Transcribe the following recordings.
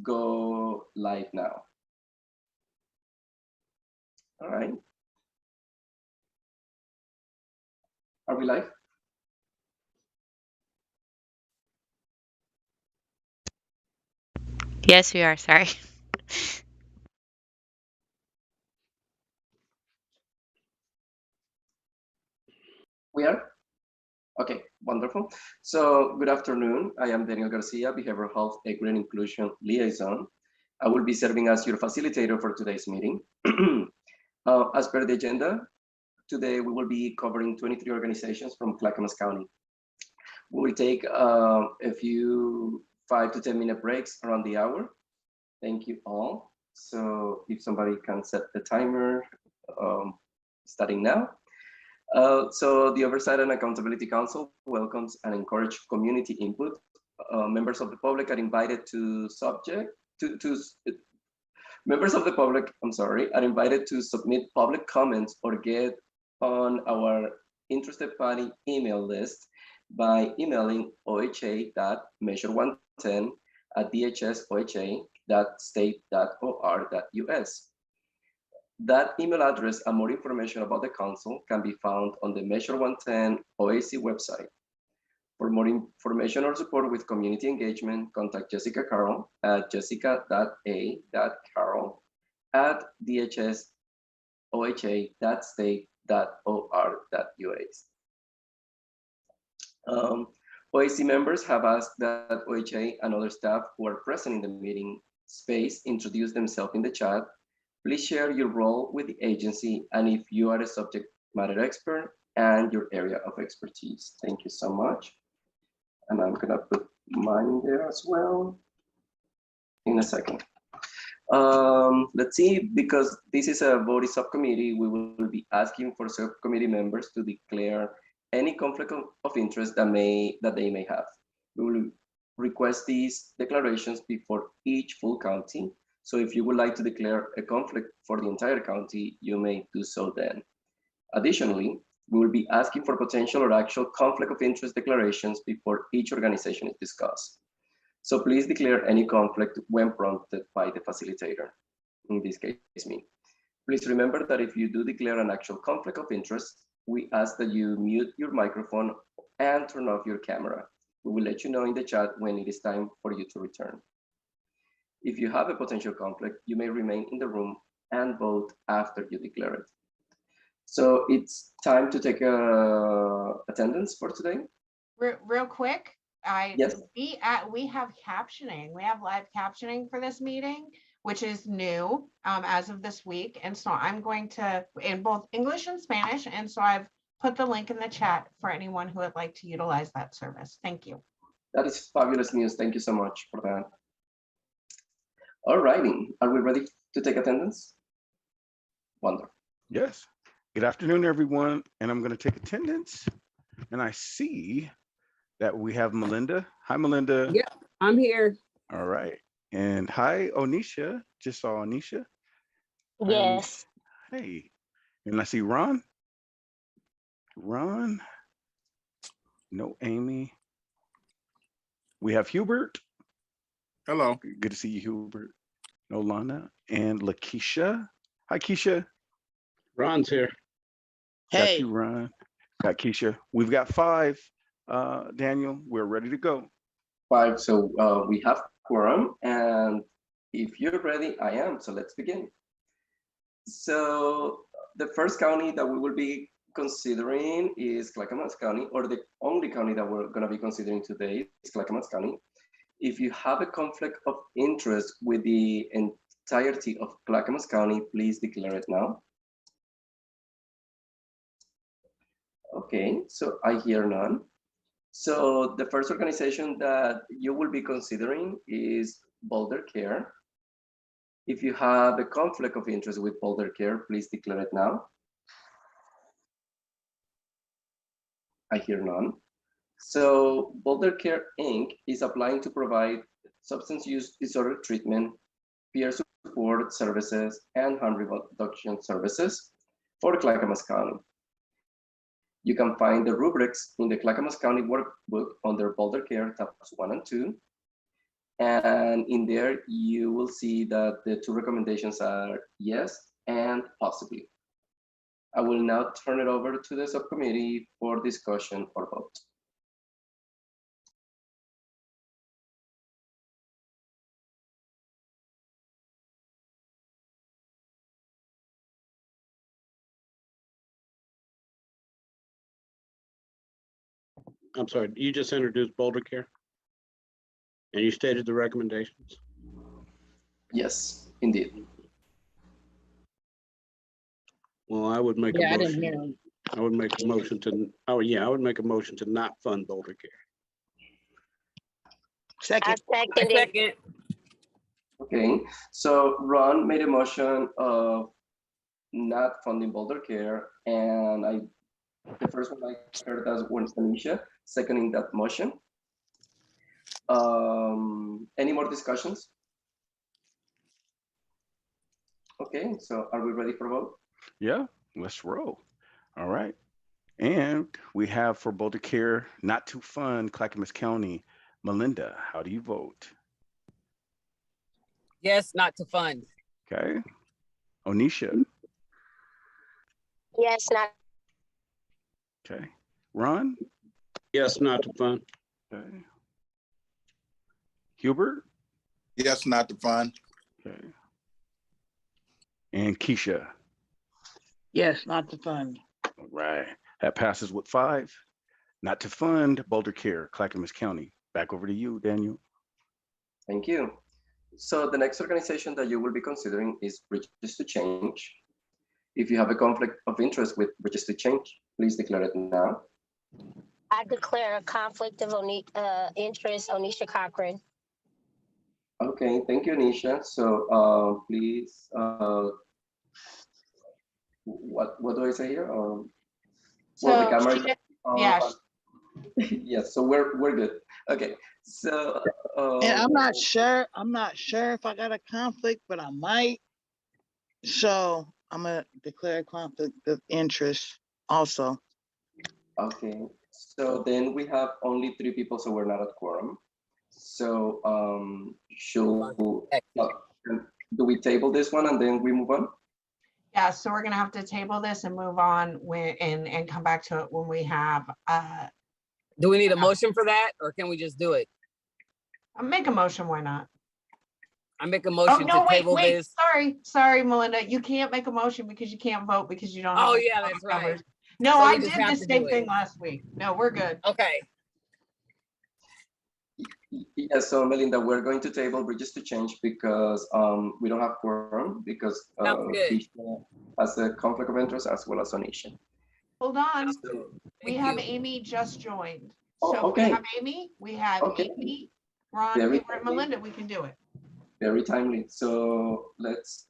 go live now. All right. Are we live? Yes, we are. Sorry. We are? Okay, wonderful. So good afternoon. I am Daniel Garcia, Behavioral Health, Equity and Inclusion Liaison. I will be serving as your facilitator for today's meeting. As per the agenda, today we will be covering 23 organizations from Clackamas County. We will take a few 5 to 10 minute breaks around the hour. Thank you all. So if somebody can set the timer, starting now. So the Oversight and Accountability Council welcomes and encourages community input. Members of the public are invited to members of the public, I'm sorry, are invited to submit public comments or get on our interested party email list by emailing oha.measure110@dhsoha.state.or.us. That email address and more information about the council can be found on the Measure 110 OAC website. For more information or support with community engagement, contact Jessica Carroll at jessica.a.carroll@dhsoha.state.or.us. OAC members have asked that OHA and other staff who are present in the meeting space introduce themselves in the chat. Please share your role with the agency and if you are a subject matter expert and your area of expertise. Thank you so much. And I'm gonna put mine there as well in a second. Let's see, because this is a voting subcommittee, we will be asking for subcommittee members to declare any conflict of interest that they may have. We will request these declarations before each full county. So if you would like to declare a conflict for the entire county, you may do so then. Additionally, we will be asking for potential or actual conflict of interest declarations before each organization is discussed. So please declare any conflict when prompted by the facilitator, in this case me. Please remember that if you do declare an actual conflict of interest, we ask that you mute your microphone and turn off your camera. We will let you know in the chat when it is time for you to return. If you have a potential conflict, you may remain in the room and vote after you declare it. So it's time to take attendance for today. Real quick, Yes. we have captioning. We have live captioning for this meeting, which is new as of this week. And so I'm going to in both English and Spanish. And so I've put the link in the chat for anyone who would like to utilize that service. Thank you. That is fabulous news. Thank you so much for that. All righty, are we ready to take attendance? Wonderful. Yes. Good afternoon, everyone. And I'm going to take attendance. And I see that we have Melinda. Hi, Melinda. Yeah, I'm here. All right. And hi, Onisha. Just saw Onisha. Hi, Yes. Onisha. Hey. And I see Ron. Ron. No, Amy. We have Hubert. Hello. Good to see you, Hubert. No, Lana. And Lakeisha. Hi, Keisha. Ron's here. Got Hey. you, Ron. Got Keisha. We've got 5. Daniel, we're ready to go. 5, so we have quorum, and if you're ready, I am, so let's begin. So the first county that we will be considering is Clackamas County, or the only county that we're gonna be considering today is Clackamas County. If you have a conflict of interest with the entirety of Clackamas County, please declare it now. Okay, so I hear none. So the first organization that you will be considering is Boulder Care. If you have a conflict of interest with Boulder Care, please declare it now. I hear none. So Boulder Care Inc. is applying to provide substance use disorder treatment, peer support services, and harm reduction services for Clackamas County. You can find the rubrics in the Clackamas County workbook under Boulder Care tabs 1 and 2. And in there, you will see that the two recommendations are yes and possibly. I will now turn it over to the subcommittee for discussion or vote. I'm sorry, you just introduced Boulder Care? And you stated the recommendations? Yes, indeed. Well, I would make a Yeah, I didn't hear motion. him. I would make a motion to, oh yeah, I would make a motion to not fund Boulder Care. I Second, second it. Okay, so Ron made a motion of not funding Boulder Care, and the first one I heard as was Tanisha, seconding that motion. Any more discussions? Okay, so are we ready for a vote? Yeah, let's roll. All right. And we have for Boulder Care not to fund Clackamas County. Melinda, how do you vote? Yes, not to fund. Okay. Onisha. Yes, not. Okay. Ron. Yes, not to fund. Okay. Hubert. Yes, not to fund. Okay. And Keisha. yes, not to fund. All right. That passes with 5. Not to fund Boulder Care, Clackamas County. Back over to you, Daniel. Thank you. So the next organization that you will be considering is Bridges to Change. If you have a conflict of interest with Bridges to Change, please declare it now. I declare a conflict of interest, Onisha Cochran. Okay, thank you, Anisha. So please, what do I say here? Well, the So, camera. yeah, Yes, so we're good. Okay, so. And I'm not sure if I got a conflict, but I might. So I'm gonna declare a conflict of interest also. Okay, so then we have only 3 people, so we're not at quorum. So do we table this one and then we move on? yeah, so we're gonna have to table this and move on and come back to it when we have, Do we need a motion for that, or can we just do it? make a motion, why not? I make a Oh, motion no, to table wait, this. sorry, Melinda, you can't make a motion because you can't vote because you don't. have Oh, the yeah, that's right. numbers. No, So we I just did have the to do same it. thing last week. No, we're good. Okay, Yes, so Melinda, we're going to table Bridges to Change because we don't have quorum because Sounds good. Keisha has a conflict of interest as well as Onisha. Hold on, we thank have you. Amy just joined. Oh, So okay. we have Amy, Okay. Ron, Very Hubert, and Melinda, we can do it. Very timely. So let's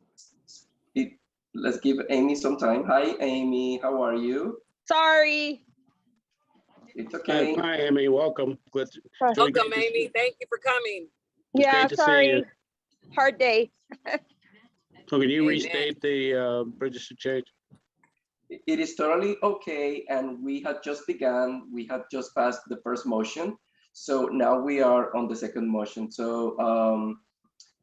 give Amy some time. Hi, Amy, how are you? Sorry. It's okay. Hi, Amy, welcome. It's really Welcome, great to see- Amy. Thank you for coming. it's Yeah, great to see sorry. you. Hard day. So can you Amen. restate the Bridges to Change? It is totally okay, and we had just begun. We had just passed the first motion, so now we are on the second motion. So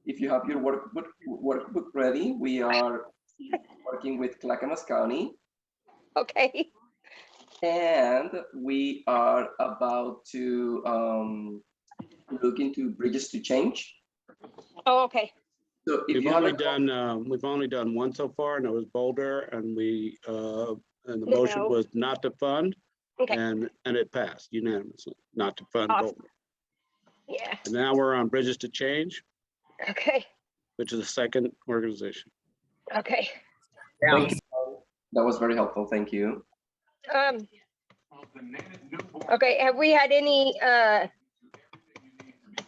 if you have your workbook ready, we are working with Clackamas County, Okay. and we are about to look into Bridges to Change. Oh, okay. So if We've you have only done one so far, and it was Boulder, and the No. motion was not to fund, Okay. and it passed unanimously, not to fund Awesome. Boulder. Yeah. And now we're on Bridges to Change, Okay. which is the second organization. Okay. Thank you. That was very helpful. Thank you. Okay. Have we had any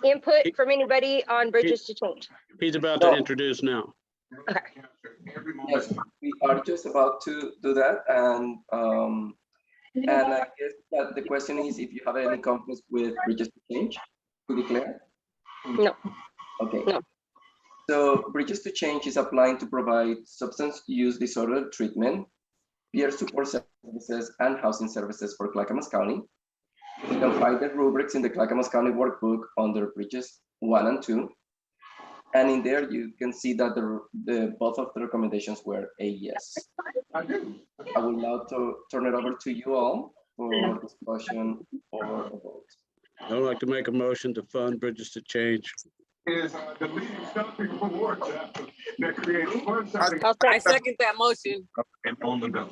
input from anybody on Bridges to Change? He's about No. to introduce now. Okay. Yes, we are just about to do that, and I guess that the question is if you have any conflicts with Bridges to Change to declare. No. Okay. No. So Bridges to Change is applying to provide substance use disorder treatment, peer support services, and housing services for Clackamas County. You can find the rubrics in the Clackamas County workbook under Bridges 1 and 2. And in there, you can see that the both of the recommendations were a yes. I will now turn it over to you all for discussion or a vote. I would like to make a motion to fund Bridges to Change. Is the leading shopping reward chapter that creates I second that motion. and on the go.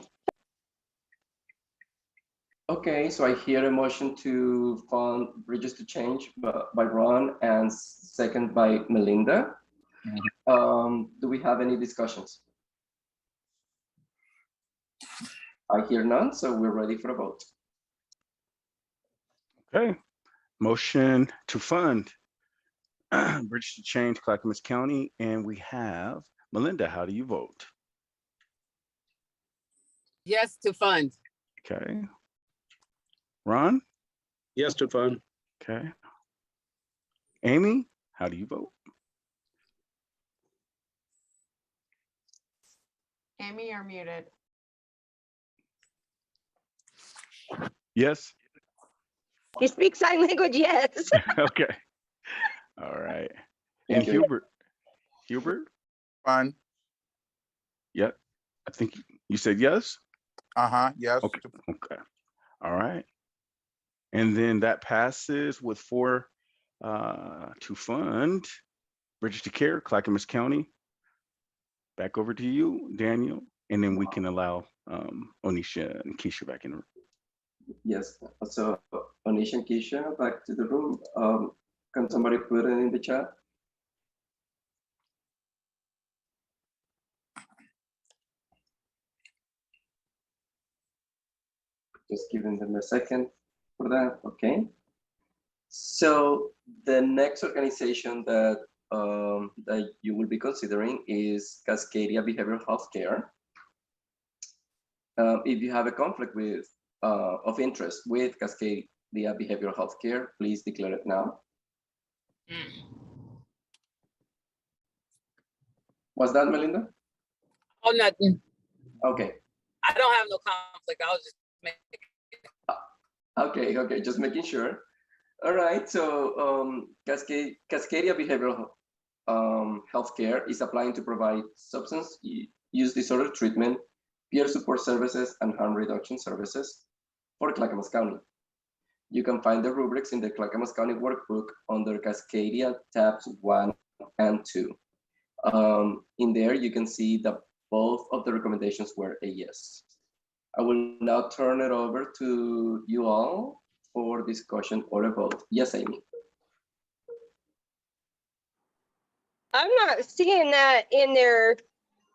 Okay, so I hear a motion to fund Bridges to Change by Ron and second by Melinda. Do we have any discussions? I hear none, so we're ready for a vote. Okay, motion to fund Bridges to Change, Clackamas County, and we have Melinda. How do you vote? Yes to fund. Okay. Ron? Yes to fund. Okay. Amy, how do you vote? Amy, you're muted. Yes. You speak sign language, yes. Okay. All right. And Thank you. Hubert? Fun. Yep. I think you said yes. Yes. Okay. Okay. All right. And then that passes with 4 to fund Bridges to Care, Clackamas County. Back over to you, Daniel, and then we can allow Onisha and Keisha back in the room. Yes, so Onisha and Keisha back to the room. Can somebody put it in the chat? Just giving them a second for that, okay? So the next organization that that you will be considering is Cascadia Behavioral Health Care. If you have a conflict with of interest with Cascadia Behavioral Health Care, please declare it now. Was that Melinda? Oh, nothing. Okay. I don't have no conflict. I was just making. Okay, just making sure. All right, so Cascadia Behavioral Healthcare is applying to provide substance use disorder treatment, peer support services, and harm reduction services for Clackamas County. You can find the rubrics in the Clackamas County workbook under Cascadia tabs 1 and 2. In there, you can see that both of the recommendations were a yes. I will now turn it over to you all for discussion or a vote. Yes, Amy. I'm not seeing that in their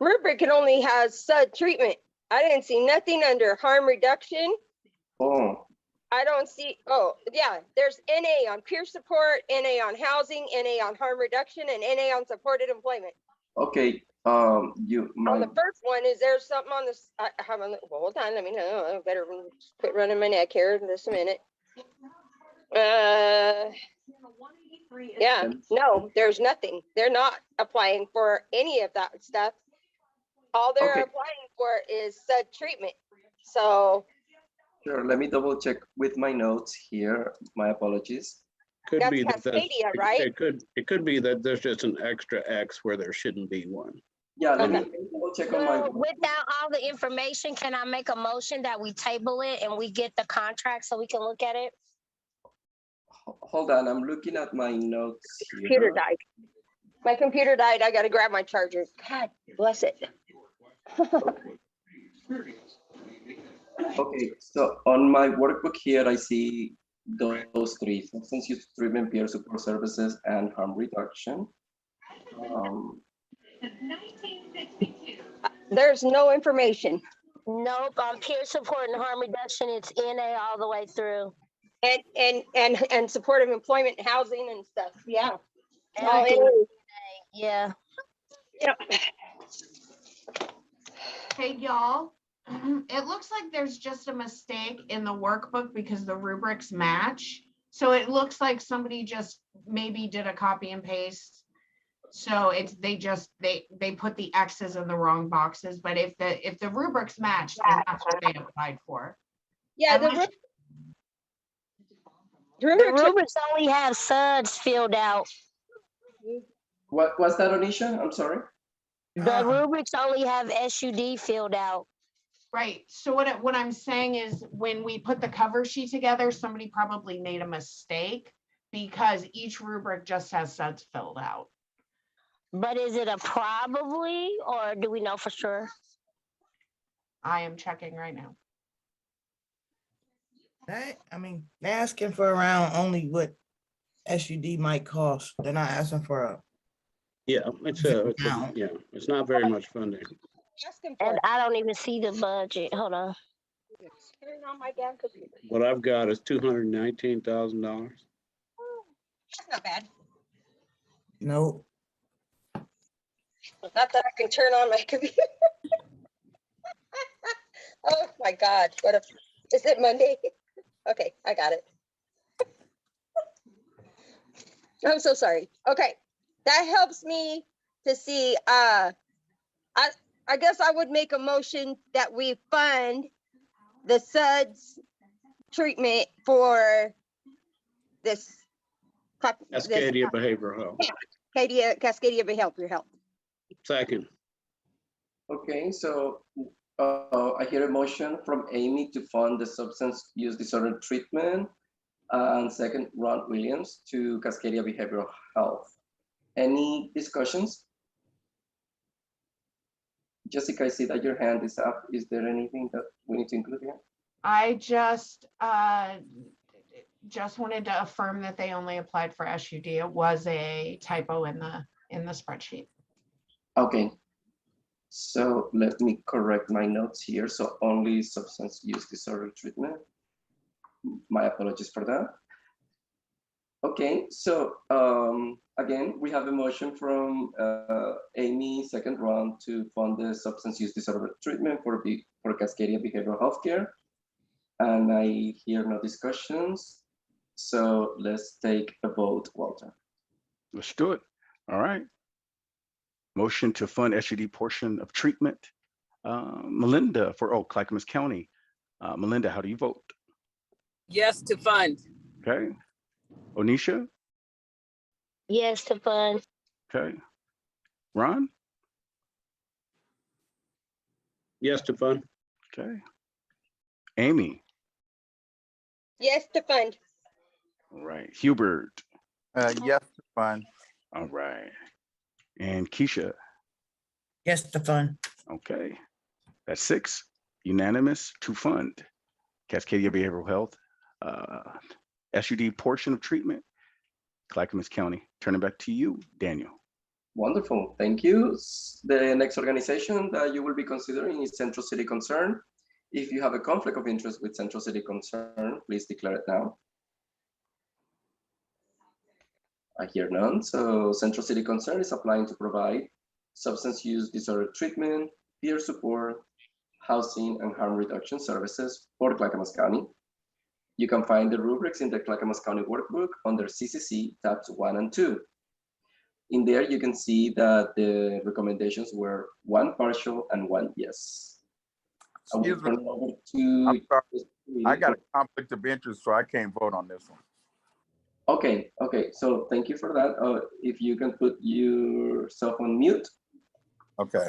rubric. It only has SUD treatment. I didn't see nothing under harm reduction. Oh, I don't see, oh, yeah, there's NA on peer support, NA on housing, NA on harm reduction, and NA on supported employment. okay. On the first one, is there something on this? I haven't, well, hold on, let me know. I better quit running my neck here in just a minute. Yeah, no, there's nothing. They're not applying for any of that stuff. All they're applying for is SUD treatment. So. Sure, let me double check with my notes here. My apologies. Could be that Cascadia, right? It could be that there's just an extra X where there shouldn't be one. Yeah, let me double check on my. So without all the information, can I make a motion that we table it and we get the contract so we can look at it? Hold on, I'm looking at my notes here. Computer died. My computer died. I got to grab my charger. God bless it. Okay, so on my workbook here, I see those 3: substance use treatment, peer support services, and harm reduction. There's no information. Nope, on peer support and harm reduction, it's NA all the way through. And supportive employment, housing and stuff. Yeah. Everything. Yeah. Yeah. Hey, y'all. It looks like there's just a mistake in the workbook because the rubrics match. So it looks like somebody just maybe did a copy and paste. So it's they put the X's in the wrong boxes. But if the rubrics match, then that's what they applied for. Yeah, the rubrics only have SUDs filled out. What's that, Onisha? I'm sorry. The rubrics only have SUD filled out. Right, so what I'm saying is when we put the cover sheet together, somebody probably made a mistake because each rubric just has SUDs filled out. But is it a probably, or do we know for sure? I am checking right now. I mean, they're asking for around only what SUD might cost. They're not asking for a. Yeah, it's not very much funding. Asking for And it. I don't even see the budget. Hold on. Turn on my damn computer. What I've got is $219,000. That's not bad. No, Not that I can turn on my computer. Oh my God, is it Monday? Okay, I got it. I'm so sorry. Okay, that helps me to see, I guess I would make a motion that we fund the SUDS treatment for this. Cascadia Behavioral Health. Cascadia Behavioral Health. Second. Okay, so I hear a motion from Amy to fund the substance use disorder treatment, and second, Ron Williams to Cascadia Behavioral Health. Any discussions? Jessica, I see that your hand is up. Is there anything that we need to include here? I just wanted to affirm that they only applied for SUD. It was a typo in the spreadsheet. Okay, so let me correct my notes here. So only substance use disorder treatment. My apologies for that. Okay, so again, we have a motion from Amy, second round, to fund the substance use disorder treatment for Cascadia Behavioral Healthcare. And I hear no discussions. So let's take a vote, Walter. Let's do it. All right. Motion to fund SUD portion of treatment. Melinda for Clackamas County. Melinda, how do you vote? Yes to fund. Okay. Onisha? Yes to fund. Okay. Ron? Yes to fund. Okay. Amy? Yes to fund. All right. Hubert? Yes to fund. All right. And Keisha? yes to fund. Okay. That's 6. Unanimous to fund Cascadia Behavioral Health SUD portion of treatment, Clackamas County. Turn it back to you, Daniel. Wonderful, thank you. The next organization that you will be considering is Central City Concern. If you have a conflict of interest with Central City Concern, please declare it now. I hear none. So Central City Concern is applying to provide substance use disorder treatment, peer support, housing, and harm reduction services for Clackamas County. You can find the rubrics in the Clackamas County Workbook under CCC tabs 1 and 2. In there, you can see that the recommendations were 1 partial and 1 yes. Excuse me. To I got a conflict of interest, so I can't vote on this one. Okay, so thank you for that. If you can put yourself on mute. Okay,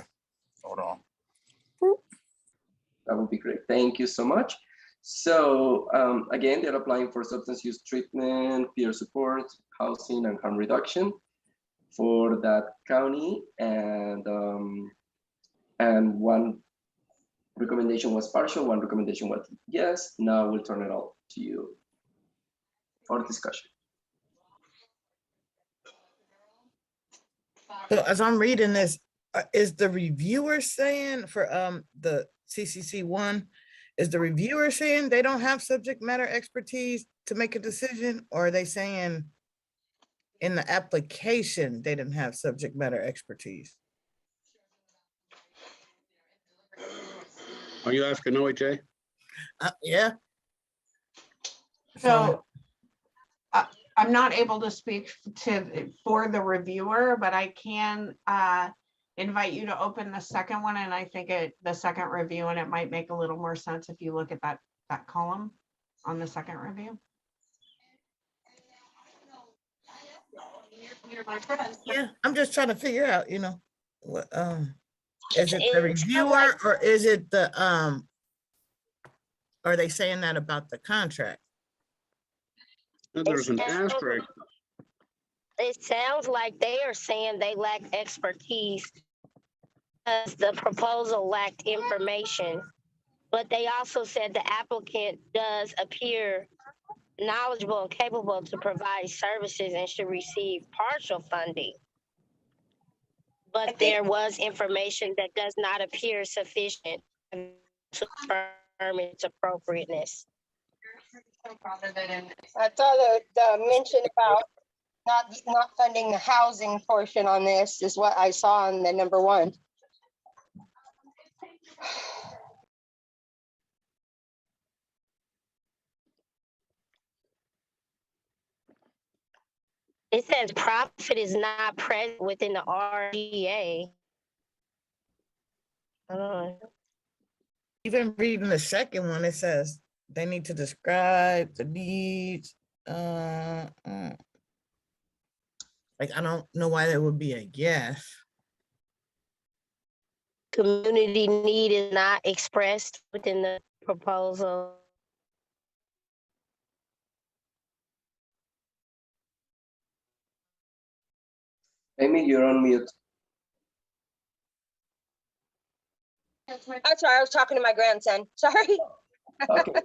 hold on. That would be great. Thank you so much. So again, they're applying for substance use treatment, peer support, housing, and harm reduction for that county. And 1 recommendation was partial, 1 recommendation was yes. Now we'll turn it all to you for discussion. So as I'm reading this, is the reviewer saying for the CCC 1, is the reviewer saying they don't have subject matter expertise to make a decision, or are they saying in the application they didn't have subject matter expertise? Are you asking OHA? Yeah. So I'm not able to speak for the reviewer, but I can invite you to open the second one. And I think the second review, and it might make a little more sense if you look at that column on the second review. Yeah, I'm just trying to figure out, you know, what, is it the It sounds reviewer like- or is it the, are they saying that about the contract? And there's an It's- asterisk. It sounds like they are saying they lack expertise because the proposal lacked information. But they also said the applicant does appear knowledgeable and capable to provide services and should receive partial funding. But there was information that does not appear sufficient to confirm its appropriateness. I saw the mention about not funding the housing portion on this is what I saw on the number one. It says profit is not present within the RDA. Even reading the second one, it says they need to describe the needs. Like, I don't know why there would be a yes. Community need is not expressed within the proposal. Amy, you're on mute. I'm sorry, I was talking to my grandson. Sorry. Okay.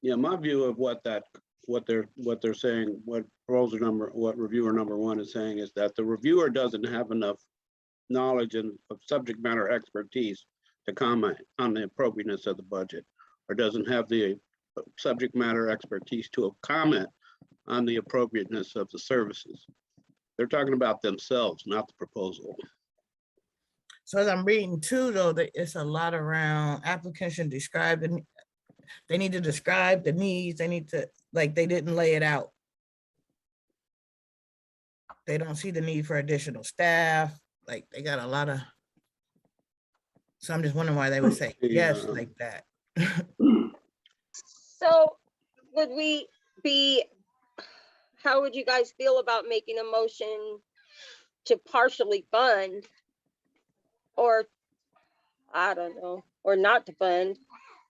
Yeah, my view of what they're saying, what reviewer number one is saying is that the reviewer doesn't have enough knowledge and of subject matter expertise to comment on the appropriateness of the budget, or doesn't have the subject matter expertise to comment on the appropriateness of the services. They're talking about themselves, not the proposal. So as I'm reading too, though, it's a lot around applicants should describe they need to describe the needs. They need to, like, they didn't lay it out. They don't see the need for additional staff. Like, they got a lot of. So I'm just wondering why they would say yes like that. So would we be, how would you guys feel about making a motion to partially fund? Or, I don't know, or not to fund?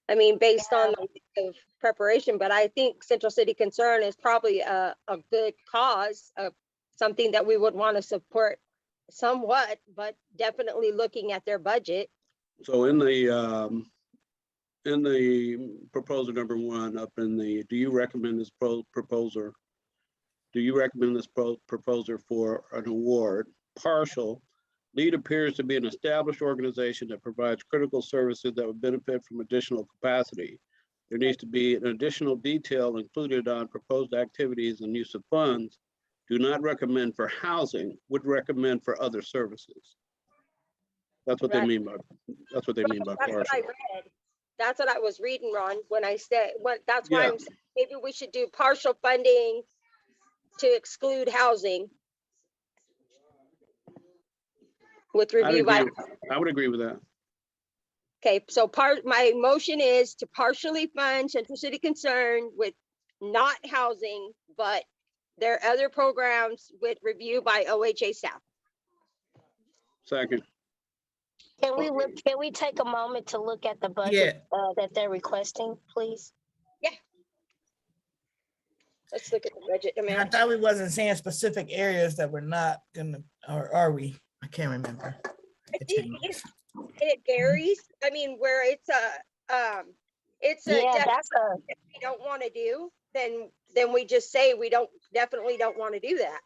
I mean, based on the week of preparation, but I think Central City Concern is probably a good cause of something that we would want to support somewhat, but definitely looking at their budget. So in the proposal number one up in the, do you recommend this proposer? Do you recommend this proposer for an award? Partial. LEAD appears to be an established organization that provides critical services that would benefit from additional capacity. There needs to be an additional detail included on proposed activities and use of funds. Do not recommend for housing, would recommend for other services. That's what they mean by, that's what they mean by That's what I partial. read. That's what I was reading, Ron, when I said, that's why Yeah. I'm saying maybe we should do partial funding to exclude housing. With review by, I would agree with that. okay, so my motion is to partially fund Central City Concern with not housing, but their other programs with review by OHA staff. Second. Can we take a moment to look at the budget that they're requesting, please? Yeah. Let's look at the budget And I amount. thought we wasn't saying specific areas that we're not gonna, or are we? I can't remember. It varies. I mean, where it's a Yeah, that's we don't want to do, then we just say we definitely don't want to do that.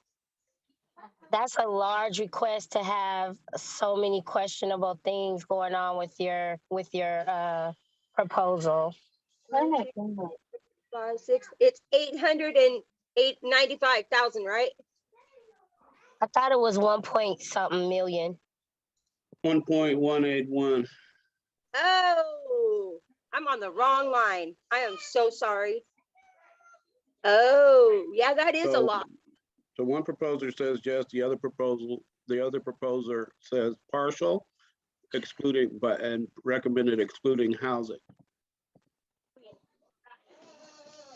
That's a large request to have so many questionable things going on with your proposal. 5, 6, it's 895,000, right? I thought it was 1 point something million. 1.181. Oh, I'm on the wrong line. I am so sorry. Oh, yeah, that is a lot. So one proposer says yes, the other proposer says partial. excluding, but, and recommended excluding housing.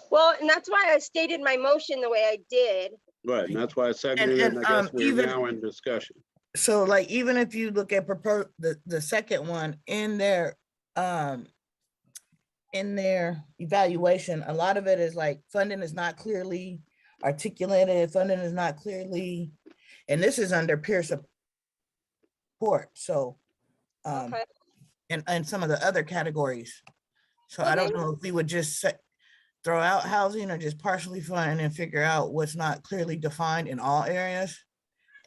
Well, and that's why I stated my motion the way I did. Right, and that's why I seconded it, and I guess we're even- now in discussion. So like, even if you look at the second one in their evaluation, a lot of it is like funding is not clearly articulated, funding is not clearly, and this is under peer support. So, Okay. and some of the other categories. So I don't Okay. know if we would just throw out housing or just partially fund and figure out what's not clearly defined in all areas.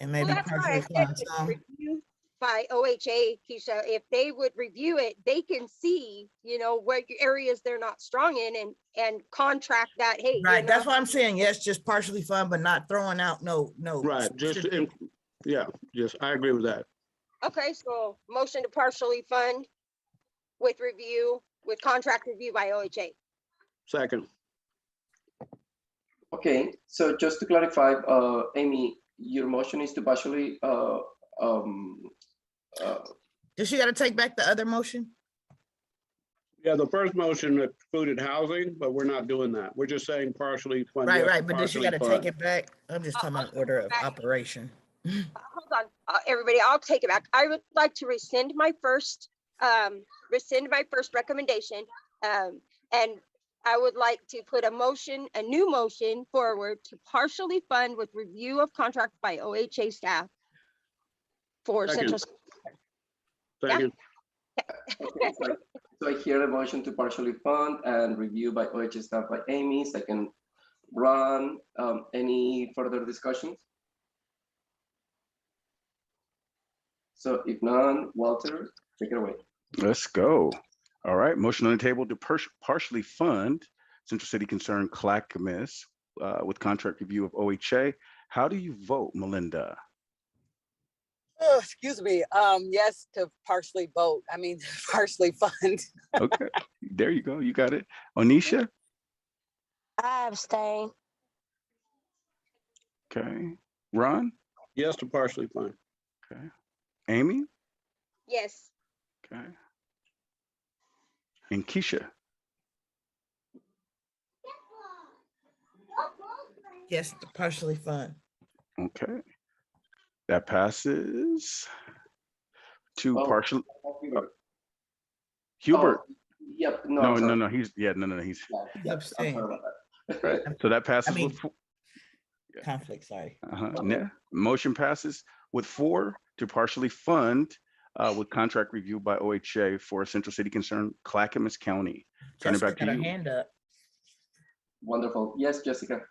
And Well, maybe that's why I partially said fund to some. review by OHA, Keisha, if they would review it, they can see, you know, what areas they're not strong in and contract that, hey. you Right, that's know, why I'm saying, yes, just partially fund, but not throwing out no. Right, just, specific- yeah, just, I agree with that. Okay, so motion to partially fund with review, with contract review by OHA. Second, Okay, so just to clarify, Amy, your motion is to partially, Does she gotta take back the other motion? yeah, the first motion excluded housing, but we're not doing that. We're just saying partially fund. Right, yes, right, but does she partially gotta take fund. it back? I'm just talking about order of operation. Hold on, everybody, I'll take it back. I would like to rescind my first recommendation. And I would like to put a new motion forward to partially fund with review of contract by OHA staff for Second. Central. Second, okay, so I hear a motion to partially fund and review by OH staff by Amy, second Ron. Any further discussions? So if none, Walter, take it away. Let's go. All right, motion on the table to partially fund Central City Concern Clackamas with contract review of OHA. How do you vote, Melinda? Oh, excuse me. Yes, to partially vote. I mean, partially fund. Okay, there you go. You got it. Onisha? I abstain. Okay. Ron? yes to partially fund. Okay. Amy? Yes. Okay. And Keisha? Yes, to partially fund. Okay. That passes to Oh, partial. Hubert. Hubert? Oh, yep, no, No, I'm no, sorry. no, he's, yeah, no, he's, Yeah, I'm Abstain. sorry about that. right. So that passes mean- with four. Conflict, sorry. Yeah. Motion passes with 4 to partially fund with contract review by OHA for Central City Concern Clackamas County. Turn it Jessica back to got her you. hand up. Wonderful. Yes, Jessica.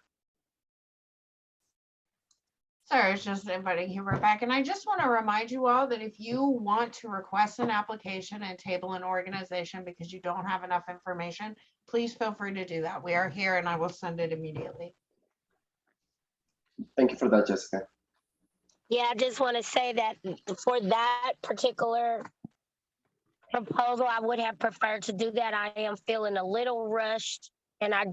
Sorry, it's just inviting Hubert back. And I just want to remind you all that if you want to request an application and table an organization because you don't have enough information, please feel free to do that. We are here and I will send it immediately. Thank you for that, Jessica. Yeah, I just want to say that for that particular proposal, I would have preferred to do that. I am feeling a little rushed, and I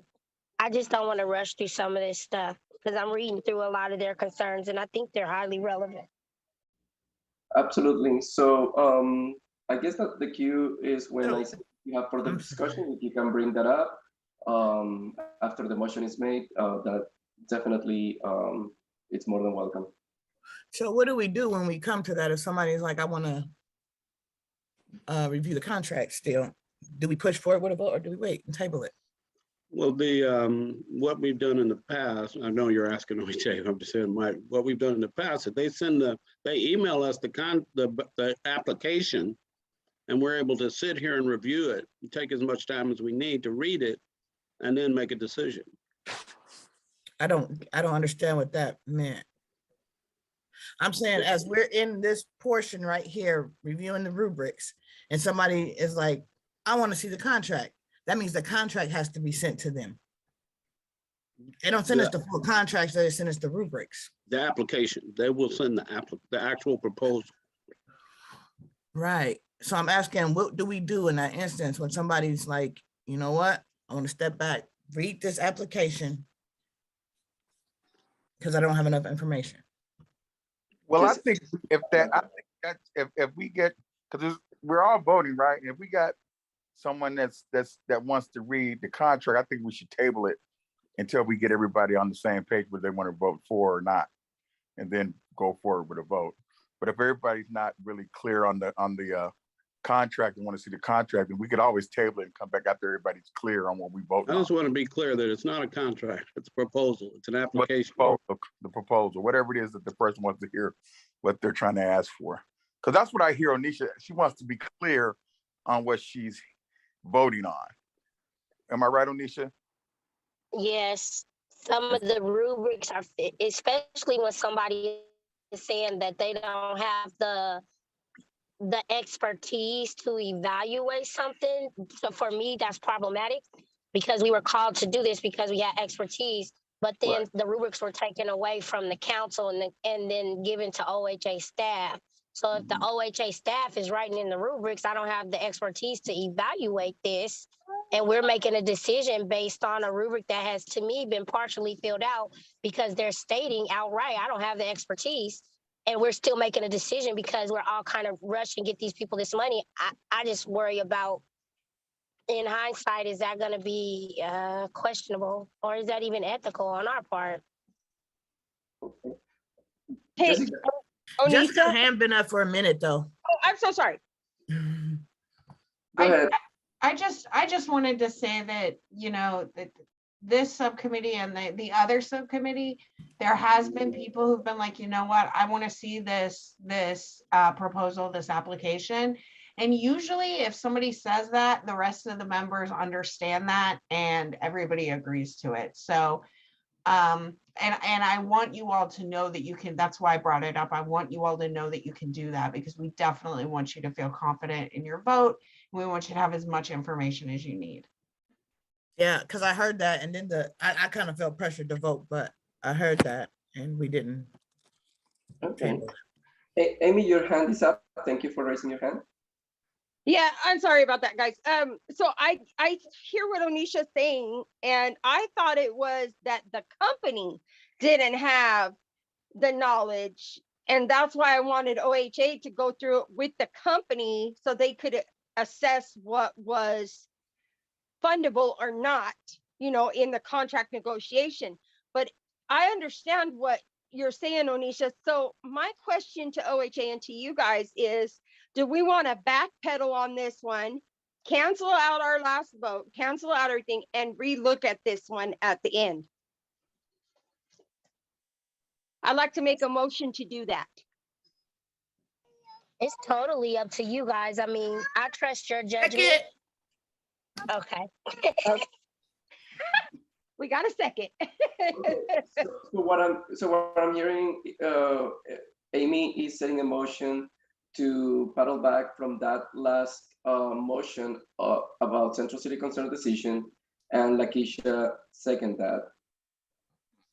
just don't want to rush through some of this stuff because I'm reading through a lot of their concerns, and I think they're highly relevant. Absolutely. So I guess that the cue is when I say you have further I'm discussion, if you can bring that up after the motion is made, that definitely it's more than welcome. So what do we do when we come to that? If somebody's like, I wanna review the contract still, do we push forward with a vote or do we wait and table it? Well, what we've done in the past, I know you're asking OHA, I'm just saying what we've done in the past, is they email us the application and we're able to sit here and review it, take as much time as we need to read it and then make a decision. I don't understand what that meant. I'm saying as we're in this portion right here, reviewing the rubrics, and somebody is like, I want to see the contract. That means the contract has to be sent to them. They don't send us the full contracts, they send us the rubrics. The application, they will send the actual proposal. Right. So I'm asking, what do we do in that instance when somebody's like, you know what? I want to step back, read this application because I don't have enough information. Well, I Just- think if we get because we're all voting, right? And if we got someone that wants to read the contract, I think we should table it until we get everybody on the same page whether they want to vote for or not, and then go forward with a vote. But if everybody's not really clear on the contract and want to see the contract, then we could always table it and come back after everybody's clear on what we vote I on. just want to be clear that it's not a contract, it's a proposal, it's an What application. the proposal, whatever it is that the person wants to hear, what they're trying to ask for. Because that's what I hear Onisha, she wants to be clear on what she's voting on. Am I right, Onisha? Yes, some of the rubrics are, especially when somebody is saying that they don't have the expertise to evaluate something. So for me, that's problematic because we were called to do this because we had expertise, but then the rubrics were taken away from the council and then given to OHA staff. So if the OHA staff is writing in the rubrics, I don't have the expertise to evaluate this. And we're making a decision based on a rubric that has, to me, been partially filled out because they're stating outright, I don't have the expertise. And we're still making a decision because we're all kind of rushing to get these people this money. I just worry about, in hindsight, is that going to be questionable, or is that even ethical on our part? Hey, Jessica. Jessica's Onisha. hand been up for a minute though. Oh, I'm so sorry. Go ahead. I just wanted to say that, you know, that this subcommittee and the other subcommittee, there has been people who've been like, you know what, I want to see this proposal, this application. And usually if somebody says that, the rest of the members understand that and everybody agrees to it. So and I want you all to know that you can, that's why I brought it up. I want you all to know that you can do that because we definitely want you to feel confident in your vote. We want you to have as much information as you need. Yeah, because I heard that and then I kind of felt pressured to vote, but I heard that and we didn't. Okay. Hey, Amy, your hand is up. Thank you for raising your hand. Yeah, I'm sorry about that, guys. So I hear what Onisha's saying, and I thought it was that the company didn't have the knowledge, and that's why I wanted OHA to go through it with the company so they could assess what was fundable or not, you know, in the contract negotiation. But I understand what you're saying, Onisha. So my question to OHA and to you guys is, do we want to backpedal on this one, cancel out our last vote, cancel out everything, and relook at this one at the end? I'd like to make a motion to do that. It's totally up to you guys. I mean, I trust your judgment. Okay. We got a second. So what I'm hearing, Amy is setting a motion to paddle back from that last motion about Central City Concern decision, and Lakeisha second that.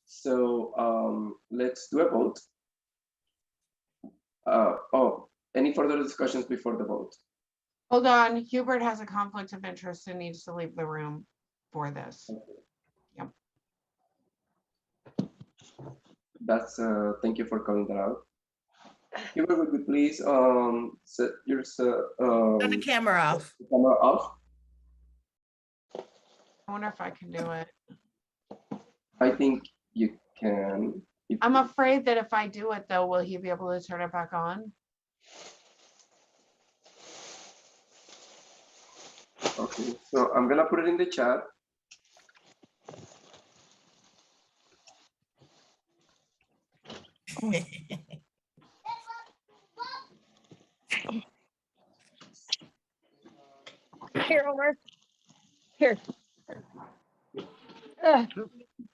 So let's do a vote. Any further discussions before the vote? Hold on, Hubert has a conflict of interest and needs to leave the room for this. Yep. That's thank you for calling that out. Hubert, would you please set your Turn the camera off. camera off? I wonder if I can do it. I think you can. I'm afraid that if I do it though, will he be able to turn it back on? Okay, so I'm gonna put it in the chat. Here, Homer. Here.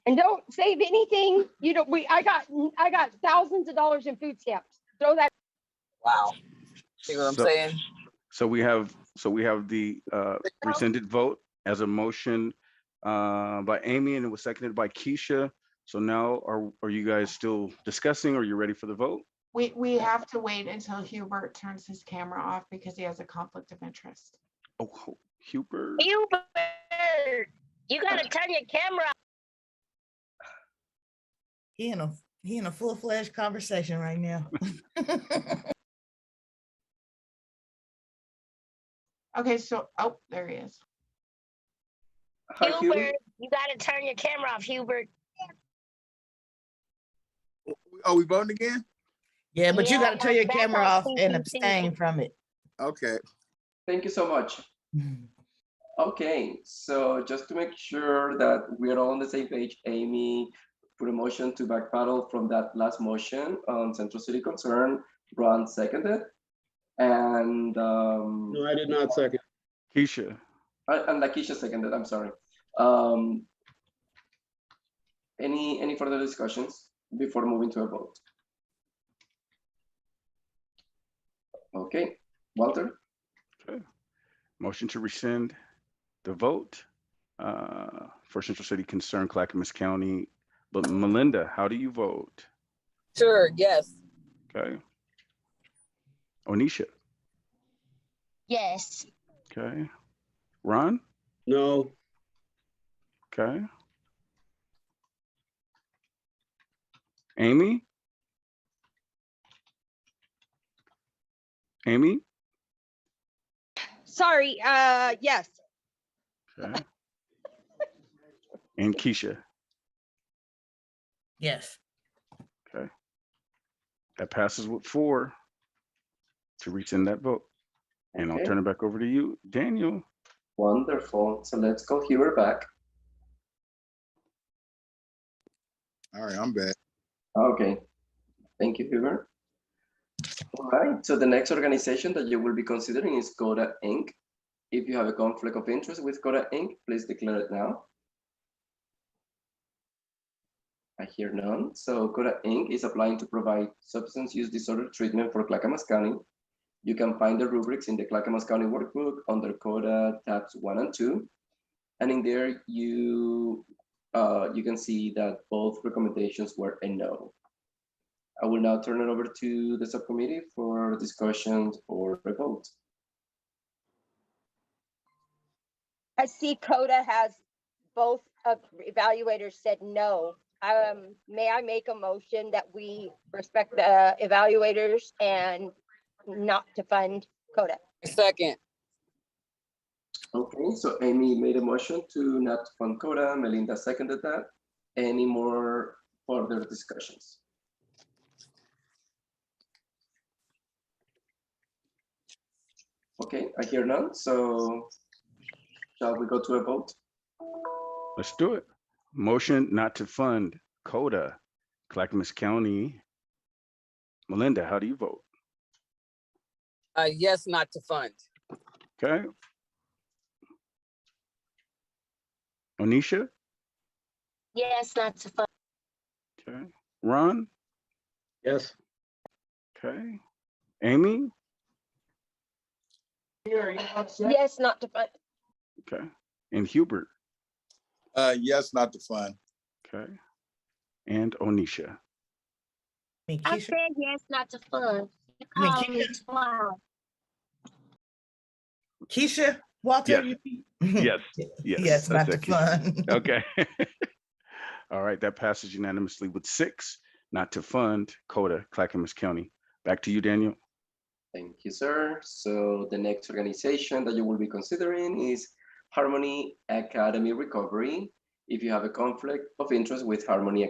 And don't save anything. You know, I got thousands of dollars in food stamps. Throw that. Wow. See what I'm saying? So we have the rescinded vote as a motion by Amy, and it was seconded by Keisha. So now are you guys still discussing, or are you ready for the vote? We have to wait until Hubert turns his camera off because he has a conflict of interest. Oh, Hubert. Hubert, you gotta turn your camera off. He in a full-fledged conversation right now. Okay, so, oh, there he is. Hi, Hubert. Hubert, you gotta turn your camera off, Hubert. Are we voting again? Yeah, but you Yeah, gotta turn your back camera on off and CCC. abstain from it. Okay. Thank you so much. Okay, so just to make sure that we're all on the same page, Amy put a motion to backpedal from that last motion on Central City Concern. Ron seconded, and No, I did not second. Keisha, and Lakeisha seconded. I'm sorry. Any further discussions before moving to a vote? Okay, Walter. okay. Motion to rescind the vote for Central City Concern, Clackamas County. But Melinda, how do you vote? Sure, yes. Okay. Onisha, Yes. okay. Ron, No, okay. Amy? Amy? Sorry, yes. Okay. And Keisha, Yes. okay. That passes with 4 to rescind that vote. And I'll Okay. turn it back over to you, Daniel. Wonderful. So let's call Hubert back. All right, I'm back. Okay. Thank you, Hubert. All right. So the next organization that you will be considering is Coda Inc. If you have a conflict of interest with Coda Inc., please declare it now. I hear none. So Coda Inc. is applying to provide substance use disorder treatment for Clackamas County. You can find the rubrics in the Clackamas County workbook under Coda tabs 1 and 2. And in there, you can see that both recommendations were a no. I will now turn it over to the subcommittee for discussions or a vote. I see Coda has both of evaluators said no. May I make a motion that we respect the evaluators and not to fund Coda? Second, Okay, so Amy made a motion to not fund Coda. Melinda seconded that. Any more further discussions? Okay, I hear none. So shall we go to a vote? Let's do it. Motion not to fund Coda, Clackamas County. Melinda, how do you vote? yes, not to fund. Okay. Onisha? Yes, not to fund. Okay. Ron? yes, Okay. Amy? Yes, not to fund. Okay. And Hubert? Yes, not to fund. Okay. And Onisha? I mean, I Keisha, said yes, not to fund. You I mean, called me Keisha, tomorrow. Keisha, Walter. Yes. Yes. Yes. Yes, I not to said Keisha. fund. Okay. All right. That passes unanimously with 6 not to fund Coda, Clackamas County. Back to you, Daniel. Thank you, sir. So the next organization that you will be considering is Harmony Academy Recovery. If you have a conflict of interest with Harmony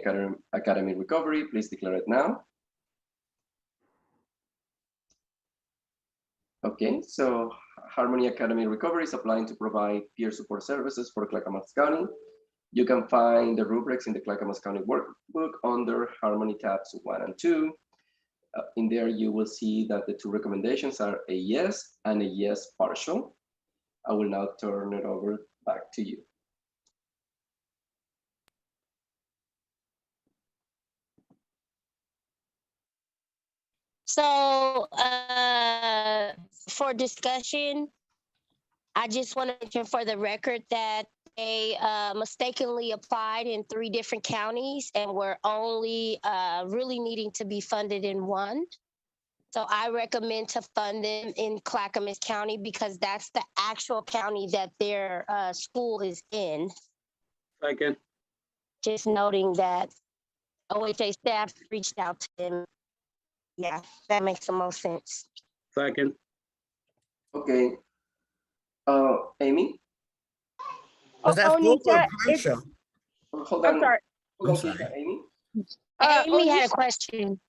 Academy Recovery, please declare it now. Okay, so Harmony Academy Recovery is applying to provide peer support services for Clackamas County. You can find the rubrics in the Clackamas County workbook under Harmony tabs 1 and 2. In there, you will see that the 2 recommendations are a yes and a yes partial. I will now turn it over back to you. So for discussion, I just want to mention for the record that they mistakenly applied in 3 different counties and were only really needing to be funded in 1. So I recommend to fund them in Clackamas County because that's the actual county that their school is in. second, Just noting that OHA staff reached out to them. Yeah, that makes the most sense. second, Okay, Amy, Was that full or Onisha, it's, partial? hold I'm on. sorry. Hold I'm on, Keisha. sorry. Amy? Amy had a Onisha, question.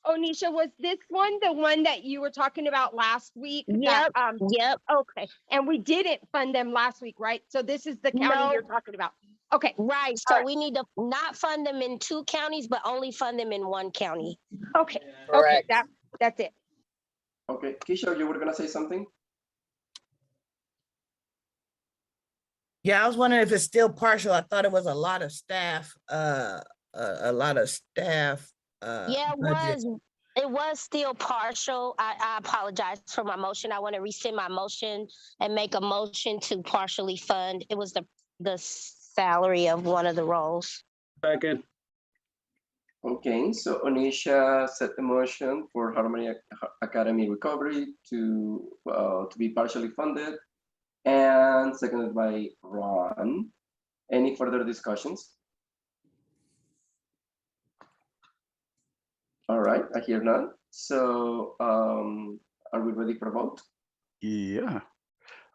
Onisha, was this one the one that you were talking about last week? That, Yep, yep. okay, and we didn't fund them last week, right? So this is the county No. you're talking about. Okay, Right, All so right. we need to not fund them in 2 counties, but only fund them in 1 county. okay, Correct. that's it. Okay, Keisha, you were gonna say something? Yeah, I was wondering if it's still partial. I thought it was a lot of staff, a lot of staff. Yeah, Budget. it was still partial. I apologize for my motion. I want to rescind my motion and make a motion to partially fund. It was the salary of one of the roles. Second, Okay, so Onisha set the motion for Harmony Academy Recovery to be partially funded, and seconded by Ron. Any further discussions? All right, I hear none. So are we ready for a vote? Yeah.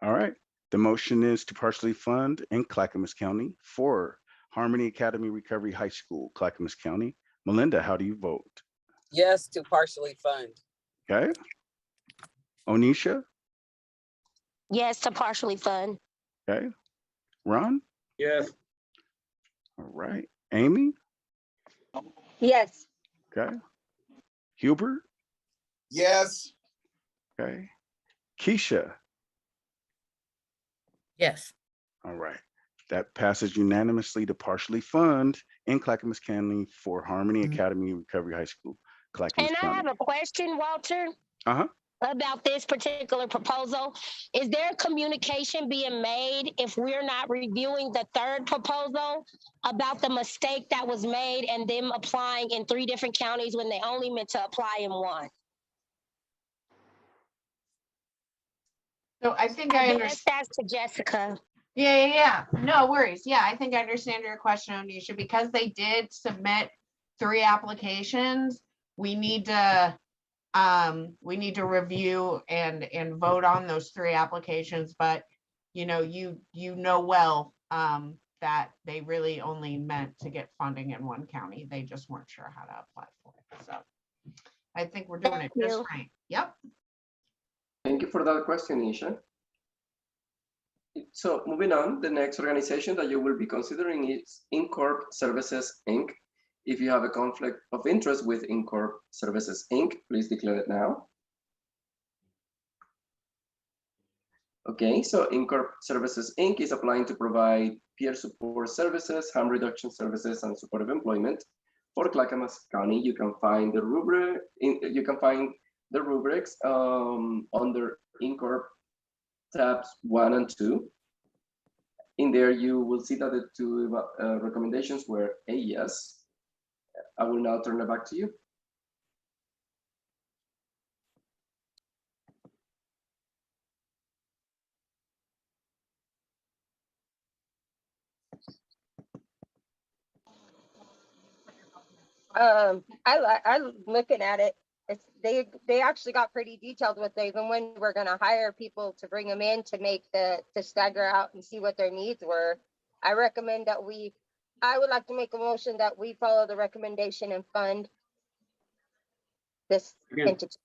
All right. The motion is to partially fund in Clackamas County for Harmony Academy Recovery High School, Clackamas County. Melinda, how do you vote? Yes, to partially fund. Okay. Onisha? Yes, to partially fund. Okay. Ron? yes. All right. Amy? Yes. Okay. Hubert? Yes. Okay. Keisha? Yes. All right. That passes unanimously to partially fund in Clackamas County for Harmony Mhm. Academy Recovery High School, Clackamas And I County. have a question, Walter. Uh-huh. About this particular proposal. Is there communication being made if we're not reviewing the 3rd proposal about the mistake that was made and them applying in 3 different counties when they only meant to apply in 1? So I think I I understand. guess that's to Jessica. Yeah. No worries. Yeah, I think I understand your question, Onisha, because they did submit 3 applications. We need to review and vote on those 3 applications, but you know well that they really only meant to get funding in 1 county. They just weren't sure how to apply for it. So I think we're doing it Thank just you. right. Yep. Thank you for that question, Isha. So moving on, the next organization that you will be considering is Incorp Services, Inc. If you have a conflict of interest with Incorp Services, Inc., please declare it now. Okay, so Incorp Services, Inc. is applying to provide peer support services, harm reduction services, and supportive employment for Clackamas County. You can find the rubrics under Incorp tabs 1 and 2. In there, you will see that the 2 recommendations were a yes. I will now turn it back to you. I'm looking at it. It's they actually got pretty detailed with even when we're gonna hire people to bring them in to stagger out and see what their needs were. I recommend that I would like to make a motion that we follow the recommendation and fund this Again. entity.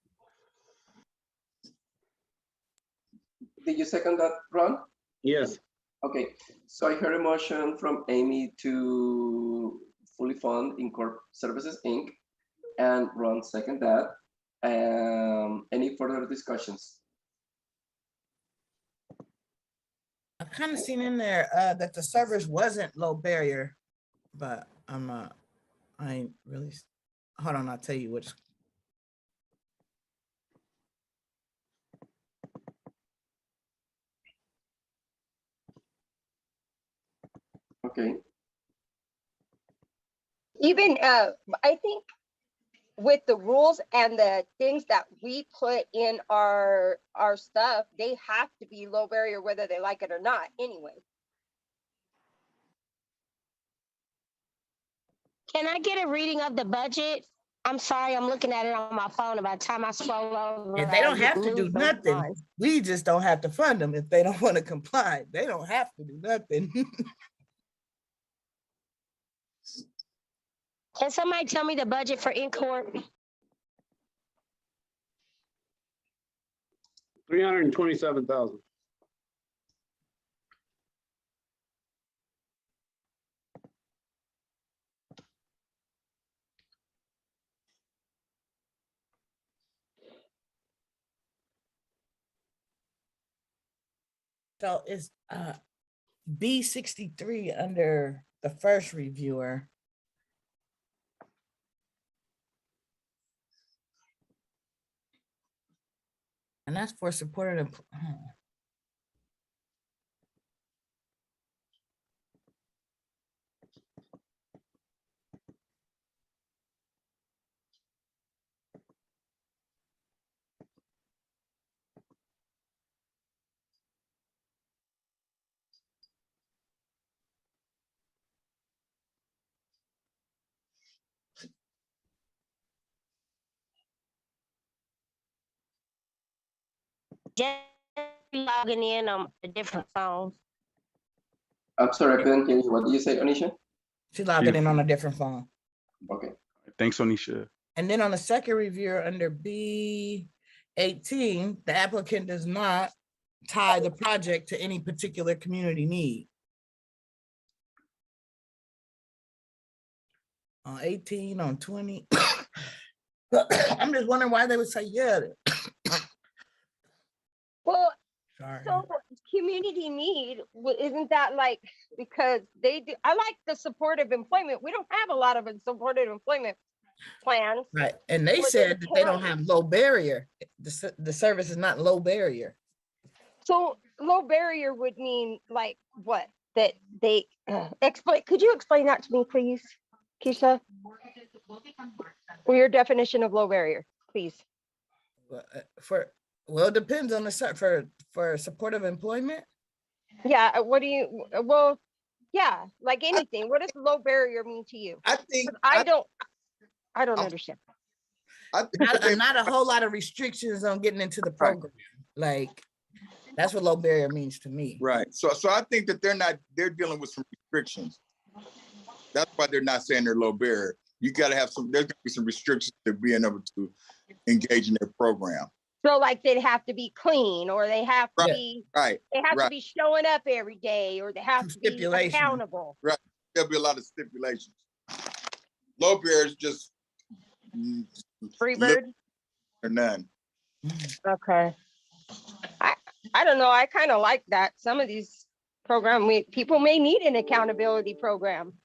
Did you second that, Ron? Yes. Okay, so I heard a motion from Amy to fully fund Incorp Services, Inc. and Ron second that. Any further discussions? I kind of seen in there that the service wasn't low barrier, but I ain't really. Hold on, I'll tell you which. Okay, Even I think with the rules and the things that we put in our stuff, they have to be low barrier whether they like it or not anyway. Can I get a reading of the budget? I'm sorry, I'm looking at it on my phone. By the time I scroll over, And they don't I have to do lose those nothing. lines. We just don't have to fund them if they don't want to comply. They don't have to do nothing. Can somebody tell me the budget for in-court? 327,000. So it's B63 under the first reviewer. And that's for supported. Just logging in on a different phone. I'm sorry, I couldn't hear you. What did you say, Anisha? She's logging in on a different phone. Okay. Thanks, Onisha. And then on the second reviewer under B18, the applicant does not tie the project to any particular community need. On 18, on 20. I'm just wondering why they would say, yeah. Well, Sorry. so community need, isn't that like, because they do, I like the supportive employment. We don't have a lot of supportive employment plans. Right. And they for the said that they don't county. have low barrier. The service is not low barrier. So low barrier would mean like what? That they explain. Could you explain that to me, please, Keisha? Or your definition of low barrier, please. Well, it depends on the for supportive employment. Yeah. What do you? Well, yeah, like anything. What does low barrier mean to you? I think 'Cause I don't I'm- understand. I think Not a whole lot of restrictions on getting into the program. Like that's what low barrier means to me. right. So I think that they're dealing with some restrictions. That's why they're not saying they're low barrier. You got to have there's gonna be some restrictions to being able to engage in their program. So like they'd have to be clean, or they have to Yeah. be, Right. they have to Right. be showing up every day, or they have to be Stipulation. accountable. There'll be a lot of stipulations. Low barrier is just Free little bird. or none. Okay. I don't know. I kind of like that. Some of these people may need an accountability program.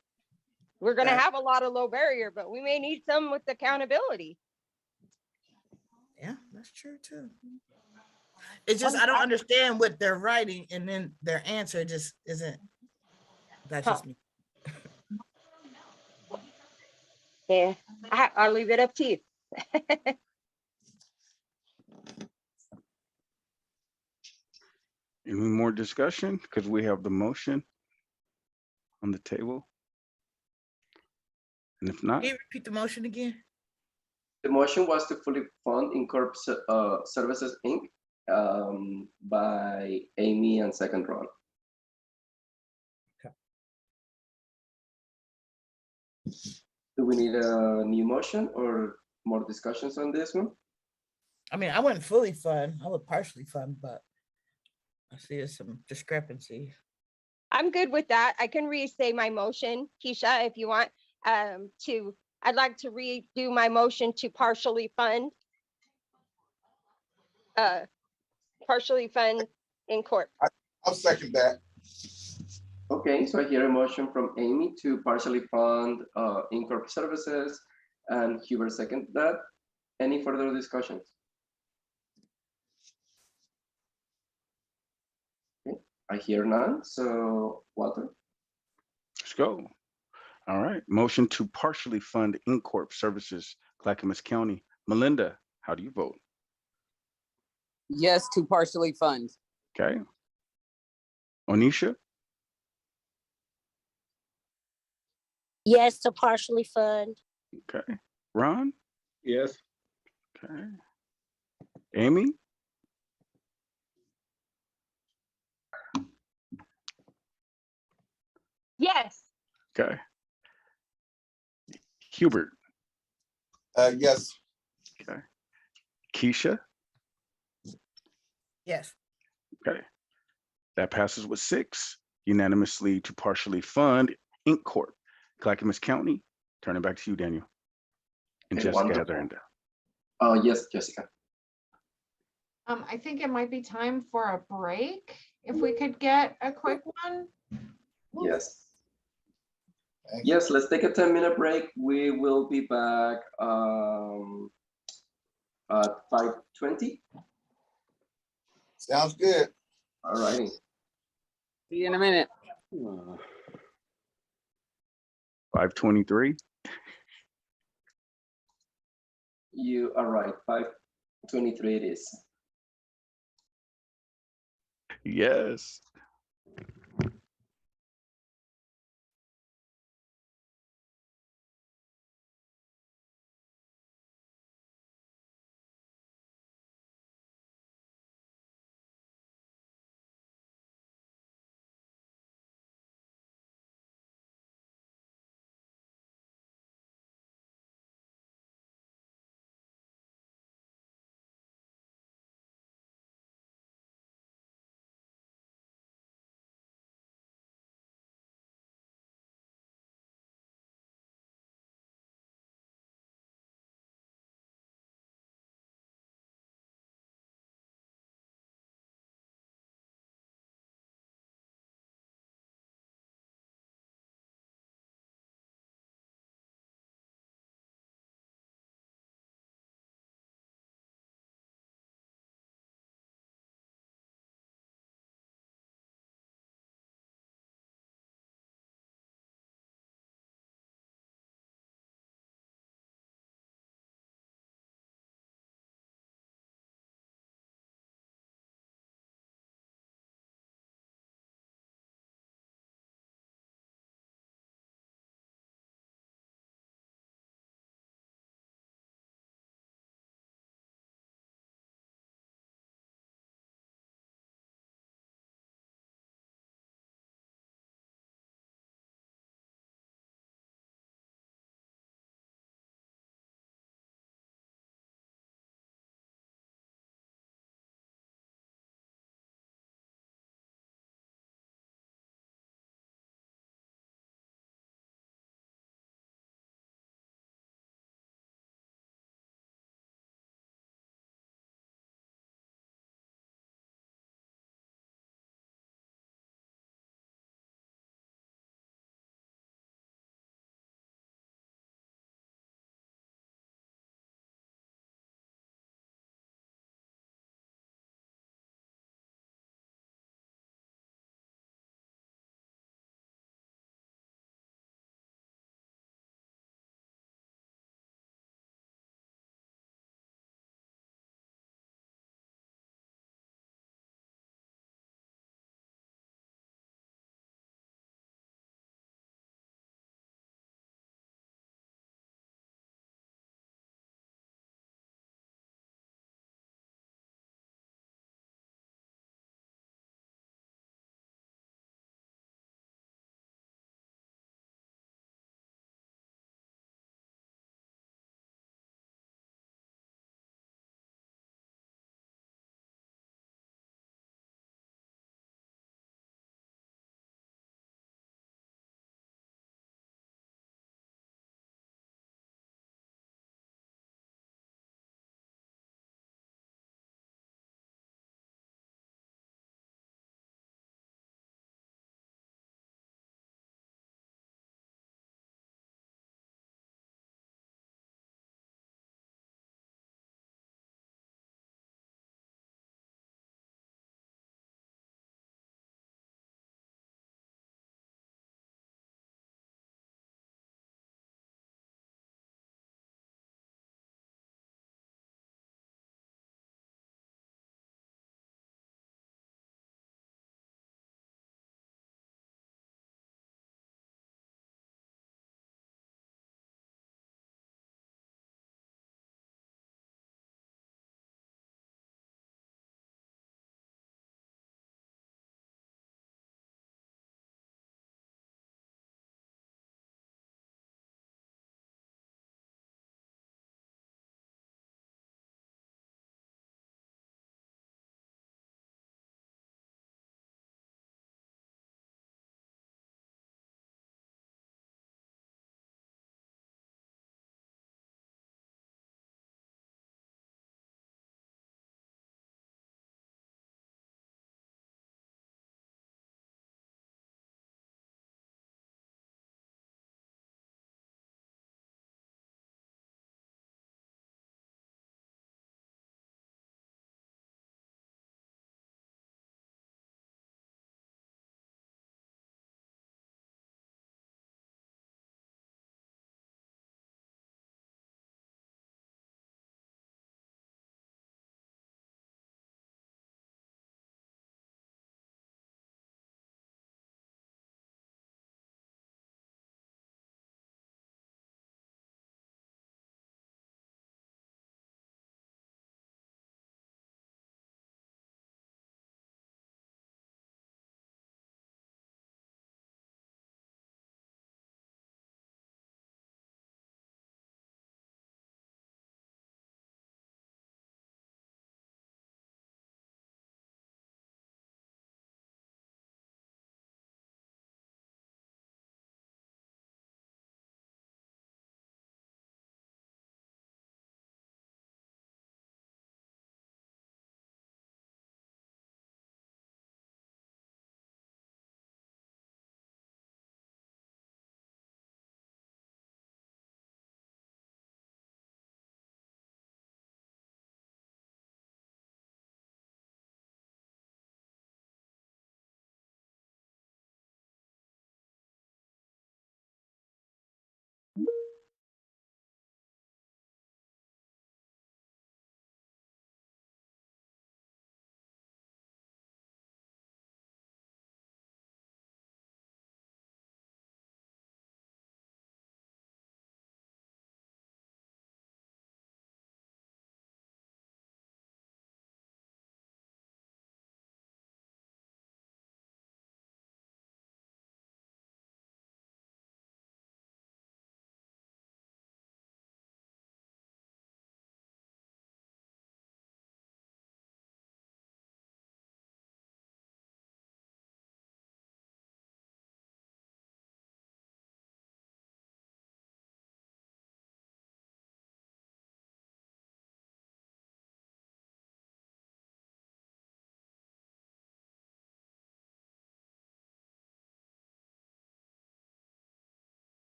We're going to Right. have a lot of low barrier, but we may need some with accountability. Yeah, that's true too. It's just I don't understand what they're writing, and then their answer just isn't. That's just me. Yeah, I'll leave it up to you. Any more discussion? Because we have the motion on the table. And if not, Can you repeat the motion again? The motion was to fully fund Incorp Services Inc. By Amy and second Ron. Do we need a new motion or more discussions on this one? I mean, I wouldn't fully fund. I would partially fund, but I see there's some discrepancy. I'm good with that. I can re-say my motion, Keisha, if you want. I'd like to redo my motion to partially fund in court. I'll second that. Okay, so I hear a motion from Amy to partially fund Incorp Services, and Hubert second that. Any further discussions? Okay, I hear none, so Walter. let's go. All right, motion to partially fund Incorp Services, Clackamas County. Melinda, how do you vote? Yes, to partially fund. Okay. Onisha, Yes, to partially fund. okay. Ron, Yes. Okay. Amy? Yes. Okay. Hubert? Yes. Okay. Keisha? Yes. Okay. That passes with 6 unanimously to partially fund Inc. Corp. Clackamas County. Turn it back to you, Daniel. And Okay, Jessica had their wonderful. hand down. Yes, Jessica. I think it might be time for a break. If we could get a quick one. Yes. Thank you. Yes, let's take a 10-minute break. We will be back at 5:20. Sounds good. All righty. See you in a minute. 5:23. You are right. 5:23 it is. Yes.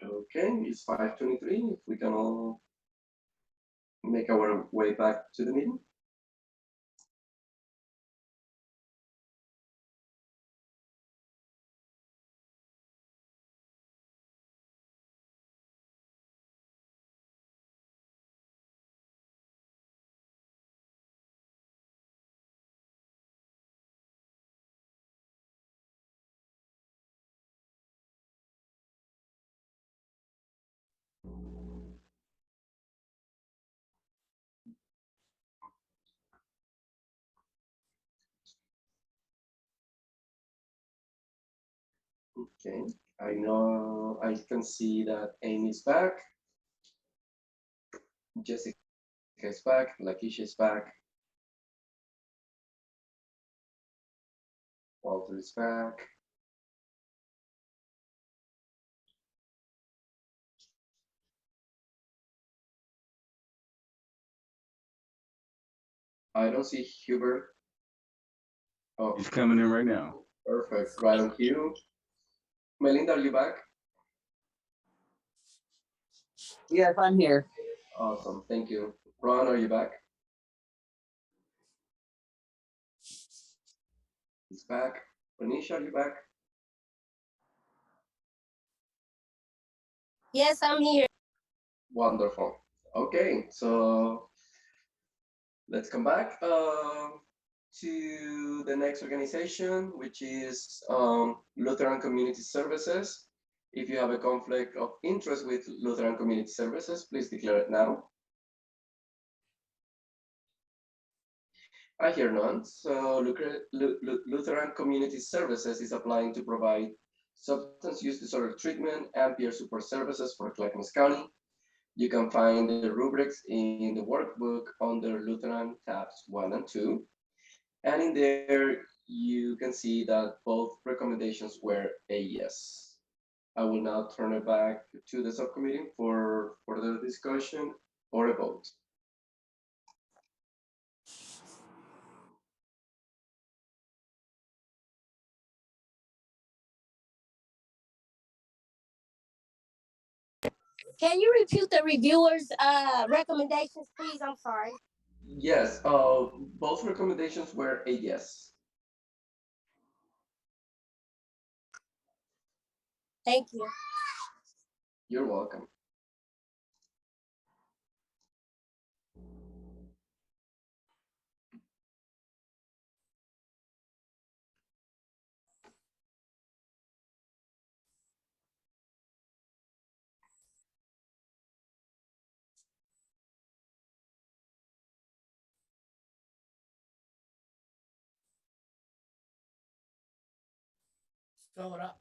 Okay, it's 5:23. If we can all make our way back to the meeting. Okay, I know I can see that Amy's back, Jessica is back, Lakeisha is back, Walter is back. I don't see Hubert. Oh, He's coming in right now. perfect. Right on cue. Melinda, are you back? Yes, I'm here. Awesome, thank you. Ron, are you back? He's back. Renisha, are you back? Yes, I'm here. Wonderful. Okay, so let's come back to the next organization, which is Lutheran Community Services. If you have a conflict of interest with Lutheran Community Services, please declare it now. I hear none. So Lutheran Community Services is applying to provide substance use disorder treatment and peer support services for Clackamas County. You can find the rubrics in the workbook under Lutheran tabs 1 and 2. And in there, you can see that both recommendations were a yes. I will now turn it back to the subcommittee for further discussion or a vote. Can you repeat the reviewers' recommendations, please? I'm sorry. Yes, both recommendations were a yes. Thank you. You're welcome. So what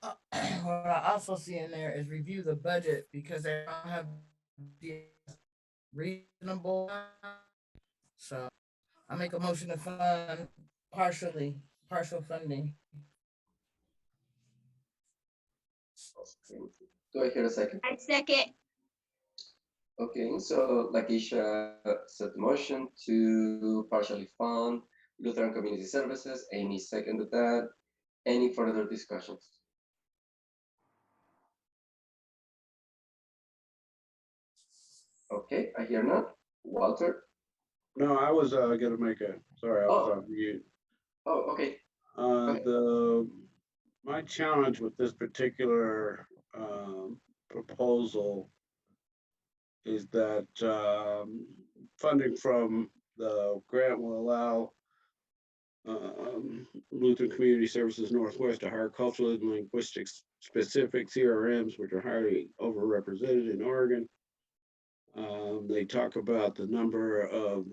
what I also see in there is review the budget because they don't have the reasonable. So I make a motion to fund partial funding. Okay. Do I hear a second? I second. Okay, so Lakeisha set the motion to partially fund Lutheran Community Services. Amy seconded that. Any further discussions? Okay, I hear none. Walter? No, I was gonna make a, sorry, I was on mute. Oh, okay. My challenge with this particular proposal is that funding from the grant will allow Lutheran Community Services Northwest to hire cultural and linguistic specific CRMs, which are highly overrepresented in Oregon. They talk about the number of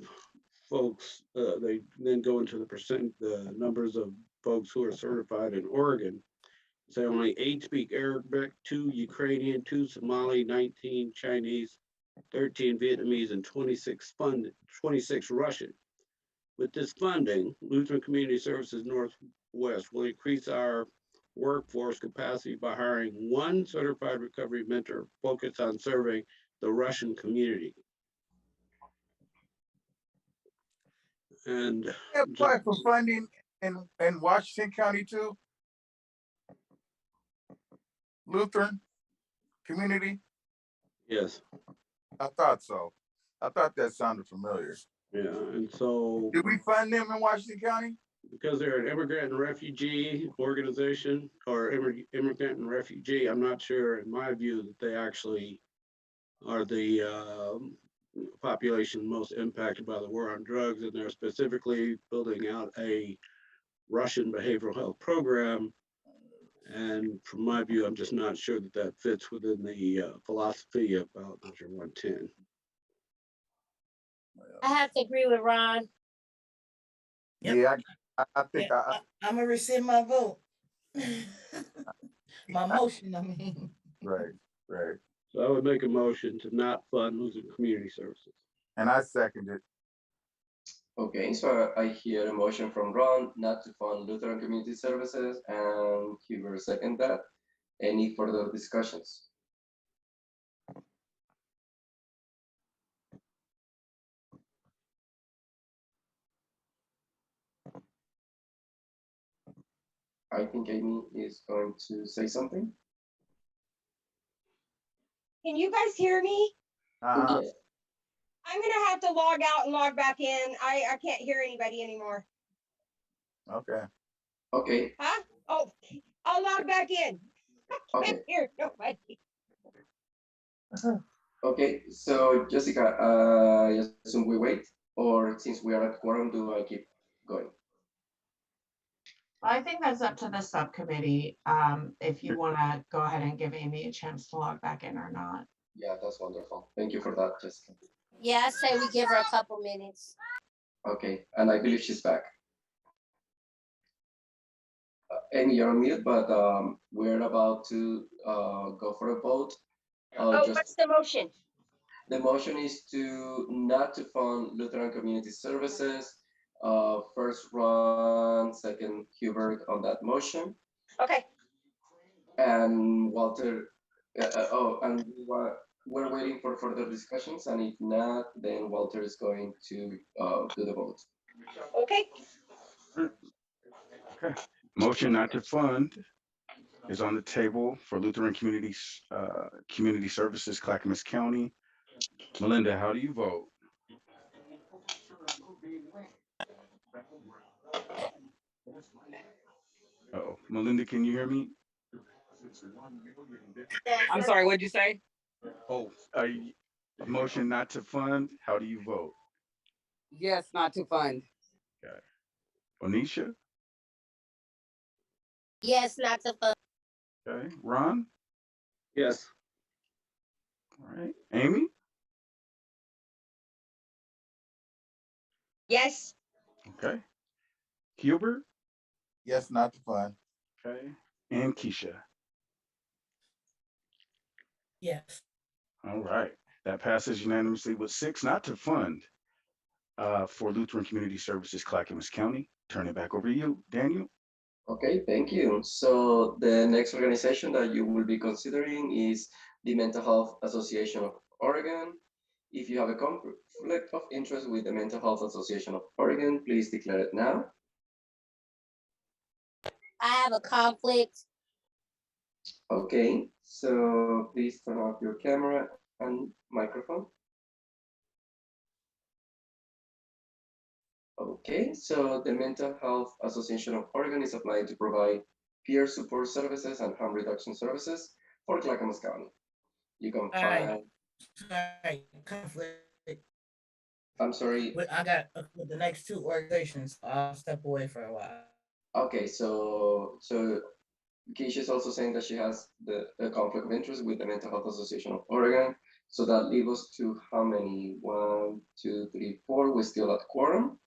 folks, they then go into the numbers of folks who are certified in Oregon. Say only 8 speak Arabic, 2 Ukrainian, 2 Somali, 19 Chinese, 13 Vietnamese, and 26 Russian. With this funding, Lutheran Community Services Northwest will increase our workforce capacity by hiring 1 certified recovery mentor focused on serving the Russian community. And apply for funding in Washington County too? Lutheran Community? Yes, I thought so. I thought that sounded familiar. yeah, and so Did we fund them in Washington County? because they're an immigrant and refugee organization or immigrant and refugee, I'm not sure in my view that they actually are the population most impacted by the war on drugs, and they're specifically building out a Russian behavioral health program. And from my view, I'm just not sure that that fits within the philosophy about Measure 110. I have to agree with Ron. Yep. Yeah, I think Yeah, I'm gonna rescind my vote. My motion, I mean. right. So I would make a motion to not fund Lutheran Community Services. And I second it. Okay, so I hear a motion from Ron not to fund Lutheran Community Services, and Huber second that. Any further discussions? I think Amy is going to say something. Can you guys hear me? Uh-huh. Yes. I'm gonna have to log out and log back in. I can't hear anybody anymore. Okay. Okay, Huh? Oh, I'll log back in. I okay, can't hear nobody. okay. So Jessica, I assume we wait, or since we are at quorum, do I keep going? I think that's up to the subcommittee, if you want to go ahead and give Amy a chance to log back in or not. Yeah, that's wonderful. Thank you for that, Jessica. Yeah, I say we give her a couple minutes. Okay, and I believe she's back. Amy, you're on mute, but we're about to go for a vote. Oh, what's the motion? The motion is to not to fund Lutheran Community Services. First Ron, second Hubert on that motion. Okay. And Walter, and we're waiting for further discussions, and if not, then Walter is going to do the vote. Okay. Okay. Motion not to fund is on the table for Lutheran Community Services, Clackamas County. Melinda, how do you vote? Oh, Melinda, can you hear me? I'm sorry, what'd you say? Oh, motion not to fund. How do you vote? Yes, not to fund. Okay. Onisha? Yes, not to fund. Okay. Ron? Yes. All right. Amy? Yes. Okay. Hubert? Yes, not to fund. Okay. And Keisha? Yes. All right. That passes unanimously with 6 not to fund for Lutheran Community Services, Clackamas County. Turn it back over to you, Daniel. Okay, thank you. So the next organization that you will be considering is the Mental Health Association of Oregon. If you have a conflict of interest with the Mental Health Association of Oregon, please declare it now. I have a conflict. Okay, so please turn off your camera and microphone. Okay, so the Mental Health Association of Oregon is applying to provide peer support services and harm reduction services for Clackamas County. You can find. Sorry, conflict. I'm sorry. I got with the next two organizations. I'll step away for a while. Okay, so Keisha is also saying that she has the conflict of interest with the Mental Health Association of Oregon. So that leaves us to how many? 1, 2, 3, 4. We're still at quorum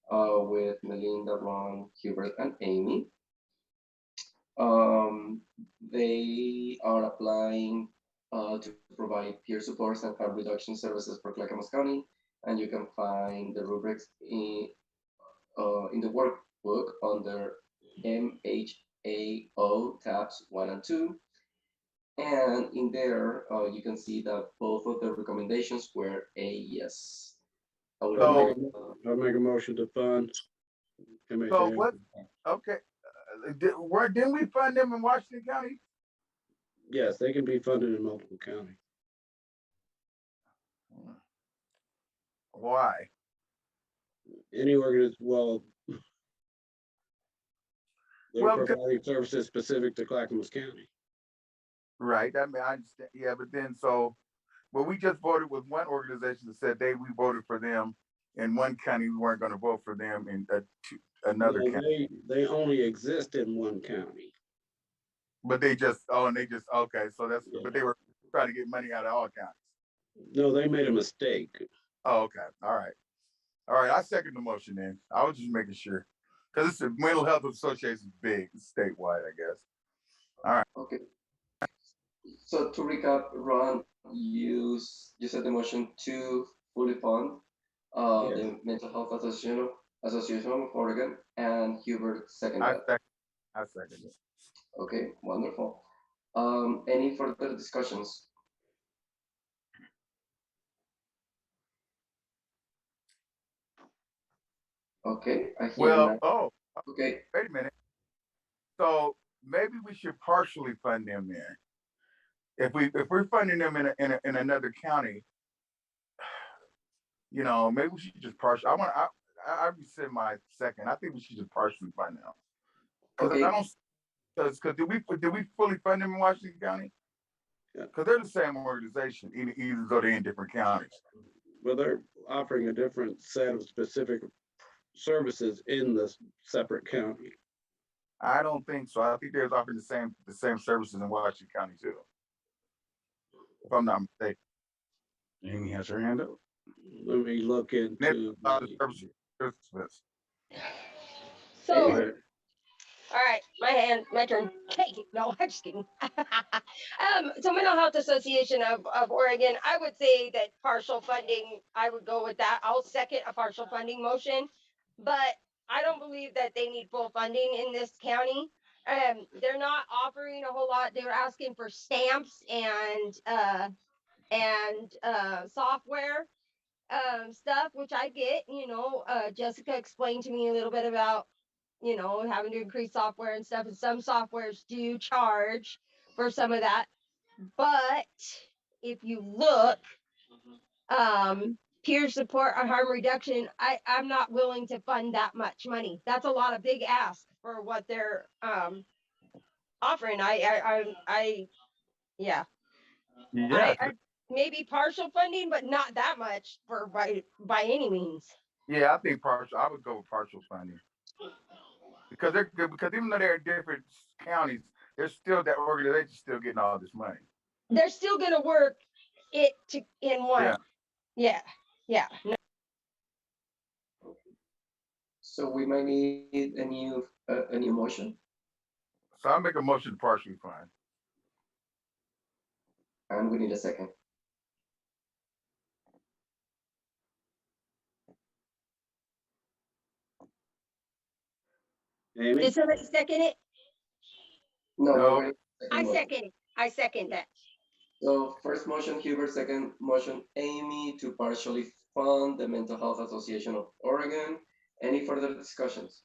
with Melinda, Ron, Hubert, and Amy. They are applying to provide peer support and harm reduction services for Clackamas County, and you can find the rubrics in the workbook under MHAO tabs 1 and 2. And in there, you can see that both of the recommendations were a yes. I'll make a motion to fund. So what? Okay. Didn't we fund them in Washington County? Yes, they can be funded in multiple counties. Why? Any organization, well, they're Well, because, providing services specific to Clackamas County. right, I mean, I understand, yeah, but then so, well, we just voted with one organization that said we voted for them in one county, we weren't gonna vote for them in another No, county. they only exist in one county. But they just, okay, so that's, Yeah. but they were trying to get money out of all counties. No, they made a mistake. Oh, okay, all right. All right, I second the motion then. I was just making sure. Because it's a mental health association is big, it's statewide, I guess. All right. Okay. So to recap, Ron, you said the motion to fully fund Yes. the Mental Health Association of Oregon, and Hubert seconded that. I second it. Okay, wonderful. Any further discussions? Okay, I hear Well, now. Okay, wait a minute. So maybe we should partially fund them then. If we're funding them in another county, you know, maybe we should just partially. I rescind my second. I think we should just partially fund them. Because okay, I don't. Because did we fully fund them in Washington County? Yeah. Because they're the same organization, even though they're in different counties. Well, they're offering a different set of specific services in the separate county. I don't think so. I think they're offering the same services in Washington County too. If I'm not mistaken. Amy has her hand up. Let me look into. So, Go all ahead. right, my turn. Hey, no, I'm just kidding. So Mental Health Association of Oregon, I would say that partial funding, I would go with that. I'll second a partial funding motion, but I don't believe that they need full funding in this county. They're not offering a whole lot. They were asking for stamps and software stuff, which I get. Jessica explained to me a little bit about having to increase software and stuff, and some softwares do charge for some of that. But if you look, peer support or harm reduction, I'm not willing to fund that much money. That's a lot of big ask for what they're offering. Yeah. Yeah. I maybe partial funding, but not that much for by any means. Yeah, I think partial. I would go with partial funding because even though they're in different counties, they're still that organization still getting all this money. They're still going to work in one. Yeah. No. so we might need a new motion, So I'll make a motion to partially fund. and we need a second. Amy? Did somebody second it? No, No. we're waiting for the motion. I second that. So first motion, Hubert, second motion, Amy, to partially fund the Mental Health Association of Oregon. Any further discussions?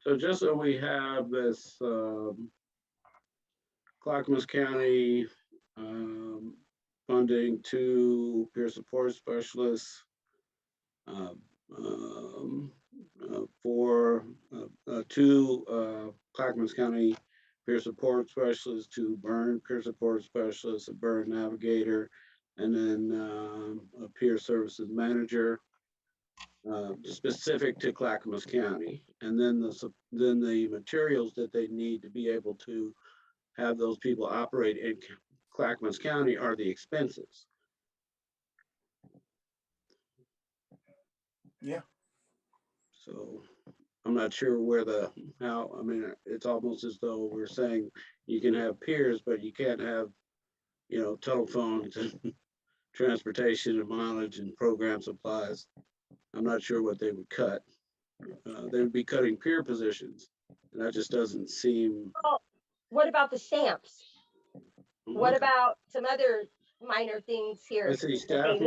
So just so we have this Clackamas County funding to peer support specialists for two Clackamas County peer support specialists, to burn peer support specialists, a burn navigator, and then a peer services manager specific to Clackamas County. And then the materials that they need to be able to have those people operate in Clackamas County are the expenses. Yeah. So I'm not sure how, I mean, it's almost as though we're saying you can have peers, but you can't have, telephones and transportation and mileage and program supplies. I'm not sure what they would cut. They would be cutting peer positions, and that just doesn't seem. Oh, what about the stamps? What about some other minor things here? Let's see, staff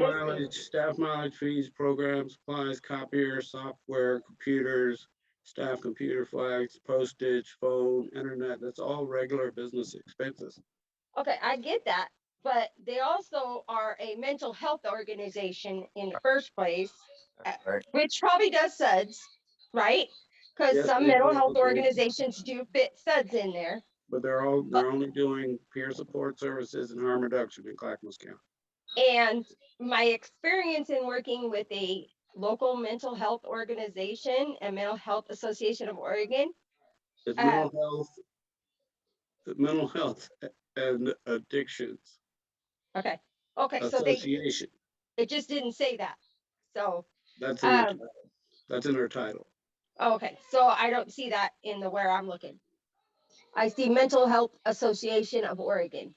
mileage fees, program supplies, copier, software, computers, staff computer flags, postage, phone, internet, that's all regular business expenses. Okay, I get that, but they also are a mental health organization in the first place, Right. which probably does SUDS, right? Because Yes, some they mental do, health but organizations do fit SUDS in there. they're only doing peer support services and harm reduction in Clackamas County. And my experience in working with a local mental health organization and Mental Health Association of Oregon. It's Uh, mental health and addictions Okay, okay, so association. it just didn't say that. So, That's in their title. That's in their title. okay, so I don't see that in the where I'm looking. I see Mental Health Association of Oregon.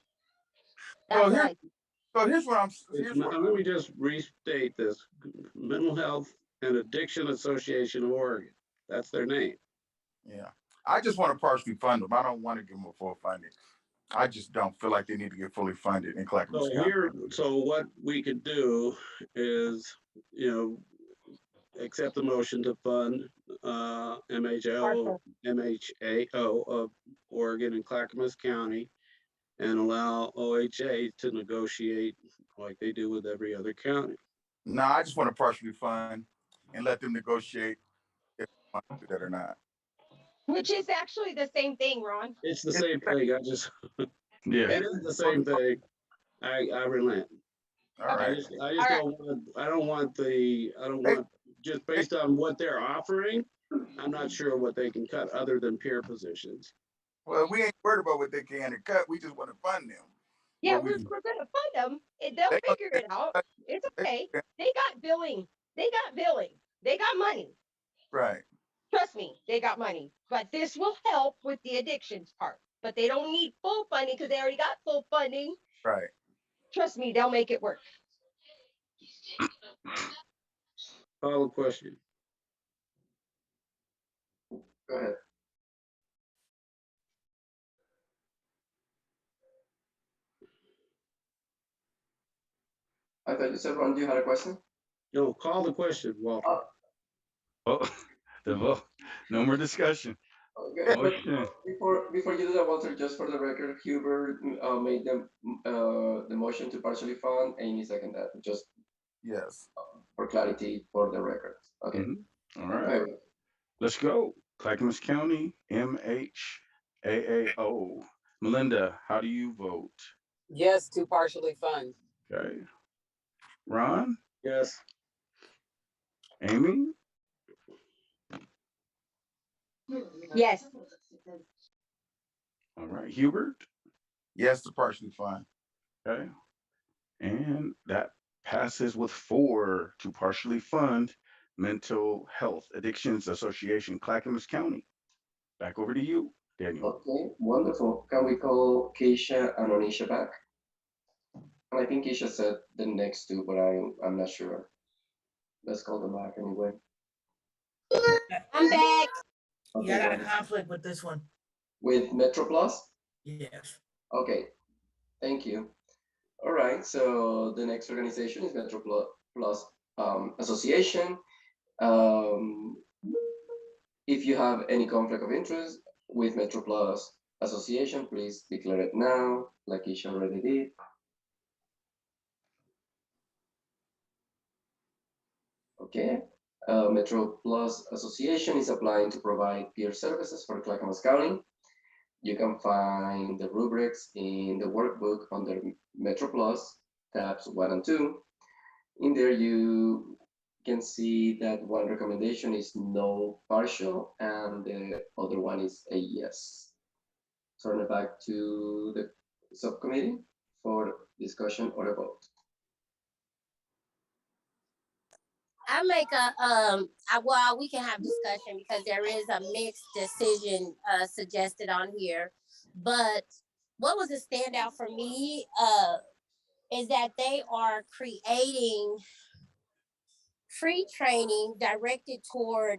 That's So what here's I see. so here's what I'm Let me just restate this. Mental Health and Addiction Association of Oregon. That's their name. yeah. I just want to partially fund them. I don't want to give them a full funding. I just don't feel like they need to get fully funded in Clackamas County. So what we could do is, accept the motion to fund MHAO of Oregon and Clackamas County, and allow OHA to negotiate like they do with every other county. No, I just want to partially fund and let them negotiate if they want to do that or not. Which is actually the same thing, Ron. It's the same thing. It is the same thing. I relent. All right. I don't want just based on what they're offering. I'm not sure what they can cut other than peer positions. Well, we ain't worried about what they can cut. We just want to fund them. Yeah, we're gonna fund them. They'll figure it out. It's okay. They got billing. They got money. Right. Trust me, they got money. But this will help with the addictions part. But they don't need full funding because they already got full funding. Right. Trust me, they'll make it work. Call the question. Go ahead. I thought you said, Ron, you had a question? No, call the question, Walter. Oh, the vote. No more discussion. Okay, but before you do that, Walter, just for the record, Hubert made the motion to partially fund, Amy seconded that, just yes, for clarity for the record. Okay. All right. Let's go. Clackamas County, MHAAO. Melinda, how do you vote? Yes, to partially fund. Okay. Ron? Yes. Amy? Yes. All right. Hubert? Yes, to partially fund. Okay. And that passes with 4 to partially fund Mental Health Addictions Association, Clackamas County. Back over to you, Daniel. Okay, wonderful. Can we call Keisha and Onisha back? And I think Keisha said the next two, but I'm not sure. Let's call them back anyway. I'm back. Okay, Yeah, I got a conflict with this one. With Metro Plus? Yes. Okay, thank you. All right, so the next organization is Metro Plus Association. If you have any conflict of interest with Metro Plus Association, please declare it now, like Isha already did. Okay, Metro Plus Association is applying to provide peer services for Clackamas County. You can find the rubrics in the workbook under Metro Plus, tabs 1 and 2. In there, you can see that one recommendation is no partial, and the other one is a yes. Turn it back to the subcommittee for discussion or a vote. I make well, we can have discussion because there is a mixed decision suggested on here. But what was a standout for me is that they are creating free training directed toward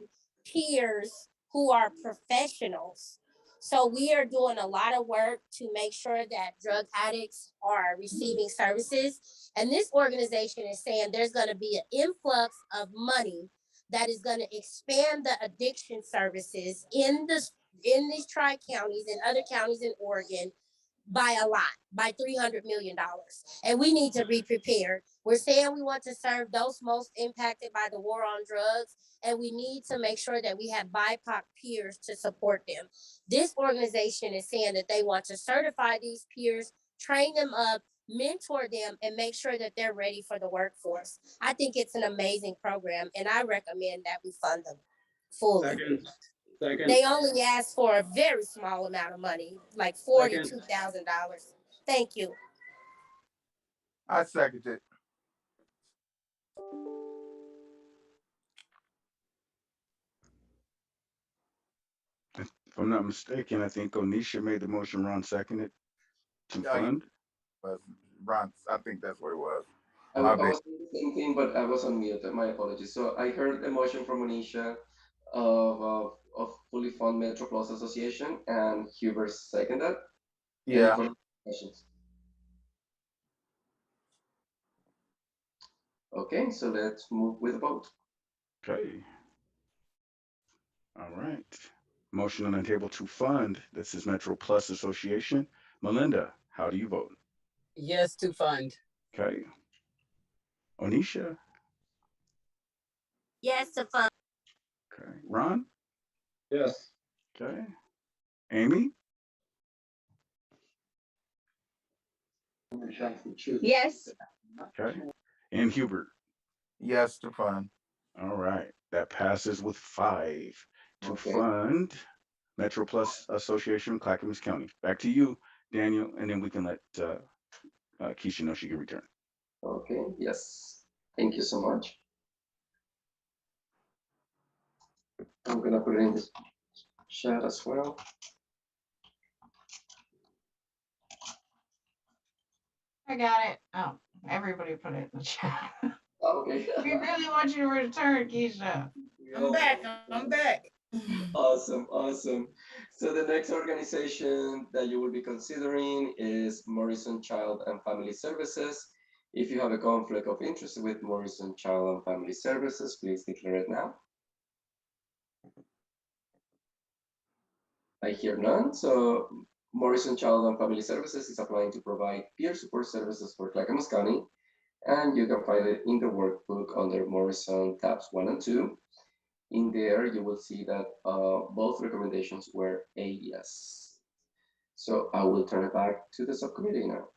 peers who are professionals. So we are doing a lot of work to make sure that drug addicts are receiving services. And this organization is saying there's going to be an influx of money that is going to expand the addiction services in these tri-counties and other counties in Oregon by a lot, by $300 million. And we need to be prepared. We're saying we want to serve those most impacted by the war on drugs, and we need to make sure that we have BIPOC peers to support them. This organization is saying that they want to certify these peers, train them up, mentor them, and make sure that they're ready for the workforce. I think it's an amazing program, and I recommend that we fund them fully. Second. They only asked for a very small amount of money, like $42,000. Thank you. I second it. If I'm not mistaken, I think Onisha made the motion, Ron seconded to Yeah, fund. But Ron, I think that's what it was. I My was doing the same thing, but I was on mute. My apologies. So I heard a motion from Anisha of fully fund Metro Plus Association, and Hubert seconded. Any Yeah. further questions? Okay, so let's move with the vote. Okay. All right. Motion on the table to fund. This is Metro Plus Association. Melinda, how do you vote? Yes, to fund. Okay. Onisha. Yes, to fund. Okay. Ron. Yes. Okay. Amy. Yes. Okay. And Hubert. Yes to fund. All right. That passes with 5 to Okay. fund Metro Plus Association, Clackamas County. Back to you, Daniel, and then we can let Keisha know she can return. Okay, yes. Thank you so much. I'm gonna put it in the chat as well. I got it. Oh, everybody put it in the chat. Okay. We really want you to return, Keisha. I'm back. I'm back. Awesome, awesome. So the next organization that you will be considering is Morrison Child and Family Services. If you have a conflict of interest with Morrison Child and Family Services, please declare it now. I hear none. So Morrison Child and Family Services is applying to provide peer support services for Clackamas County, and you can find it in the workbook under Morrison tabs 1 and 2. In there, you will see that both recommendations were a yes. So I will turn it back to the subcommittee now.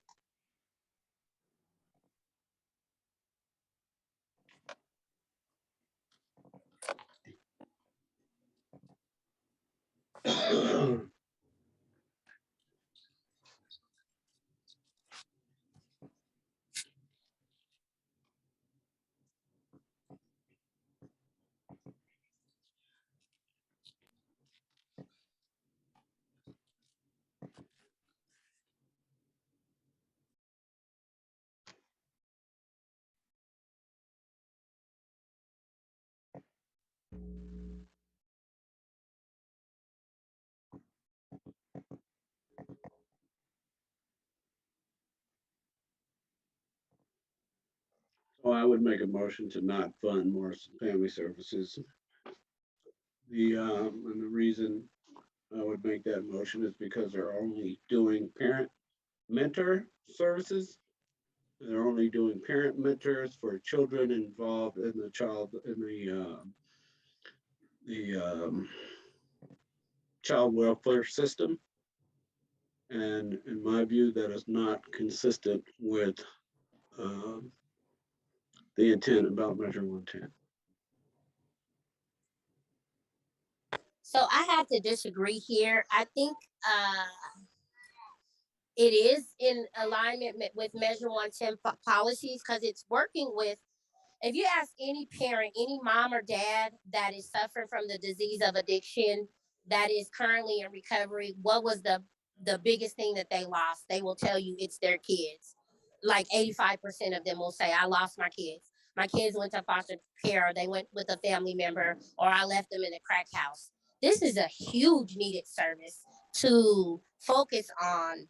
So I would make a motion to not fund Morrison Family Services. And the reason I would make that motion is because they're only doing parent mentor services. They're only doing parent mentors for children involved in the child welfare system. And in my view, that is not consistent with the intent about Measure 110. So I have to disagree here. I think it is in alignment with Measure 110 policies because it's working with, if you ask any parent, any mom or dad that is suffering from the disease of addiction, that is currently in recovery, what was the biggest thing that they lost? They will tell you it's their kids. Like 85% of them will say, I lost my kids. My kids went to foster care, or they went with a family member, or I left them in a crack house. This is a huge needed service to focus on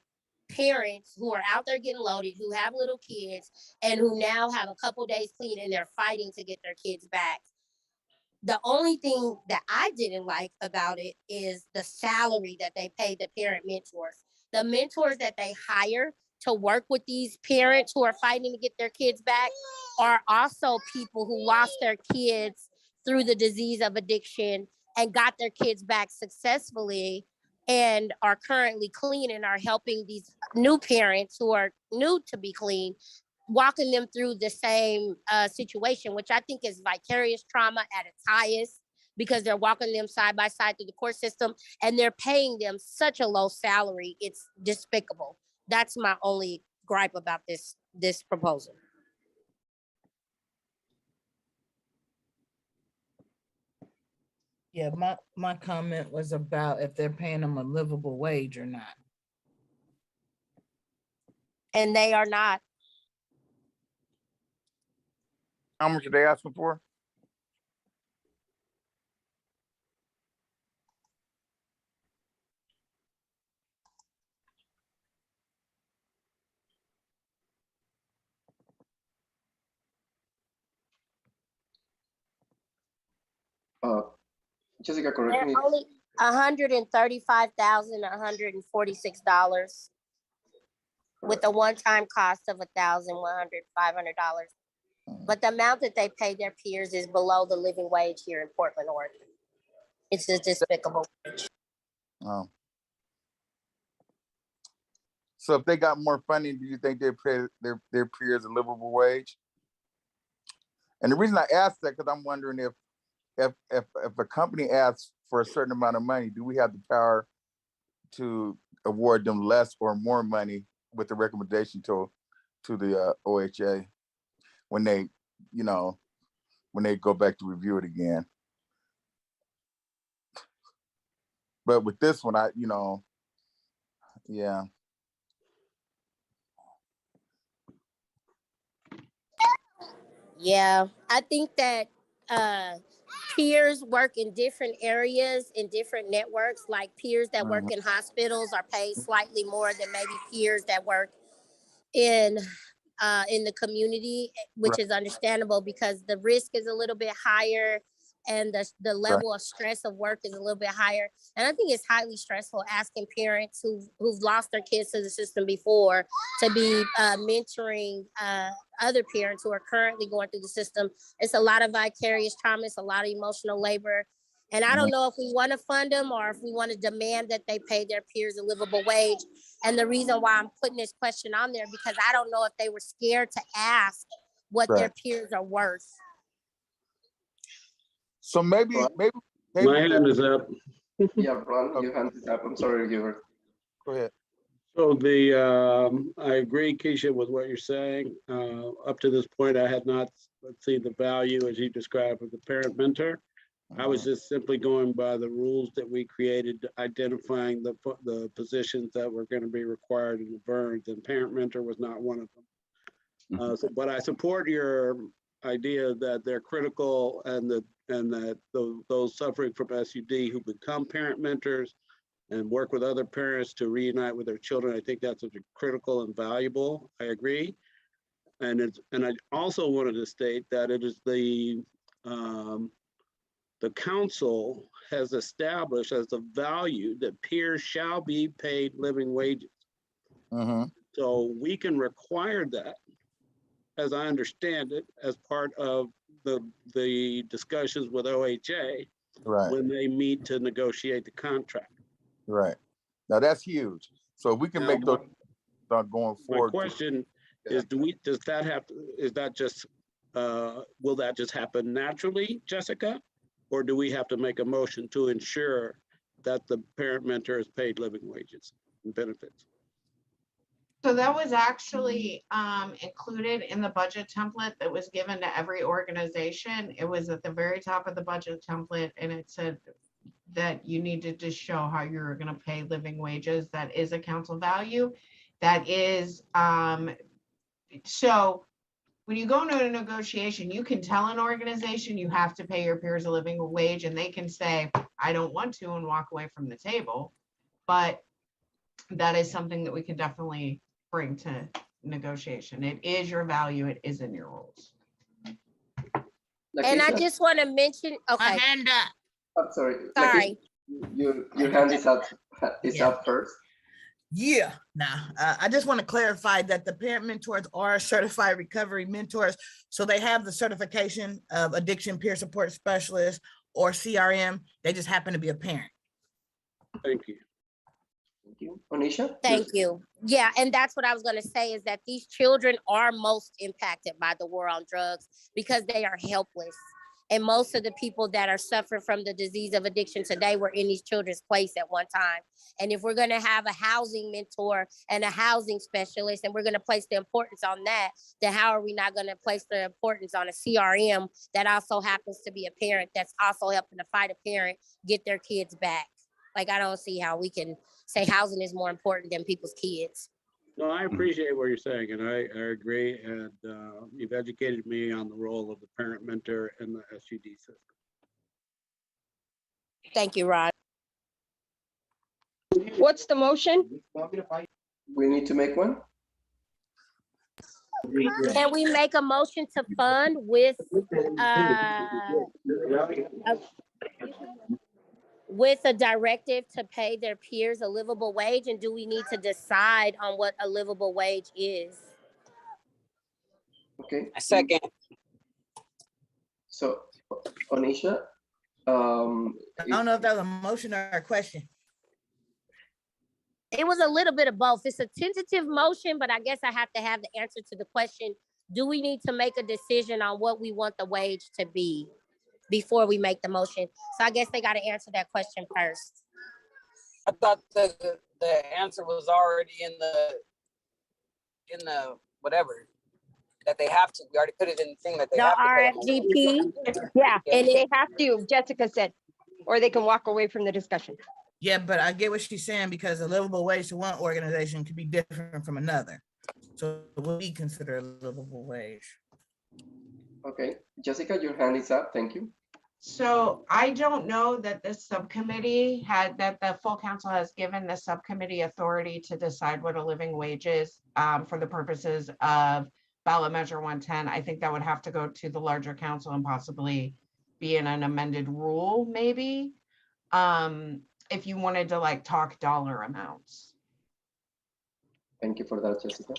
parents who are out there getting loaded, who have little kids, and who now have a couple days clean and they're fighting to get their kids back. The only thing that I didn't like about it is the salary that they pay the parent mentors. The mentors that they hire to work with these parents who are fighting to get their kids back are also people who lost their kids through the disease of addiction and got their kids back successfully and are currently clean and are helping these new parents who are new to be clean, walking them through the same situation, which I think is vicarious trauma at its highest, because they're walking them side by side through the court system and they're paying them such a low salary. It's despicable. That's my only gripe about this proposal. Yeah, my comment was about if they're paying them a livable wage or not. And they are not. How much are they asking for? Jessica, correct They're me. only $135,146 with a one-time cost of $500. But the amount that they pay their peers is below the living wage here in Portland, Oregon. It's just despicable. Oh. So if they got more funding, do you think they pay their peers a livable wage? And the reason I ask that, because I'm wondering if a company asks for a certain amount of money, do we have the power to award them less or more money with the recommendation to the OHA when they, when they go back to review it again? But with this one, yeah. Yeah, I think that peers work in different areas, in different networks. Like peers that work in hospitals are paid slightly more than maybe peers that work in the community, which is understandable because the risk is a little bit higher and the level of stress of work is a little bit higher. And I think it's highly stressful asking parents who've lost their kids to the system before to be mentoring other parents who are currently going through the system. It's a lot of vicarious trauma. It's a lot of emotional labor. And I don't know if we want to fund them or if we want to demand that they pay their peers a livable wage. And the reason why I'm putting this question on there, because I don't know if they were scared to ask what their peers are worth. So maybe. My hand is up. Yeah, Ron, your hand is up. I'm sorry, Gilbert. Go ahead. So I agree, Keisha, with what you're saying. Up to this point, I had not seen the value, as you described, of the parent mentor. I was just simply going by the rules that we created, identifying the positions that were going to be required in the burns, and parent mentor was not one of them. But I support your idea that they're critical, and that those suffering from SUD who become parent mentors and work with other parents to reunite with their children, I think that's critical and valuable. I agree. And I also wanted to state that it is the council has established as a value that peers shall be paid living wages. So we can require that, as I understand it, as part of the discussions with OHA when they meet to negotiate the contract. Right. Now that's huge. So we can make those start going forward. My question is, will that just happen naturally, Jessica? Or do we have to make a motion to ensure that the parent mentor is paid living wages and benefits? So that was actually included in the budget template that was given to every organization. It was at the very top of the budget template, and it said that you needed to show how you're going to pay living wages. That is a council value. That is, so when you go into a negotiation, you can tell an organization you have to pay your peers a living wage, and they can say, I don't want to, and walk away from the table. But that is something that we can definitely bring to negotiation. It is your value. It is in your rules. And I Lakeisha? just want to mention, My okay, hand up. I'm sorry. sorry. Lakeisha, your hand is up. Is Yeah. up first. Yeah, nah, I just want to clarify that the parent mentors are certified recovery mentors. So they have the certification of addiction peer support specialist or CRM. They just happen to be a parent. Thank you. Thank you. Onisha? Thank you. Yeah, and that's what I was going to say is that these children are most impacted by the war on drugs because they are helpless. And most of the people that are suffering from the disease of addiction today were in these children's place at one time. And if we're going to have a housing mentor and a housing specialist, and we're going to place the importance on that, then how are we not going to place the importance on a CRM that also happens to be a parent that's also helping to fight a parent get their kids back? Like, I don't see how we can say housing is more important than people's kids. No, I appreciate what you're saying, and I agree. And you've educated me on the role of the parent mentor in the SUD system. Thank you, Rod. What's the motion? We need to make one. Can we make a motion to fund with a directive to pay their peers a livable wage? And do we need to decide on what a livable wage is? Okay. A second. So, Onisha, I don't know if that was a motion or a question. It was a little bit of both. It's a tentative motion, but I guess I have to have the answer to the question. Do we need to make a decision on what we want the wage to be before we make the motion? So I guess they got to answer that question first. I thought the answer was already in the whatever that they have to. We already put it in the thing that they The have to pay them. RFGP. Yeah, and they have to, Jessica said, or they can walk away from the discussion. Yeah, but I get what she's saying because a livable wage to one organization could be different from another. So what we consider a livable wage. okay. Jessica, your hand is up. Thank you. So I don't know that this subcommittee that the full council has given the subcommittee authority to decide what a living wage is for the purposes of ballot measure 110. I think that would have to go to the larger council and possibly be in an amended rule, maybe. If you wanted to like talk dollar amounts. Thank you for that, Jessica.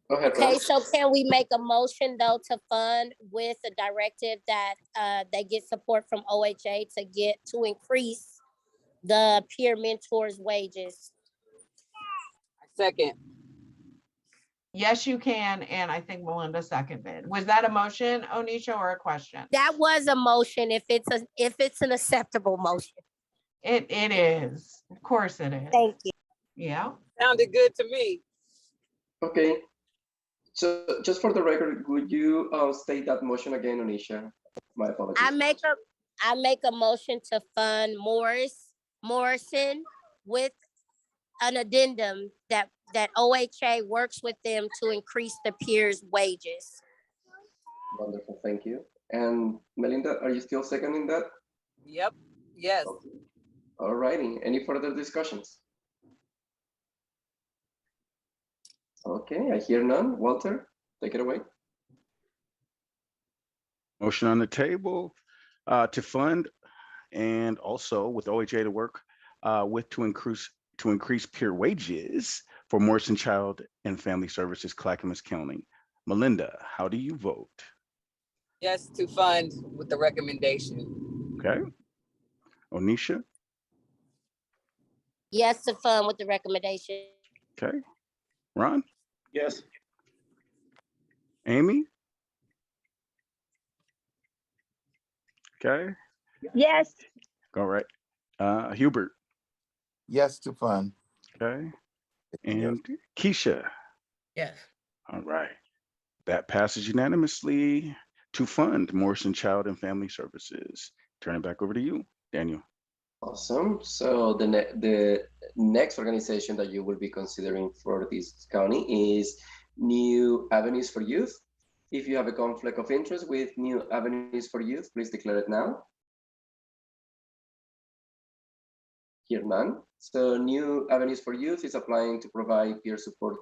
Go ahead, Okay, Ron. so can we make a motion though to fund with a directive that they get support from OHA to increase the peer mentors' wages? Second. Yes, you can. And I think Melinda seconded. Was that a motion, Onisha, or a question? That was a motion if it's an acceptable motion. It is. Of course it is. Thank you. Yeah. Sounded good to me. Okay. So just for the record, would you state that motion again, Onisha? My apologies. I make a motion to fund Morrison with an addendum that OHA works with them to increase the peers' wages. Wonderful, thank you. And Melinda, are you still seconding that? Yep. Yes. Okay. All righty. Any further discussions? Okay, I hear none. Walter, take it away. Motion on the table to fund and also with OHA to work to increase peer wages for Morrison Child and Family Services, Clackamas County. Melinda, how do you vote? Yes, to fund with the recommendation. Okay. Onisha? Yes to fund with the recommendation. Okay. Ron? Yes. Amy? Okay. Yes. All right. Hubert? Yes to fund. Okay. And Keisha? Yes. All right. That passes unanimously to fund Morrison Child and Family Services. Turn it back over to you, Daniel. Awesome. So the next organization that you will be considering for this county is New Avenues for Youth. If you have a conflict of interest with New Avenues for Youth, please declare it now. Here none. So New Avenues for Youth is applying to provide peer support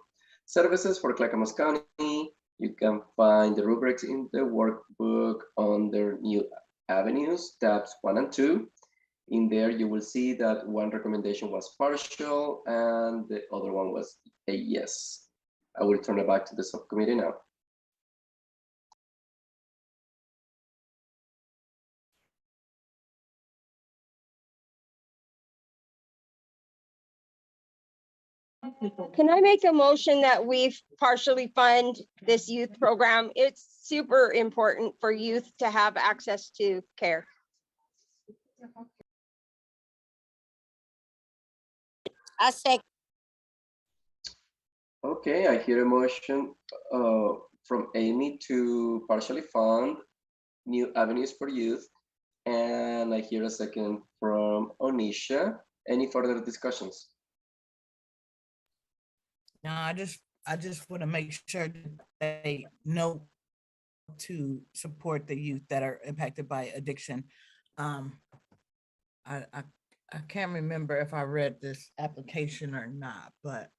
services for Clackamas County. You can find the rubrics in the workbook under New Avenues, tabs 1 and 2. In there, you will see that one recommendation was partial and the other one was a yes. I will turn it back to the subcommittee now. Can I make a motion that we partially fund this youth program? It's super important for youth to have access to care. I say, Okay, I hear a motion from Amy to partially fund New Avenues for Youth. And I hear a second from Onisha. Any further discussions? No, I just want to make sure that they know to support the youth that are impacted by addiction. I can't remember if I read this application or not, but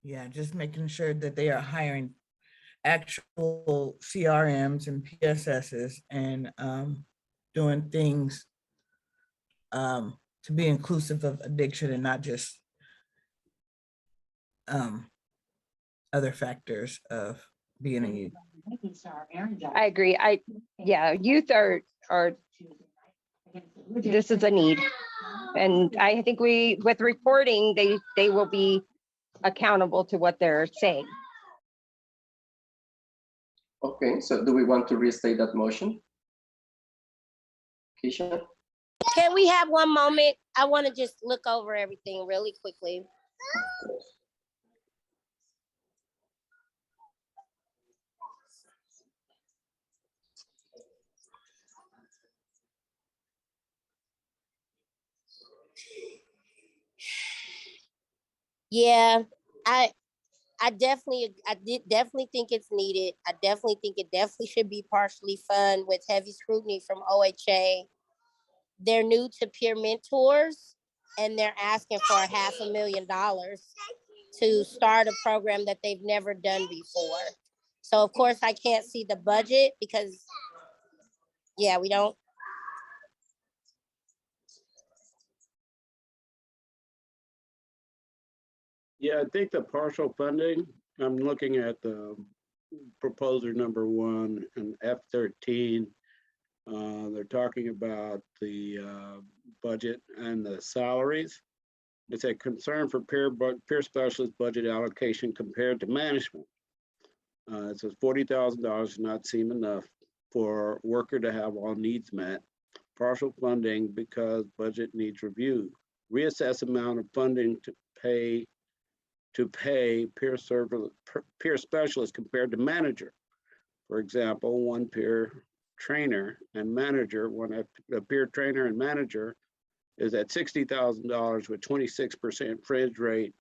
yeah, just making sure that they are hiring actual CRMs and PSSs and doing things to be inclusive of addiction and not just other factors of being a youth. I agree. Yeah, youth are, this is a need. And I think with reporting, they will be accountable to what they're saying. Okay, so do we want to restate that motion? Keisha? can we have one moment? I want to just look over everything really quickly. Yeah, I did definitely think it's needed. I definitely think it definitely should be partially funded with heavy scrutiny from OHA. They're new to peer mentors and they're asking for $500,000 to start a program that they've never done before. So of course I can't see the budget because yeah, we don't. Yeah, I think the partial funding, I'm looking at the proposer number 1 and F13. They're talking about the budget and the salaries. It's a concern for peer specialist budget allocation compared to management. It says $40,000 does not seem enough for worker to have all needs met. Partial funding because budget needs review. Reassess amount of funding to pay peer specialist compared to manager. For example, one peer trainer and manager, a peer trainer and manager is at $60,000 with 26% fringe rate,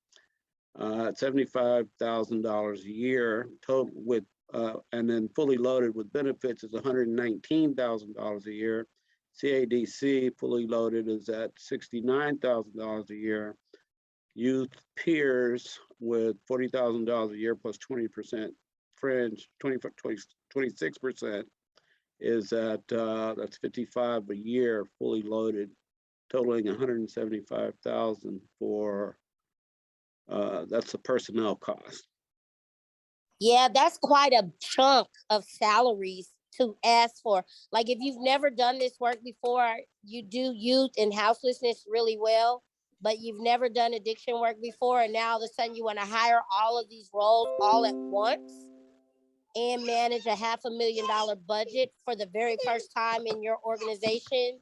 $75,000 a year total with, and then fully loaded with benefits is $119,000 a year. CADC fully loaded is at $69,000 a year. Youth peers with $40,000 a year plus 20% fringe, 26% is at that's 55 a year fully loaded, totaling 175,000 for that's the personnel cost. Yeah, that's quite a chunk of salaries to ask for. Like if you've never done this work before, you do youth and houselessness really well, but you've never done addiction work before, and now all of a sudden you want to hire all of these roles all at once and manage a $500,000 budget for the very first time in your organization.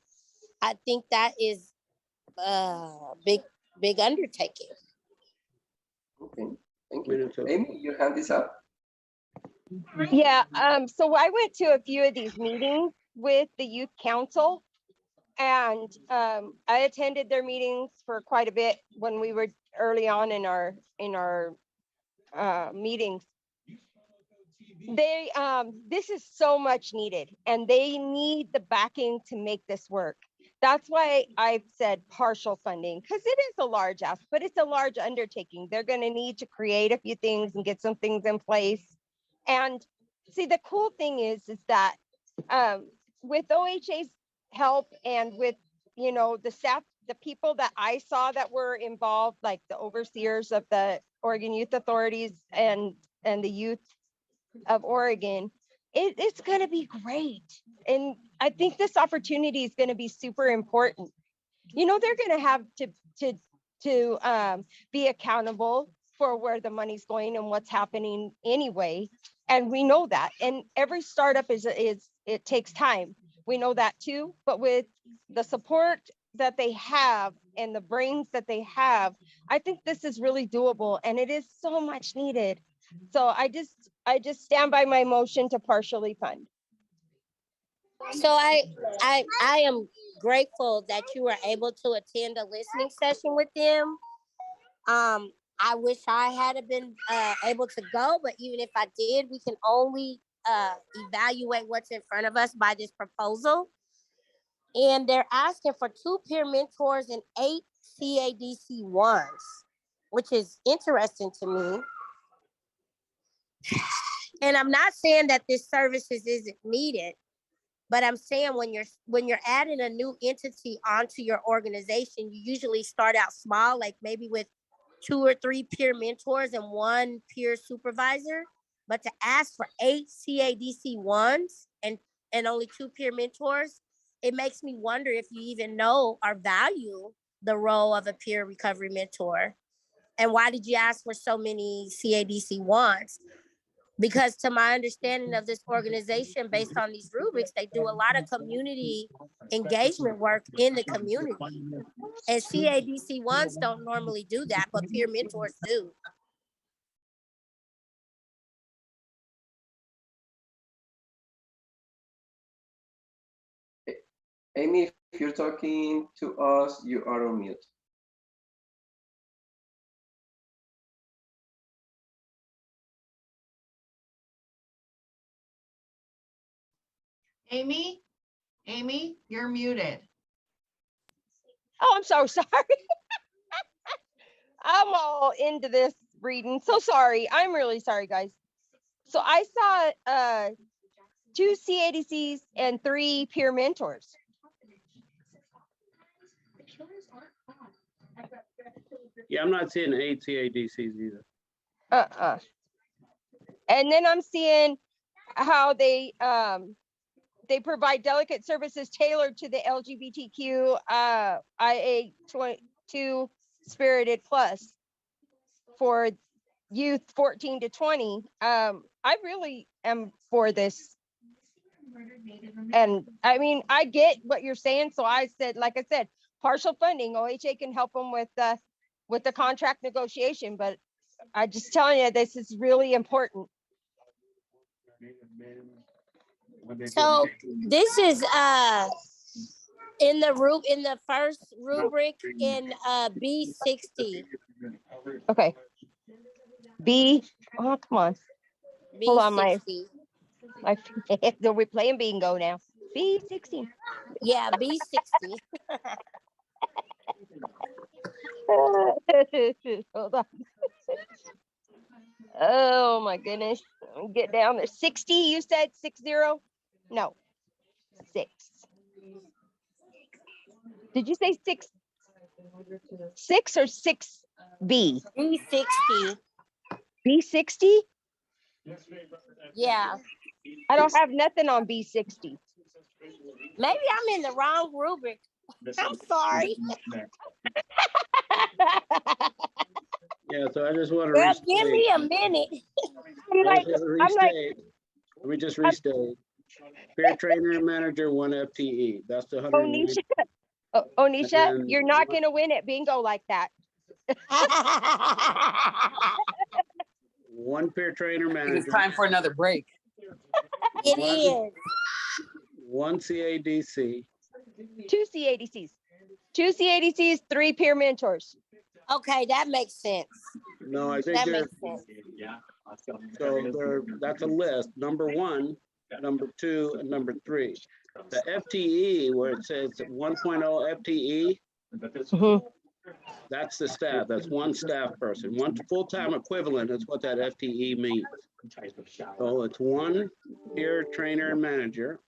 I think that is a big undertaking. Okay, thank you. Amy, your hand is up. Yeah, so I went to a few of these meetings with the youth council, and I attended their meetings for quite a bit when we were early on in our meetings. This is so much needed, and they need the backing to make this work. That's why I've said partial funding, because it is a large ask, but it's a large undertaking. They're going to need to create a few things and get some things in place. And see, the cool thing is that with OHA's help and with, you know, the staff, the people that I saw that were involved, like the overseers of the Oregon Youth Authorities and the youth of Oregon, it's going to be great. And I think this opportunity is going to be super important. You know, they're going to have to be accountable for where the money's going and what's happening anyway. And we know that. And every startup is it takes time. We know that too. But with the support that they have and the brains that they have, I think this is really doable, and it is so much needed. So I just stand by my motion to partially fund. So I am grateful that you were able to attend a listening session with them. I wish I had been able to go, but even if I did, we can only evaluate what's in front of us by this proposal. And they're asking for 2 peer mentors and 8 CADC1s, which is interesting to me. And I'm not saying that this services isn't needed, but I'm saying when you're adding a new entity onto your organization, you usually start out small, like maybe with 2 or 3 peer mentors and 1 peer supervisor. But to ask for 8 CADC1s and only 2 peer mentors, it makes me wonder if you even know or value the role of a peer recovery mentor. And why did you ask for so many CADC1s? Because to my understanding of this organization, based on these rubrics, they do a lot of community engagement work in the community. And CADC1s don't normally do that, but peer mentors do. Amy, if you're talking to us, you are on mute. Amy, you're muted. Oh, I'm so sorry. I'm all into this reading. So sorry. I'm really sorry, guys. So I saw 2 CADCs and 3 peer mentors. Yeah, I'm not seeing 8 CADCs either. And then I'm seeing how they provide delegate services tailored to the LGBTQ IA 22 Spirited Plus for youth 14 to 20. I really am for this. And I mean, I get what you're saying. So I said, like I said, partial funding, OHA can help them with the contract negotiation, but I just telling you, this is really important. So this is in the first rubric in B60. Okay. Oh, come on. B60. Hold on, we're playing bingo now. B16. Yeah, B60. Hold on. Oh my goodness. Get down there. 60, you said 60? No. 6. Did you say 6? 6 or 6B? B60. B60? Yeah. I don't have nothing on B60. Maybe I'm in the wrong rubric. I'm sorry. Yeah, so I just want to Well, restate. give me a minute. Let me just restate. Peer trainer and manager, 1 FTE. That's the 100. Onisha, you're not going to win at bingo like that. 1 peer trainer manager. It's time for another break. It is. 1 CADC. 2 CADCs. 2 CADCs, 3 peer mentors. Okay, that makes sense. No, I think that makes sense. So that's a list. Number 1, number 2, and number 3. The FTE, where it says 1.0 FTE, that's the staff. That's 1 staff person. 1 full-time equivalent is what that FTE means. So it's one peer trainer and manager,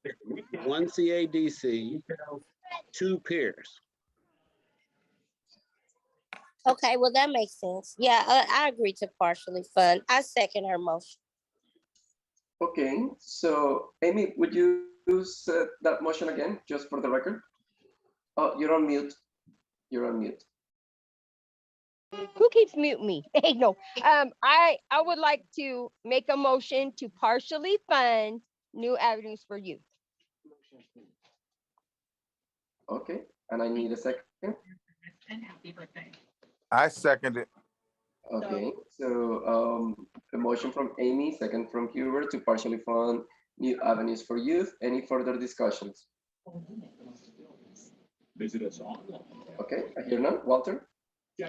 one CADC, two peers. Okay, well, that makes sense. Yeah, I agree to partially fund. I second her motion. Okay, so Amy, would you set that motion again, just for the record? Oh, you're on mute. You're on mute. Who keeps muting me? Hey, no. I would like to make a motion to partially fund New Avenues for Youth. Okay, and I need a second. I second it. Okay, so a motion from Amy, second from Hubert to partially fund New Avenues for Youth. Any further discussions? Visit us on. Okay, I hear none. Walter?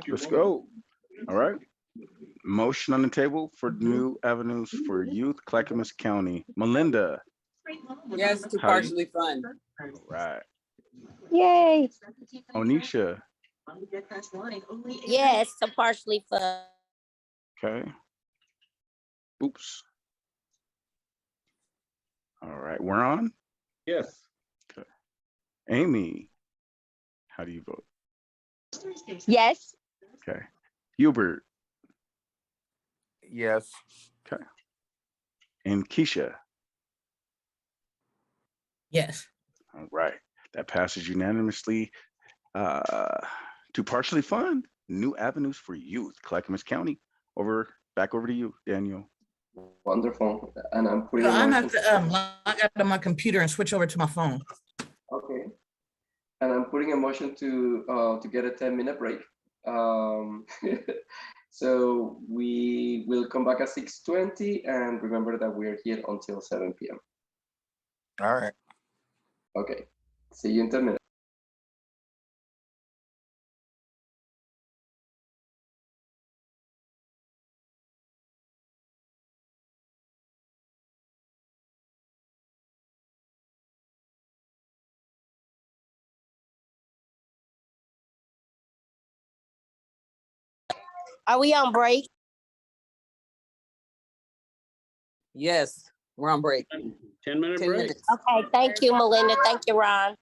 Let's go. All right. Motion on the table for New Avenues for Youth, Clackamas County. Melinda. Yes, to How do you- partially fund. All right. Yay. Onisha. Yes, to partially fund. Okay. Oops. All right, we're on. Yes. Okay. Amy, how do you vote? Yes. Okay. Hubert. Yes. Okay. And Keisha. Yes. All right. That passes unanimously to partially fund New Avenues for Youth, Clackamas County. Back over to you, Daniel. Wonderful. And I'm putting So a I'm motion. have to log out of my computer and switch over to my phone. Okay. And I'm putting a motion to get a 10-minute break. So we will come back at 6:20, and remember that we're here until 7 p.m. All right. Okay. See you in 10 minutes. Are we on break? Yes, we're on break. 10-minute 10 break. minutes. Okay, thank you, Melinda. Thank you, Ron.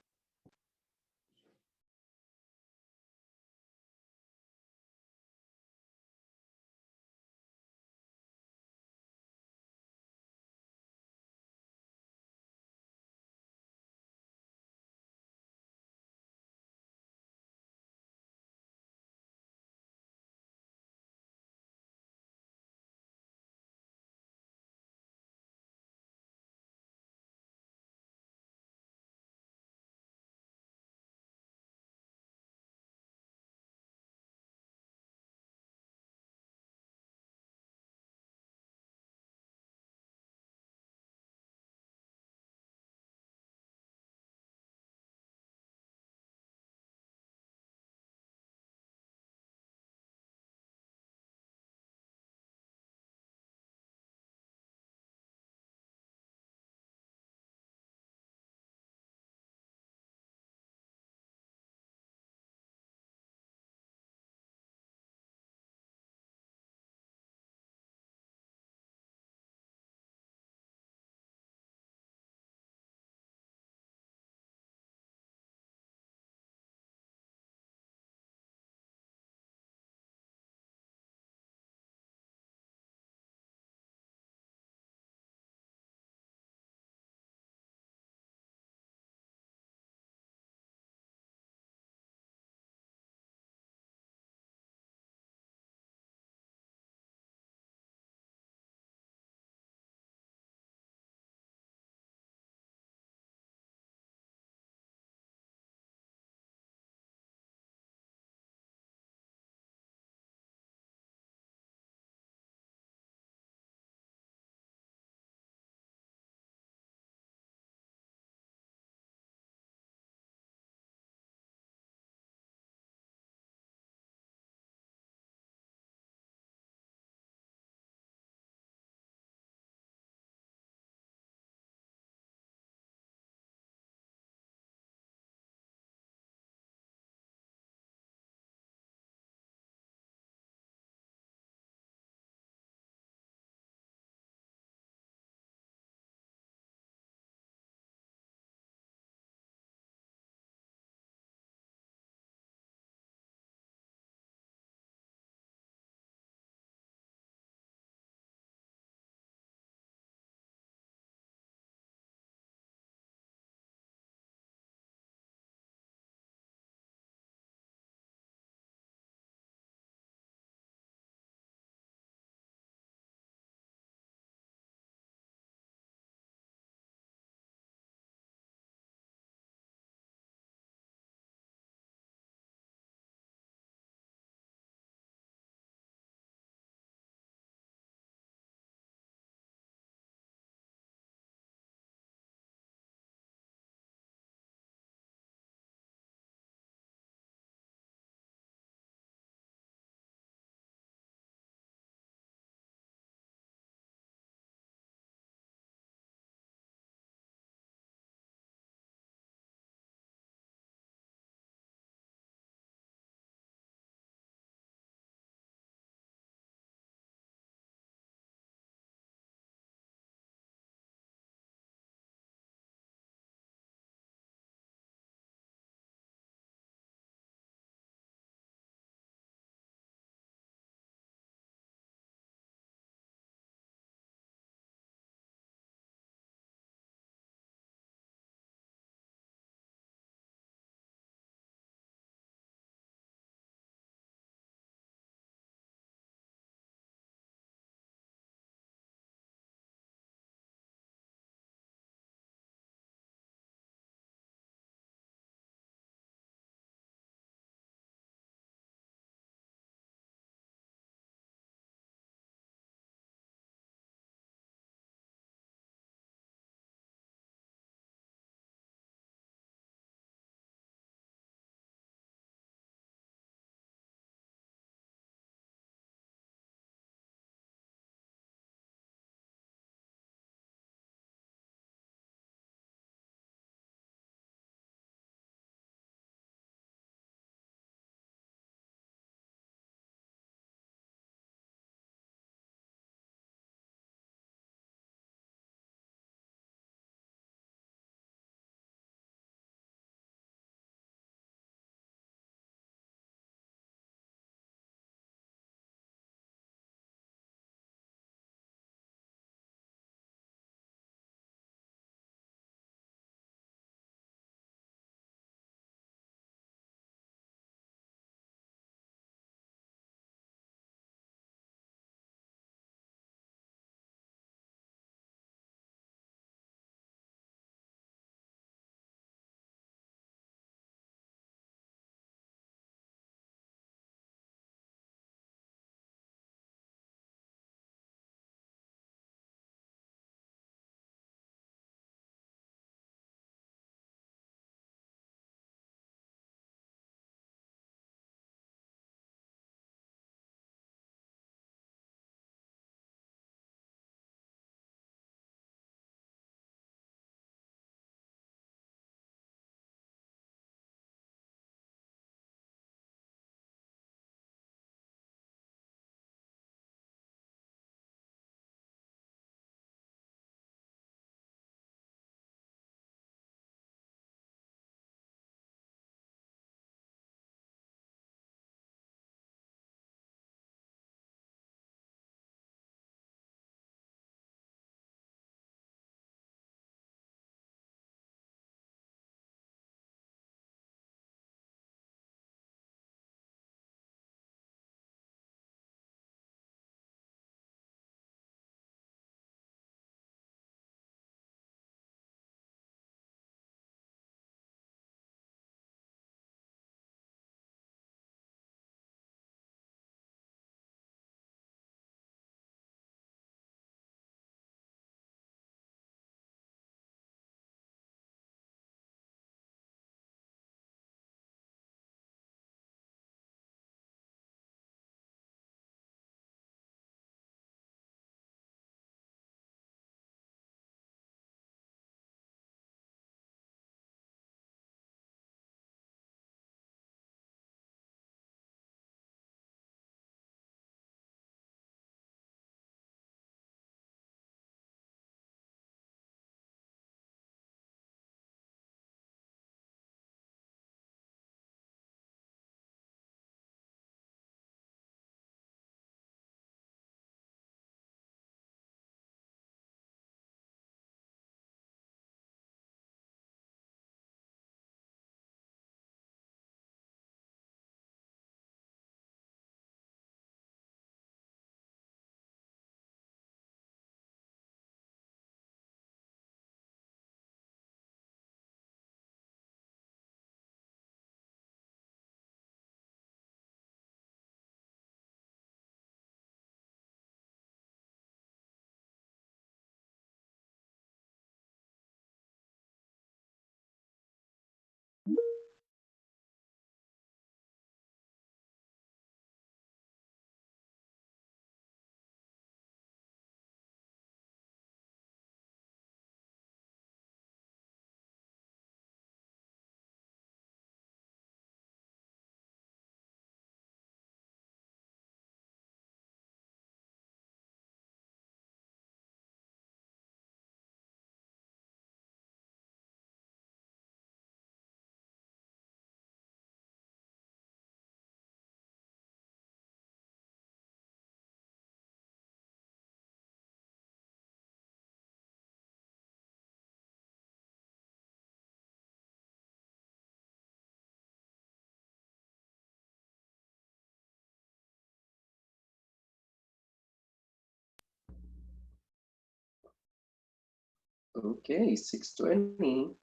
Okay, 6:20.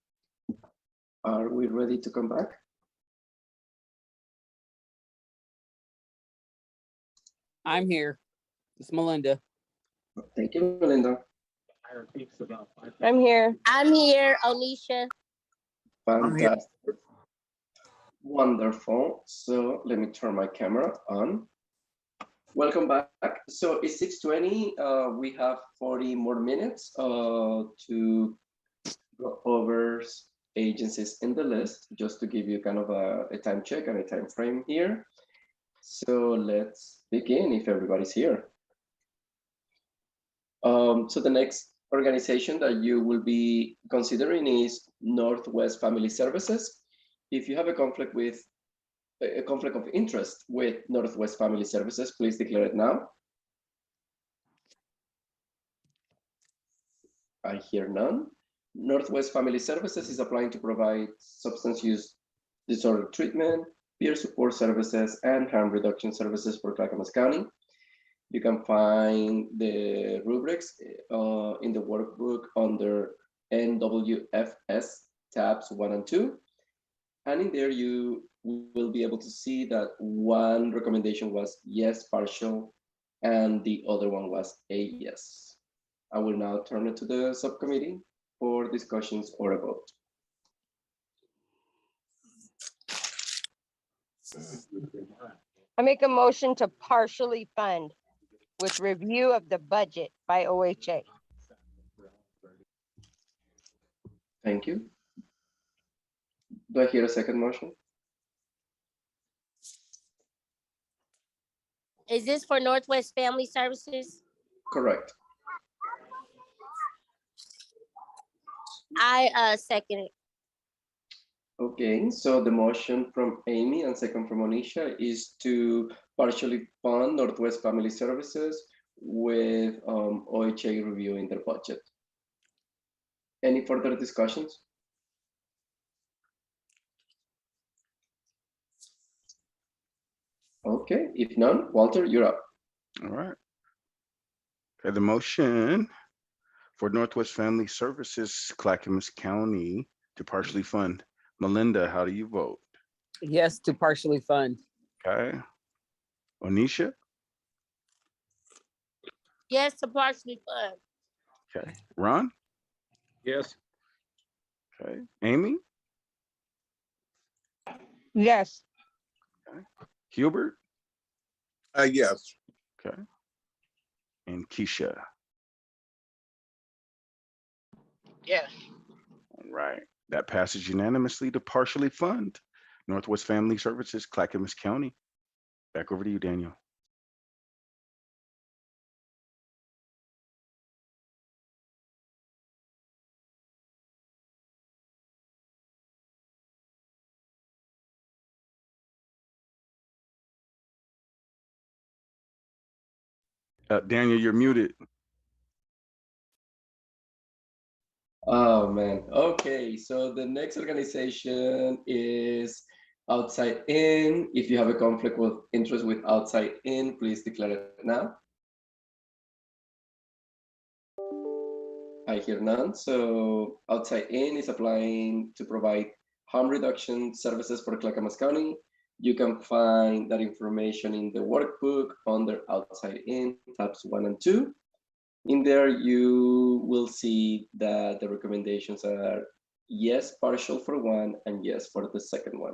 Are we ready to come back? I'm here. It's Melinda. Thank you, Melinda. I'm here. I'm here, Onisha. Fantastic. Wonderful. So let me turn my camera on. Welcome back. So it's 6:20. We have 40 more minutes to go over agencies in the list, just to give you kind of a time check and a time frame here. So let's begin if everybody's here. So the next organization that you will be considering is Northwest Family Services. If you have a conflict of interest with Northwest Family Services, please declare it now. I hear none. Northwest Family Services is applying to provide substance use disorder treatment, peer support services, and harm reduction services for Clackamas County. You can find the rubrics in the workbook under NWFS tabs 1 and 2. And in there, you will be able to see that one recommendation was yes, partial, and the other one was a yes. I will now turn it to the subcommittee for discussions or a vote. I make a motion to partially fund with review of the budget by OHA. Thank you. Do I hear a second motion? Is this for Northwest Family Services? Correct. I second it. Okay, so the motion from Amy and second from Onisha is to partially fund Northwest Family Services with OHA reviewing their budget. Any further discussions? Okay, if none, Walter, you're up. All right. Okay, the motion for Northwest Family Services, Clackamas County to partially fund. Melinda, how do you vote? Yes, to partially fund. Okay. Onisha? Yes, to partially fund. Okay. Ron? Yes. Okay. Amy? Yes. Hubert? Yes. Okay. And Keisha? Yes. All right. That passes unanimously to partially fund Northwest Family Services, Clackamas County. Back over to you, Daniel. Daniel, you're muted. Oh man. Okay, so the next organization is Outside In. If you have a conflict with interest with Outside In, please declare it now. I hear none. So Outside In is applying to provide harm reduction services for Clackamas County. You can find that information in the workbook under Outside In, tabs 1 and 2. In there, you will see that the recommendations are yes, partial for one, and yes for the second one.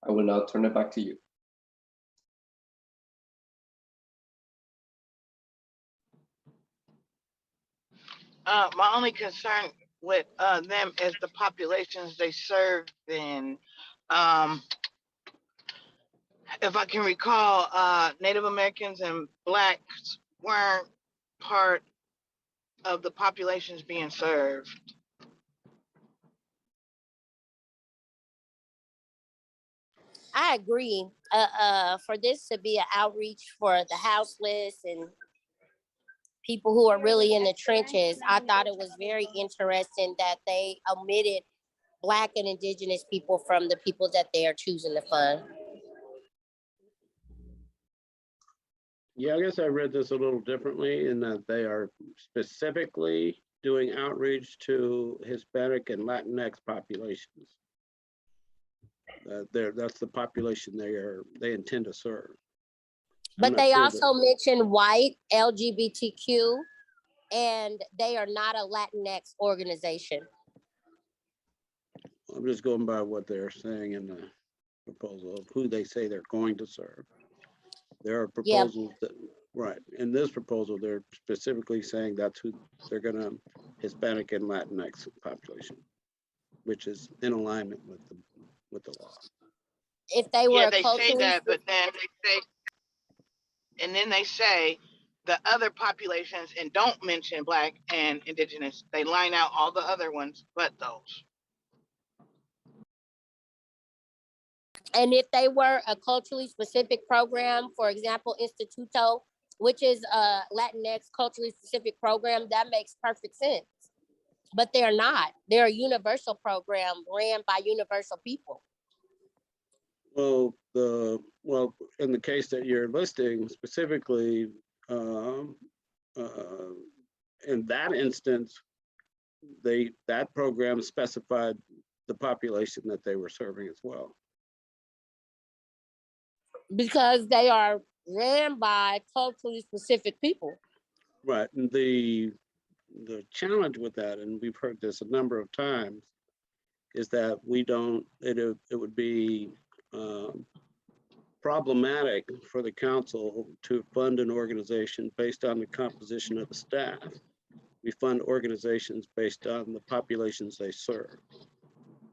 I will now turn it back to you. My only concern with them is the populations they serve in. If I can recall, Native Americans and Blacks weren't part of the populations being served. I agree. For this to be an outreach for the houseless and people who are really in the trenches, I thought it was very interesting that they omitted Black and Indigenous people from the people that they are choosing to fund. Yeah, I guess I read this a little differently in that they are specifically doing outreach to Hispanic and Latinx populations. That's the population they intend to serve. But they also mentioned white, LGBTQ, and they are not a Latinx organization. I'm just going by what they're saying in the proposal of who they say they're going to serve. There are proposals that, right, in this proposal, they're specifically saying that's who they're gonna, Hispanic and Latinx population, which is in alignment with the law. If they were they say that, but then they say, and then they say the other populations and don't mention Black and Indigenous. They line out all the other ones, but those. And if they were a culturally specific program, for example, Instituto, which is a Latinx culturally specific program, that makes perfect sense. But they're not. They're a universal program ran by universal people. Well, in the case that you're listing specifically, in that instance, that program specified the population that they were serving as well. Because they are ran by culturally specific people. Right, and the challenge with that, and we've heard this a number of times, is that it would be problematic for the council to fund an organization based on the composition of the staff. We fund organizations based on the populations they serve.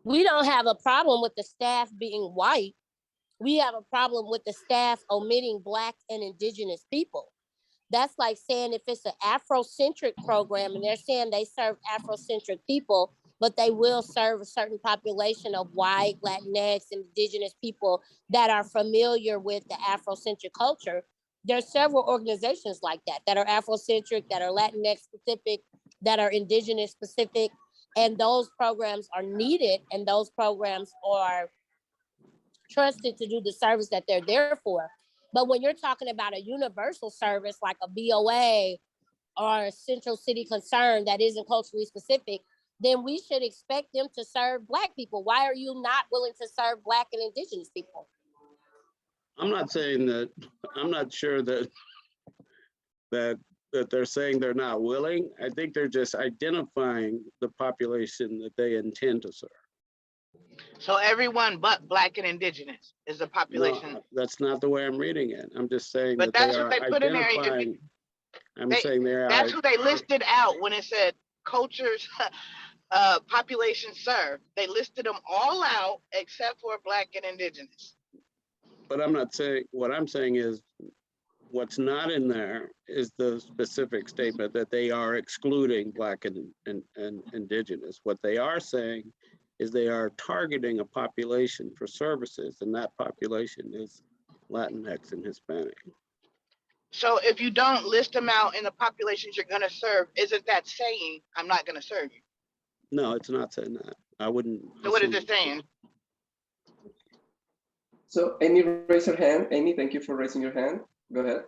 We don't have a problem with the staff being white. We have a problem with the staff omitting Black and Indigenous people. That's like saying if it's an Afrocentric program and they're saying they serve Afrocentric people, but they will serve a certain population of white, Latinx, Indigenous people that are familiar with the Afrocentric culture. There's several organizations like that are Afrocentric, that are Latinx specific, that are Indigenous specific, and those programs are needed and those programs are trusted to do the service that they're there for. But when you're talking about a universal service like a BOA or a Central City Concern that isn't culturally specific, then we should expect them to serve Black people. Why are you not willing to serve Black and Indigenous people? I'm not saying that, I'm not sure that they're saying they're not willing. I think they're just identifying the population that they intend to serve. So everyone but Black and Indigenous is the population. No, that's not the way I'm reading it. I'm just saying but that that's what they put in there. That's who they listed out when it said cultures, population served. They listed them all out except for Black and Indigenous. But I'm not saying, what I'm saying is what's not in there is the specific statement that they are excluding Black and Indigenous. What they are saying is they are targeting a population for services, and that population is Latinx and Hispanic. So if you don't list them out in the populations you're gonna serve, isn't that saying, I'm not gonna serve you? No, it's not saying that. I wouldn't. So what is it saying? So Amy, raise your hand. Amy, thank you for raising your hand. Go ahead.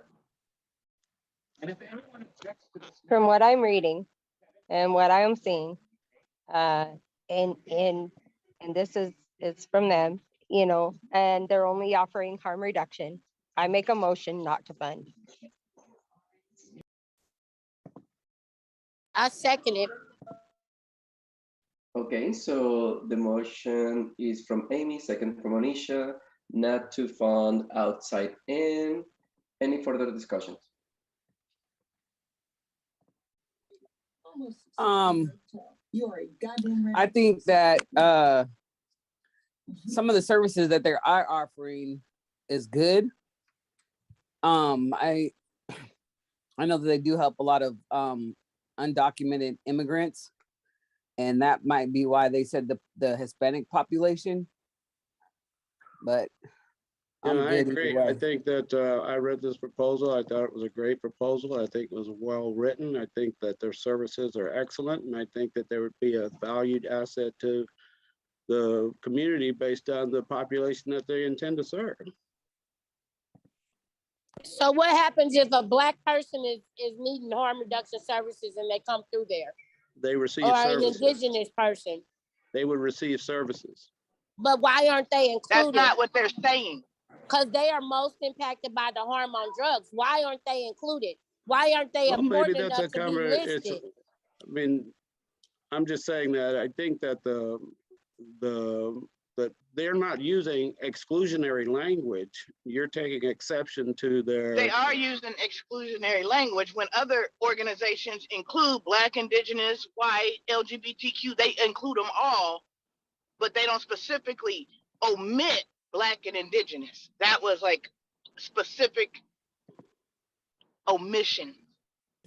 And if anyone objects to this, From what I'm reading and what I am seeing, and this is from them, and they're only offering harm reduction. I make a motion not to fund. I second it. Okay, so the motion is from Amy, second from Onisha, not to fund outside in. Any further discussions? I think that some of the services that they are offering is good. I know that they do help a lot of undocumented immigrants, and that might be why they said the Hispanic population. But I agree. I think that I read this proposal. I thought it was a great proposal. I think it was well written. I think that their services are excellent, and I think that there would be a valued asset to the community based on the population that they intend to serve. So what happens if a Black person is needing harm reduction services and they come through there? They receive or an services. indigenous person. They would receive services. But why aren't they That's included? not what they're saying. Because they are most impacted by the harm on drugs. Why aren't they included? Why aren't they Well, maybe important that's enough to be listed? I mean, I'm just saying that I think that that they're not using exclusionary language. You're taking exception to their. They are using exclusionary language when other organizations include Black, Indigenous, white, LGBTQ, they include them all, but they don't specifically omit Black and Indigenous. That was like specific omission.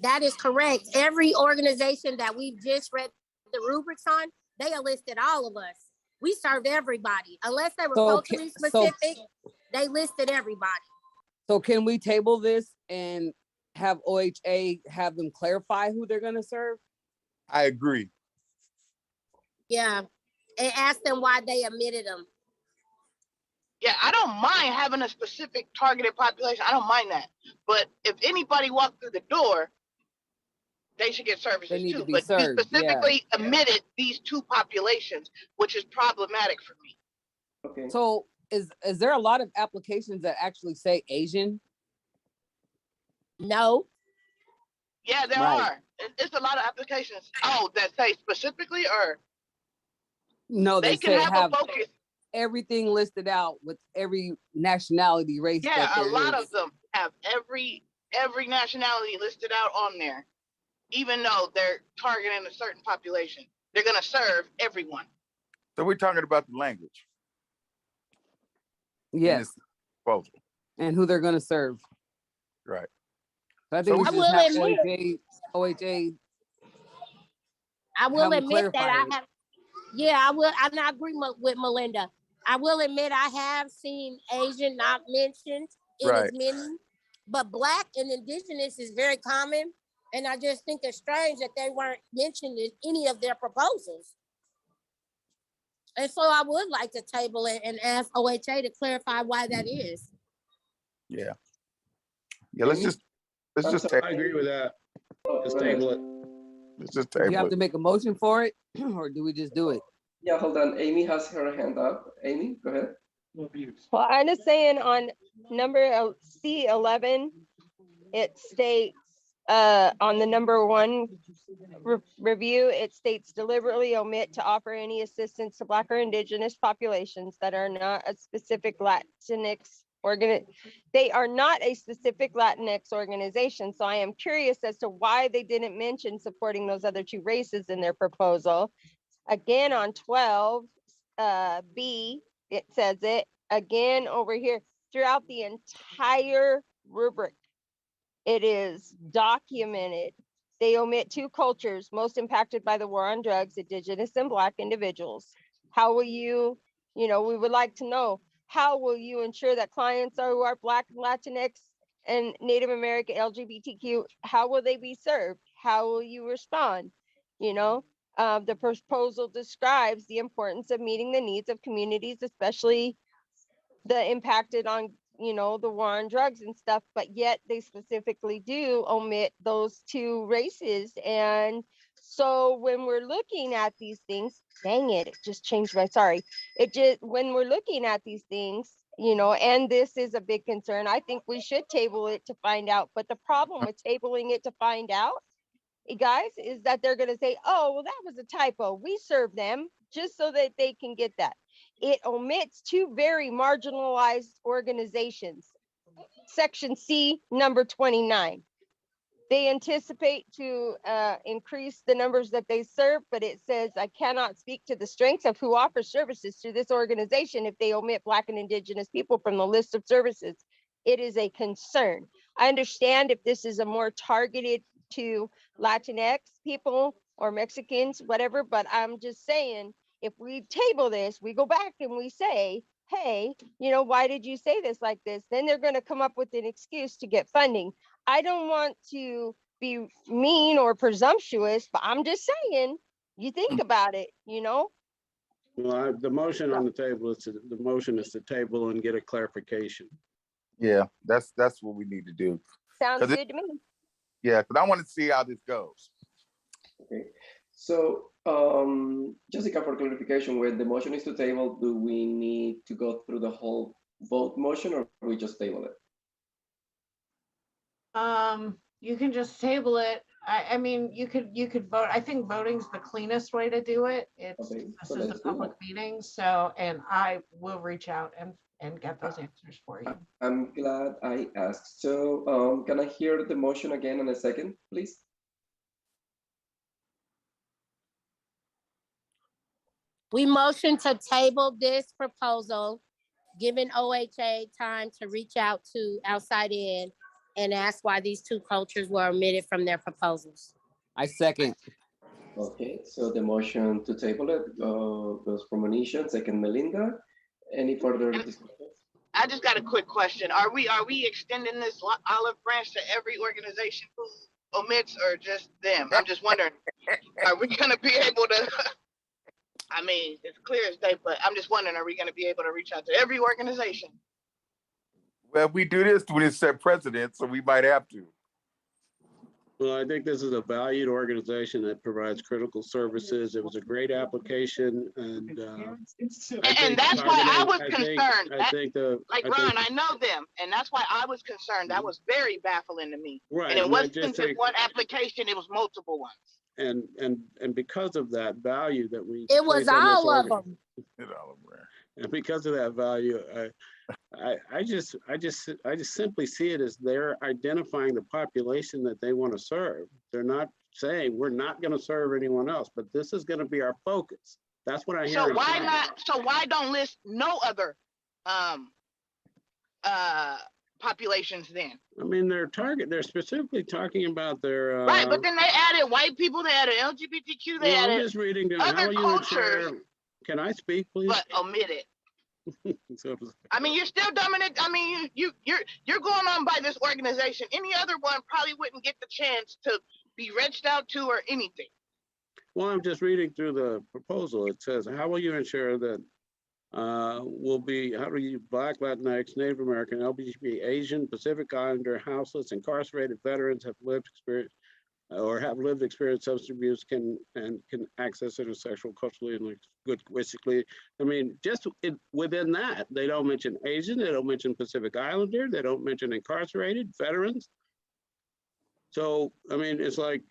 That is correct. Every organization that we've just read the rubrics on, they listed all of us. We served everybody. Unless they were culturally specific, they listed everybody. So can we table this and have OHA have them clarify who they're gonna serve? I agree. Yeah, and ask them why they omitted them. Yeah, I don't mind having a specific targeted population. I don't mind that. But if anybody walked through the door, they should get services They need too. to be But you served, specifically omitted these two populations, which is problematic for me. Okay. So is there a lot of applications that actually say Asian? No. Yeah, there Right. are. It's a lot of applications. Oh, that say specifically, or No, they they can say have have a focus. everything listed out with every nationality, race Yeah, that a there lot is. of them have every nationality listed out on there, even though they're targeting a certain population. They're gonna serve everyone. So we're talking about the language. in Yes, this proposal. and who they're gonna serve. Right. So I So think we we- should I just have will admit- OHA. I will them admit that clarify I it. have. Yeah, I will. I agree with Melinda. I will admit I have seen Asian not mentioned in as Right. many, but Black and Indigenous is very common. And I just think it's strange that they weren't mentioned in any of their proposals. And so I would like to table it and ask OHA to clarify why that is. Yeah. Yeah, let's just take, I agree with that. Just Go ahead. table it. let's just Do you table have it. to make a motion for it, or do we just do it? Yeah, hold on. Amy has her hand up. Amy, go ahead. Well, I'm just saying on number C11, it states on the number one review, it states deliberately omit to offer any assistance to Black or Indigenous populations that are not a specific Latinx they are not a specific Latinx organization. So I am curious as to why they didn't mention supporting those other two races in their proposal. Again, on 12 B, it says it again over here throughout the entire rubric. It is documented. They omit two cultures most impacted by the war on drugs, Indigenous and Black individuals. How will you, we would like to know, how will you ensure that clients who are Black, Latinx, and Native American LGBTQ, how will they be served? How will you respond? The proposal describes the importance of meeting the needs of communities, especially the impacted on, the war on drugs and stuff, but yet they specifically do omit those two races. And so when we're looking at these things, dang it, it just changed when we're looking at these things, and this is a big concern, I think we should table it to find out. But the problem with tabling it to find out, guys, is that they're going to say, oh, well, that was a typo. We serve them just so that they can get that. It omits two very marginalized organizations. Section C, number 29. They anticipate to increase the numbers that they serve, but it says, I cannot speak to the strengths of who offers services to this organization if they omit Black and Indigenous people from the list of services. It is a concern. I understand if this is a more targeted to Latinx people or Mexicans, whatever, but I'm just saying, if we table this, we go back and we say, hey, why did you say this like this? Then they're going to come up with an excuse to get funding. I don't want to be mean or presumptuous, but I'm just saying, you think about it, Well, the motion on the table is to table and get a clarification. Yeah, that's what we need to do. Sounds good to me. Yeah, because I want to see how this goes. Okay. So, Jessica, for clarification, when the motion is to table, do we need to go through the whole vote motion or we just table it? You can just table it. I mean, you could vote. I think voting's the cleanest way to do it. It's, Okay, this so is a let's do public that. meeting, so, and I will reach out and get those answers for you. I'm glad I asked. So, can I hear the motion again in a second, please? We motion to table this proposal, giving OHA time to reach out to outside in and ask why these two cultures were omitted from their proposals. I second. Okay, so the motion to table it goes from Anisha, second Melinda. Any further discussion? I just got a quick question. Are we extending this olive branch to every organization who omits or just them? I'm just wondering, are we gonna be able to, I mean, it's clear as day, but I'm just wondering, are we gonna be able to reach out to every organization? Well, we do this with a set precedent, so we might have to. Well, I think this is a valued organization that provides critical services. It was a great application and that's why I was concerned. Like Ron, I know them, and that's why I was concerned. That was very baffling to me. Right. And it wasn't just one application, it was multiple ones. And because of that value that we It was all of them. And because of that value, I just simply see it as they're identifying the population that they want to serve. They're not saying we're not going to serve anyone else, but this is going to be our focus. That's what I hear. So why not? So why don't list no other populations then? I mean, they're specifically talking about their right, but then they added white people, they added LGBTQ, they added I'm just reading down. other cultures. Can I speak, please? But omit it. I mean, you're still dominant. I mean, you're going on by this organization. Any other one probably wouldn't get the chance to be reached out to or anything. Well, I'm just reading through the proposal. It says, how will you ensure that how do you Black, Latinx, Native American, LGBT, Asian, Pacific Islander, houseless, incarcerated veterans have lived experience substance abuse can access intersexual, culturally, and linguistically. I mean, just within that, they don't mention Asian, they don't mention Pacific Islander, they don't mention incarcerated veterans. So, I mean, it's like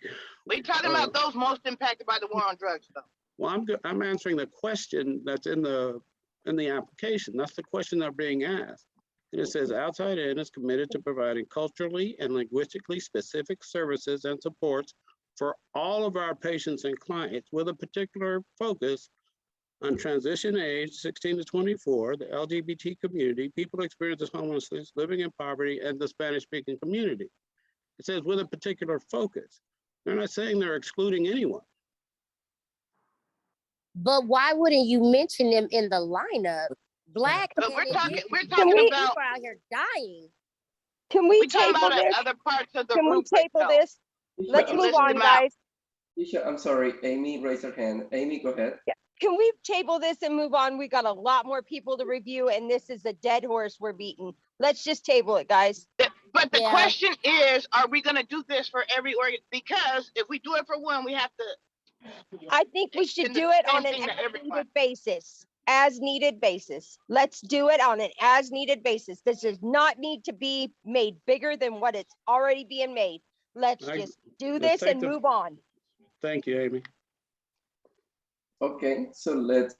we're talking about those most impacted by the war on drugs, though. Well, I'm answering the question that's in the application. That's the question they're being asked. And it says Outside In is committed to providing culturally and linguistically specific services and supports for all of our patients and clients with a particular focus on transition age 16 to 24, the LGBT community, people experiencing homelessness, living in poverty, and the Spanish-speaking community. It says with a particular focus. They're not saying they're excluding anyone. But why wouldn't you mention them in the lineup? Black, but we're talking people out here dying. Can we table this? Other parts of the Can we table this? Let's move on, guys. Isha, I'm sorry, Amy raised her hand. Amy, go ahead. Yeah. Can we table this and move on? We got a lot more people to review, and this is a dead horse we're beating. Let's just table it, guys. But the question is, are we going to do this for every organ? Because if we do it for one, we have to. I think we should do it on an as-needed basis. As needed basis. Let's do it on an as needed basis. This does not need to be made bigger than what it's already being made. Let's just do this and move on. Thank you, Amy. Okay, so let's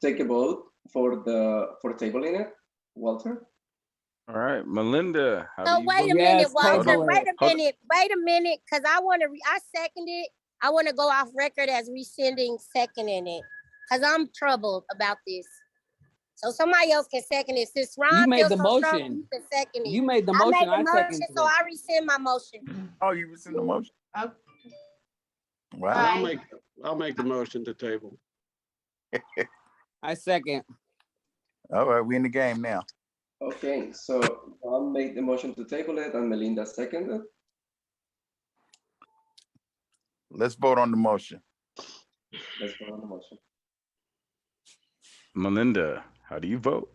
take a vote for tabling it. Walter? All right, Melinda. Wait a minute, Walter. Wait a minute, because I seconded it. I want to go off record as rescinding seconding it. Because I'm troubled about this. So somebody else can second it. Since Ron you made the so motion. Strong, you can second it. You made the motion. I made the motion, so I rescind my motion. Oh, you rescind the motion? Oh. Wow. I'll make the motion to table. I second. All right, we in the game now. Okay, so I'll make the motion to table it and Melinda seconded. Let's vote on the motion. Let's vote on the motion. Melinda, how do you vote?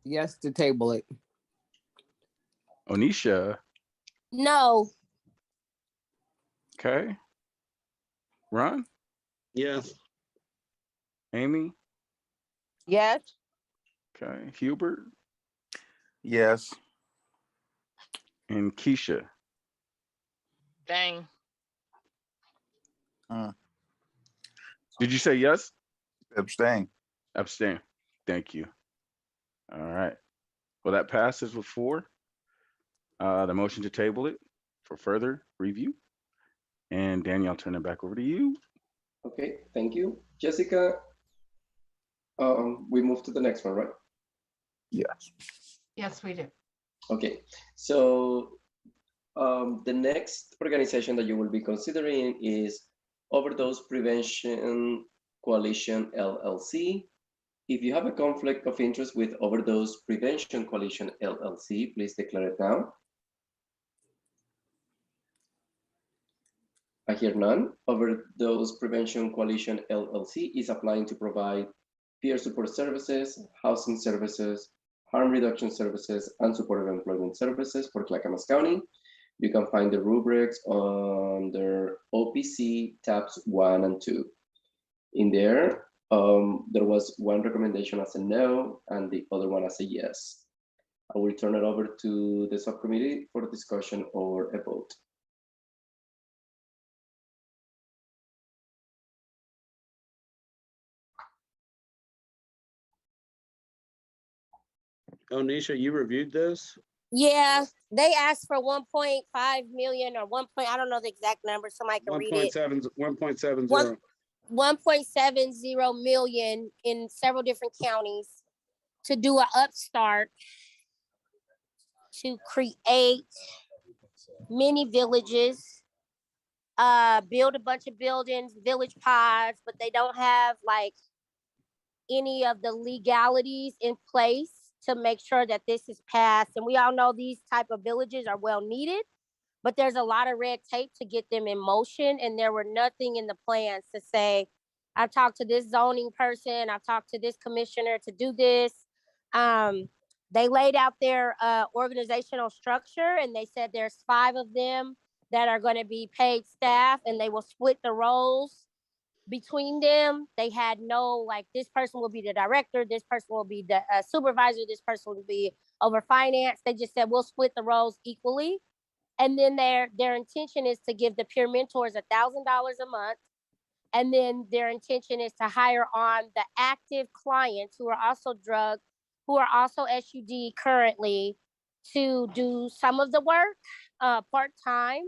Yes, to table it. Onisha? No. Okay. Ron? Yes. Amy, Yes. okay, Hubert, Yes. and Keisha. Dang. Did you say yes? Abstain. Abstain. Thank you. All right. Well, that passes with 4. The motion to table it for further review. And Daniel, I'll turn it back over to you. Okay, thank you. Jessica, we move to the next one, right? Yes. Yes, we do. Okay, so the next organization that you will be considering is Overdose Prevention Coalition LLC. If you have a conflict of interest with Overdose Prevention Coalition LLC, please declare it now. I hear none. Overdose Prevention Coalition LLC is applying to provide peer support services, housing services, harm reduction services, and supportive employment services for Clackamas County. You can find the rubrics under OPC tabs 1 and 2. In there, there was one recommendation as a no and the other one as a yes. I will turn it over to the subcommittee for discussion or a vote. Onisha, you reviewed this? Yeah, they asked for 1.5 million or I don't know the exact number, somebody can read it. 1.70. 1.70 million in several different counties to do an upstart to create mini villages, build a bunch of buildings, village pods, but they don't have like any of the legalities in place to make sure that this is passed. And we all know these type of villages are well needed, but there's a lot of red tape to get them in motion. And there were nothing in the plans to say, I've talked to this zoning person, I've talked to this commissioner to do this. They laid out their organizational structure and they said there's 5 of them that are going to be paid staff and they will split the roles between them. They had no, like, this person will be the director, this person will be the supervisor, this person will be over finance. They just said, we'll split the roles equally. And then their intention is to give the peer mentors $1,000 a month. And then their intention is to hire on the active clients who are also drug, who are also SUD currently, to do some of the work part-time,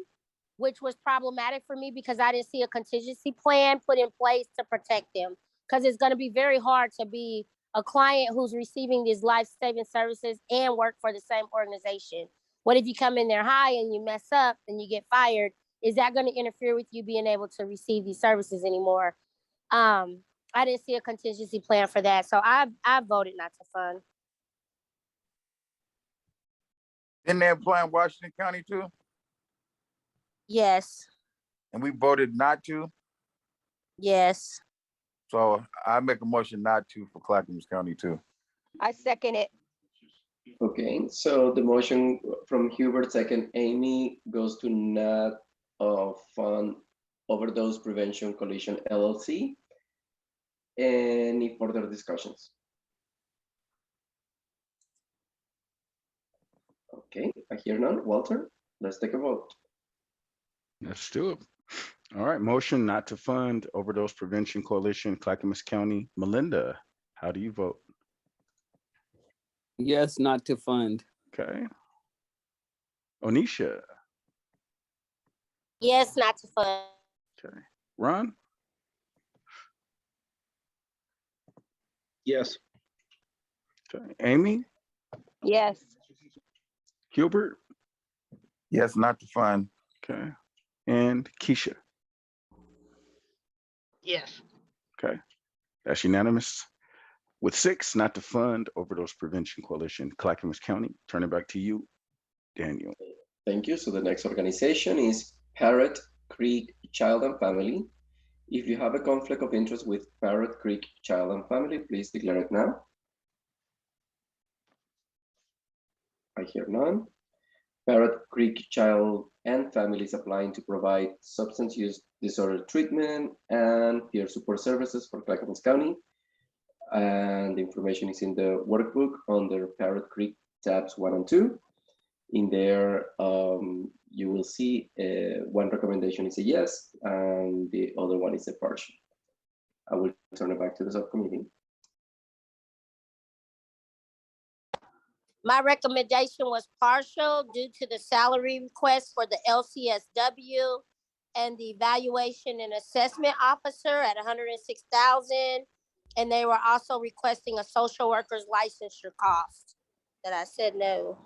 which was problematic for me because I didn't see a contingency plan put in place to protect them. Because it's going to be very hard to be a client who's receiving these life-saving services and work for the same organization. What if you come in there high and you mess up and you get fired? Is that going to interfere with you being able to receive these services anymore? I didn't see a contingency plan for that. So I voted not to fund. Didn't they apply in Washington County too? Yes. And we voted not to. Yes. So I make a motion not to for Clackamas County too. I second it. Okay, so the motion from Hubert, second Amy, goes to not fund Overdose Prevention Coalition LLC. Any further discussions? Okay, I hear none. Walter, let's take a vote. Let's do it. All right, motion not to fund Overdose Prevention Coalition, Clackamas County. Melinda, how do you vote? Yes, not to fund. Okay. Onisha. Yes, not to fund. Okay. Ron? Yes. Okay. Amy? Yes. Hubert? Yes, not to fund. Okay. And Keisha? Yes. Okay. That's unanimous. With 6, not to fund Overdose Prevention Coalition, Clackamas County. Turn it back to you, Daniel. Thank you. So the next organization is Parrot Creek Child and Family. If you have a conflict of interest with Parrot Creek Child and Family, please declare it now. I hear none. Parrot Creek Child and Families applying to provide substance use disorder treatment and peer support services for Clackamas County. And the information is in the workbook under Parrot Creek tabs 1 and 2. In there, you will see one recommendation is a yes, and the other one is a partial. I will turn it back to the subcommittee. My recommendation was partial due to the salary request for the LCSW and the evaluation and assessment officer at $106,000. And they were also requesting a social worker's licensure cost that I said no.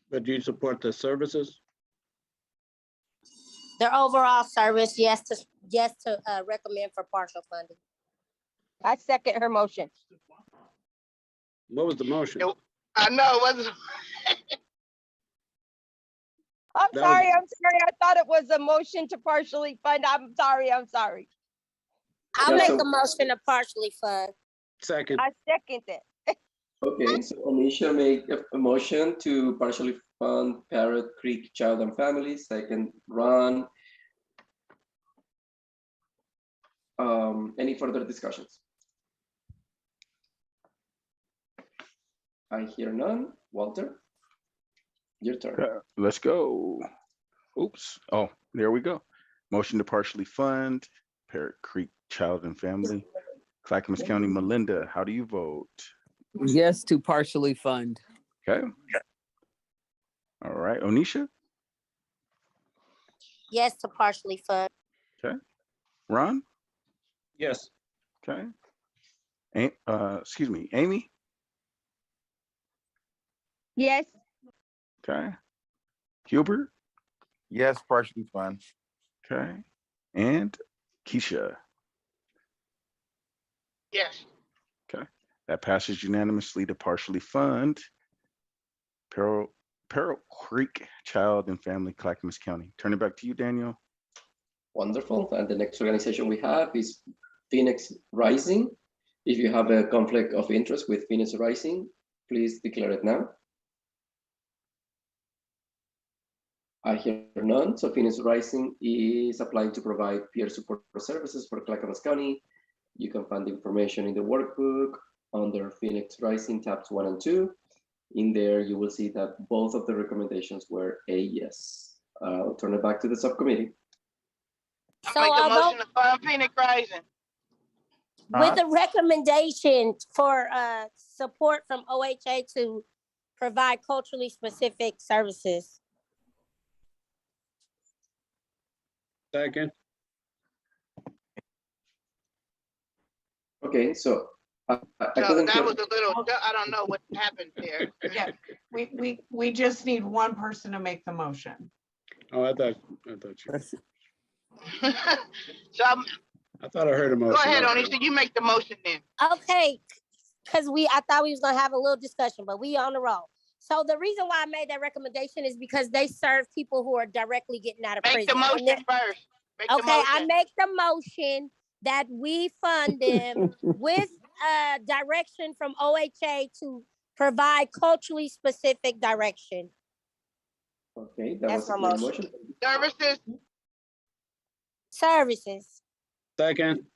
But do you support the services? Their overall service, yes to recommend for partial funding. I second her motion. What was the motion? I know, it wasn't. I'm That sorry. I thought it was a motion to partially fund. I'm sorry. I'll Yeah, make so- a motion to partially fund. Second. I second it. Okay, so Anisha made a motion to partially fund Parrot Creek Child and Family. Second, Ron. Any further discussions? I hear none. Walter, your turn. Let's go. Oops. Oh, there we go. Motion to partially fund Parrot Creek Child and Family. Clackamas County, Melinda, how do you vote? Yes to partially fund. Okay. All right, Onisha? Yes to partially fund. Okay. Ron? Yes. Okay. Excuse me, Amy? Yes. Okay. Hubert? Yes, partially fund. Okay. And Keisha? Yes. Okay. That passes unanimously to partially fund Parrot Creek Child and Family, Clackamas County. Turn it back to you, Daniel. Wonderful. And the next organization we have is Phoenix Rising. If you have a conflict of interest with Phoenix Rising, please declare it now. I hear none. So Phoenix Rising is applying to provide peer support services for Clackamas County. You can find the information in the workbook under Phoenix Rising tabs 1 and 2. In there, you will see that both of the recommendations were a yes. I'll turn it back to the subcommittee. So Make a although motion to fund Phoenix Rising. with a recommendation for support from OHA to provide culturally specific services. Second. Okay, so I So couldn't that hear. was a little, I don't know what happened there. Yeah, we just need one person to make the motion. Oh, I thought you. So I thought I heard a motion. go ahead, Onisha, you make the motion then. Okay, because I thought we was gonna have a little discussion, but we on the roll. So the reason why I made that recommendation is because they serve people who are directly getting out of Make prison. the motion first. Make the Okay, I motion. make the motion that we fund them with direction from OHA to provide culturally specific direction. Okay, that That's was a my clear motion. motion. Services. Services. Second.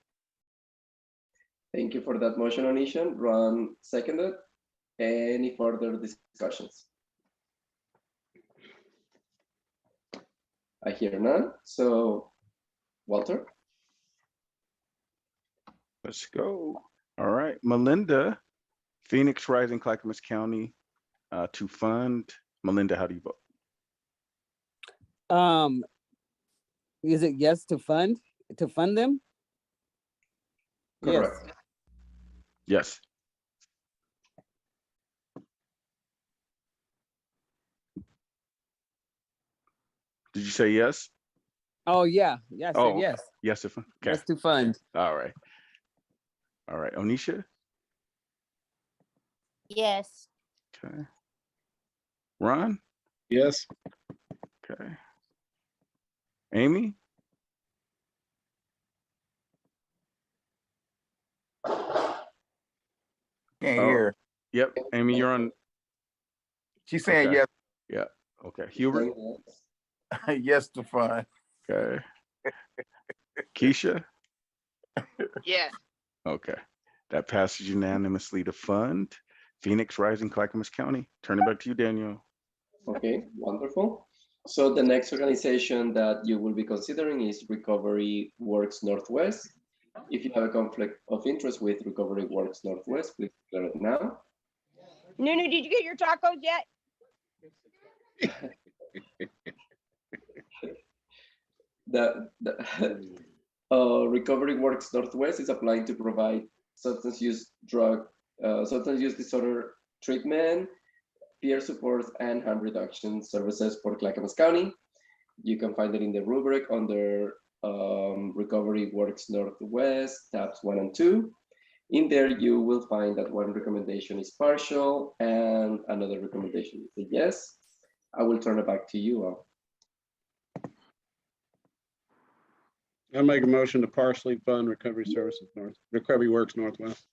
Thank you for that motion, Onisha. Ron seconded. Any further discussions? I hear none. So, Walter? Let's go. All right, Melinda, Phoenix Rising, Clackamas County, to fund. Melinda, how do you vote? Is it yes to fund them? Correct. Yes. Did you say yes? Oh, yeah. Yeah, I said Oh, yes. yes to fund. Okay. Yes to fund. All right. All right, Onisha? Yes. Okay. Ron? Yes. Okay. Amy? Can't Oh. hear. Yep, Amy, you're on. She's saying Okay. yes, Yeah. Okay. Hubert. Yes to fund. Okay. Keisha. Yes. Okay. That passes unanimously to fund. Phoenix Rising, Clackamas County. Turn it back to you, Daniel. Okay, wonderful. So the next organization that you will be considering is Recovery Works Northwest. If you have a conflict of interest with Recovery Works Northwest, please declare it now. Nunu, did you get your tacos yet? Recovery Works Northwest is applying to provide substance use disorder treatment, peer support, and harm reduction services for Clackamas County. You can find it in the rubric under Recovery Works Northwest, tabs 1 and 2. In there, you will find that one recommendation is partial and another recommendation is a yes. I will turn it back to you all. I'll make a motion to partially fund Recovery Works Northwest.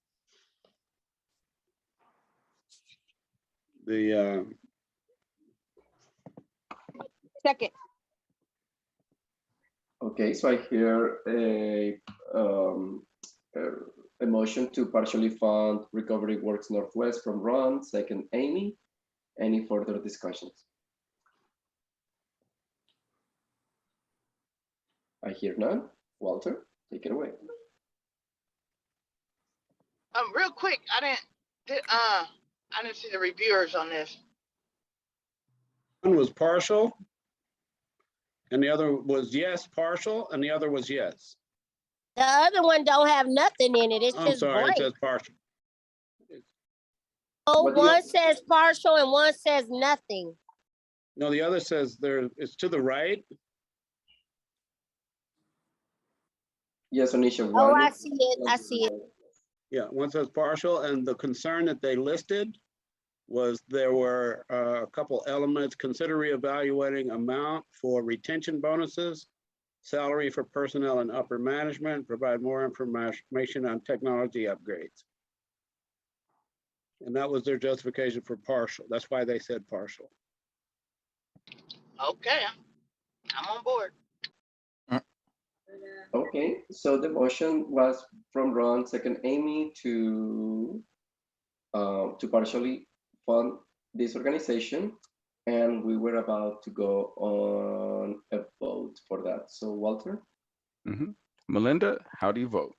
The Second. Okay, so I hear a motion to partially fund Recovery Works Northwest from Ron, second Amy. Any further discussions? I hear none. Walter, take it away. Real quick, I didn't see the reviewers on this. one was partial, and the other was yes, partial, and the other was yes. The other one don't have nothing in it. It's I'm just sorry, it blank. says partial. Oh, What do you- one says partial and one says nothing. No, the other says it's to the right. Yes, Anisha. Oh, One. I see it. I see it. Yeah, one says partial, and the concern that they listed was there were a couple elements. Consider reevaluating amount for retention bonuses, salary for personnel and upper management, provide more information on technology upgrades. And that was their justification for partial. That's why they said partial. Okay, I'm on board. Okay, so the motion was from Ron, second Amy, to partially fund this organization, and we were about to go on a vote for that. So Walter? Melinda, how do you vote?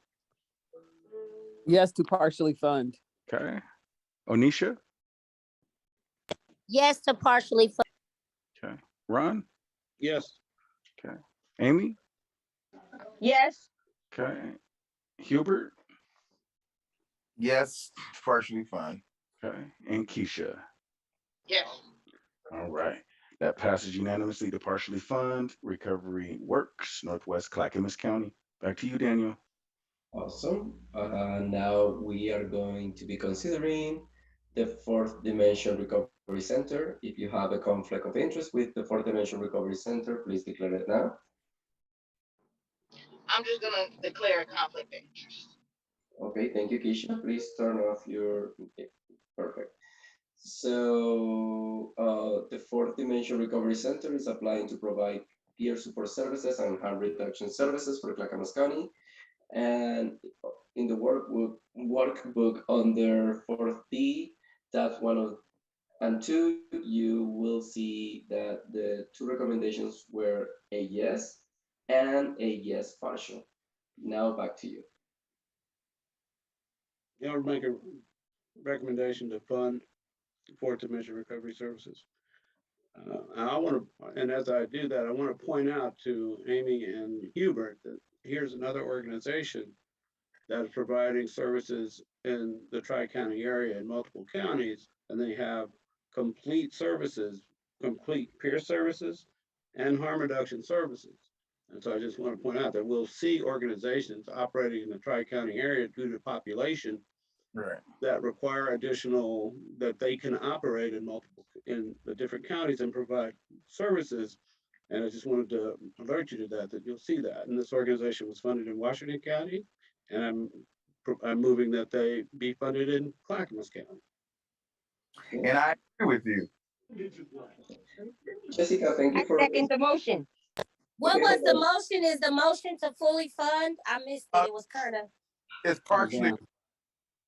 Yes to partially fund. Okay. Onisha? Yes to partially fund. Okay. Ron? Yes. Okay. Amy? Yes. Okay. Hubert? Yes, partially fund. Okay. And Keisha? Yes. All right. That passes unanimously to partially fund Recovery Works Northwest Clackamas County. Back to you, Daniel. Awesome. Now we are going to be considering the Fourth Dimension Recovery Center. If you have a conflict of interest with the Fourth Dimension Recovery Center, please declare it now. I'm just gonna declare a conflict of interest. Okay, thank you, Keisha. Please turn off your, okay, perfect. So the Fourth Dimension Recovery Center is applying to provide peer support services and harm reduction services for Clackamas County. And in the workbook under 4D, tabs 1 and 2, you will see that the two recommendations were a yes and a yes partial. Now back to you. Yeah, I'll make a recommendation to fund Fourth Dimension Recovery Services. I want to, and as I do that, I want to point out to Amy and Hubert that here's another organization that is providing services in the Tri-County area in multiple counties, and they have complete services, complete peer services and harm reduction services. And so I just want to point out that we'll see organizations operating in the Tri-County area due to population that require additional, that they can operate in the different counties and provide services. And I just wanted to alert you to that you'll see that. And this organization was funded in Washington County, and I'm moving that they be funded in Clackamas County. And I agree with you. Jessica, thank I you for. second the motion. What Okay, was the hold on. motion? Is the motion to fully fund? I missed it. It was kind of, It's partially, Yeah.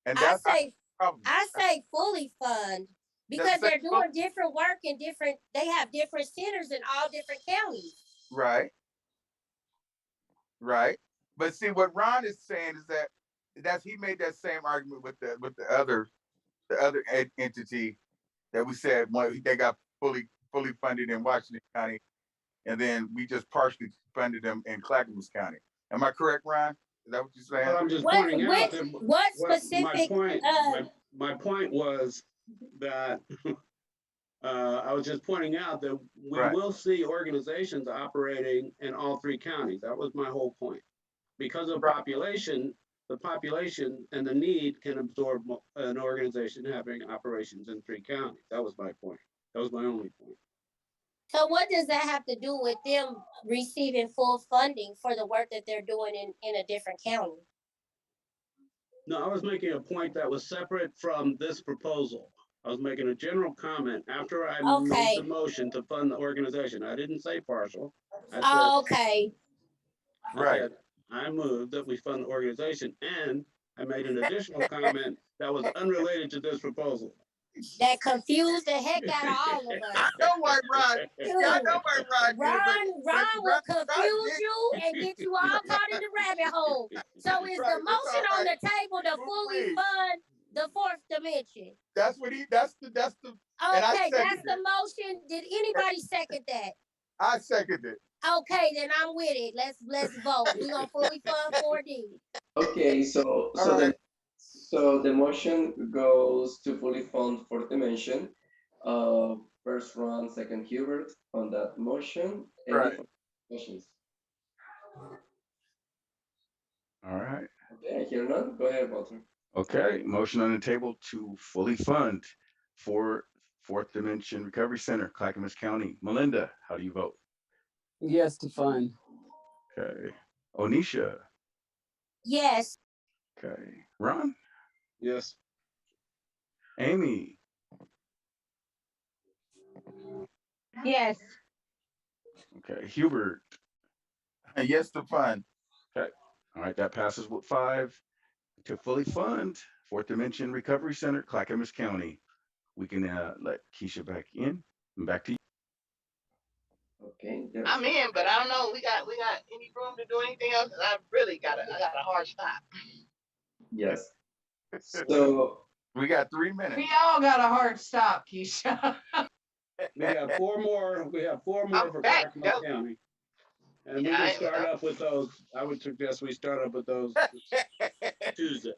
and I that's our say, problem. I say fully fund The because same they're doing different work in different, they have different centers in all different counties. Right, right. But see, what Ron is saying is that he made that same argument with the other entity that we said they got fully funded in Washington County, and then we just partially funded them in Clackamas County. Am I correct, Ron? Is that what you're saying? Well, I'm just What, pointing out that what specific, my point was that I was just pointing out that we Right. will see organizations operating in all three counties. That was my whole point. Because of population, the population and the need can absorb an organization having operations in three counties. That was my point. That was my only point. so what does that have to do with them receiving full funding for the work that they're doing in a different county? No, I was making a point that was separate from this proposal. I was making a general comment after I made the motion to fund the organization. I didn't say partial. I said, Okay. Right. I moved that we fund the organization, and I made an additional comment that was unrelated to this proposal. That confused the heck out of all of us. I know why Ron. I know why Ron will confuse you and get you all caught in the rabbit hole. So is the motion on the table to fully fund the fourth dimension? That's what that's the. Okay, that's the motion. Did anybody second that? I second it. Okay, then I'm with it. Let's vote. We're gonna fully fund 4D. Okay, so the motion goes to fully fund fourth dimension. First Ron, second Hubert on that motion. Any Right. questions? All right. Okay, I hear none. Go ahead, Walter. Okay, motion on the table to fully fund for Fourth Dimension Recovery Center, Clackamas County. Melinda, how do you vote? Yes, to fund. Okay. Onisha. Yes. Okay. Ron? Yes. Amy? Yes. Okay. Hubert? Yes, to fund. Okay. All right, that passes with 5 to fully fund Fourth Dimension Recovery Center, Clackamas County. We can let Keisha back in and back to you. Okay. I'm in, but I don't know. We got any room to do anything else? I got a hard stop. Yes. So we got 3 minutes. We all got a hard stop, Keisha. We have 4 more. We have 4 more for Clackamas County. And we can start up with those. I would suggest we start up with those Tuesday.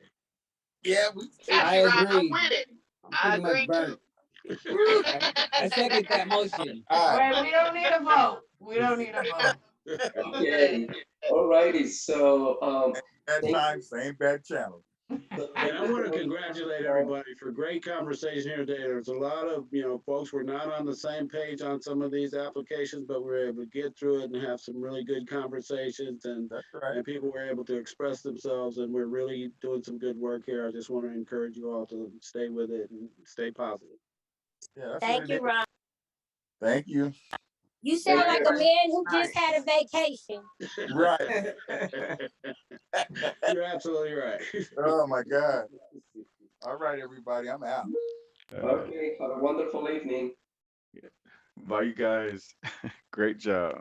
Yeah, I agree. I'm with it. I agree too. I second that motion. Wait, we don't need a vote. We don't need a vote. okay. All righty. So that time, same bad channel. And I want to congratulate everybody for great conversation here today. There's a lot of, folks were not on the same page on some of these applications, but we were able to get through it and have some really good conversations, and people were able to express themselves, and we're really doing some good work here. I just want to encourage you all to stay with it and stay positive. Yeah, Thank you, Ron. Thank you. You sound like a man who just had a vacation. Right. You're absolutely right. Oh my God. All right, everybody, I'm out. Okay, have a wonderful evening. Bye, you guys. Great job.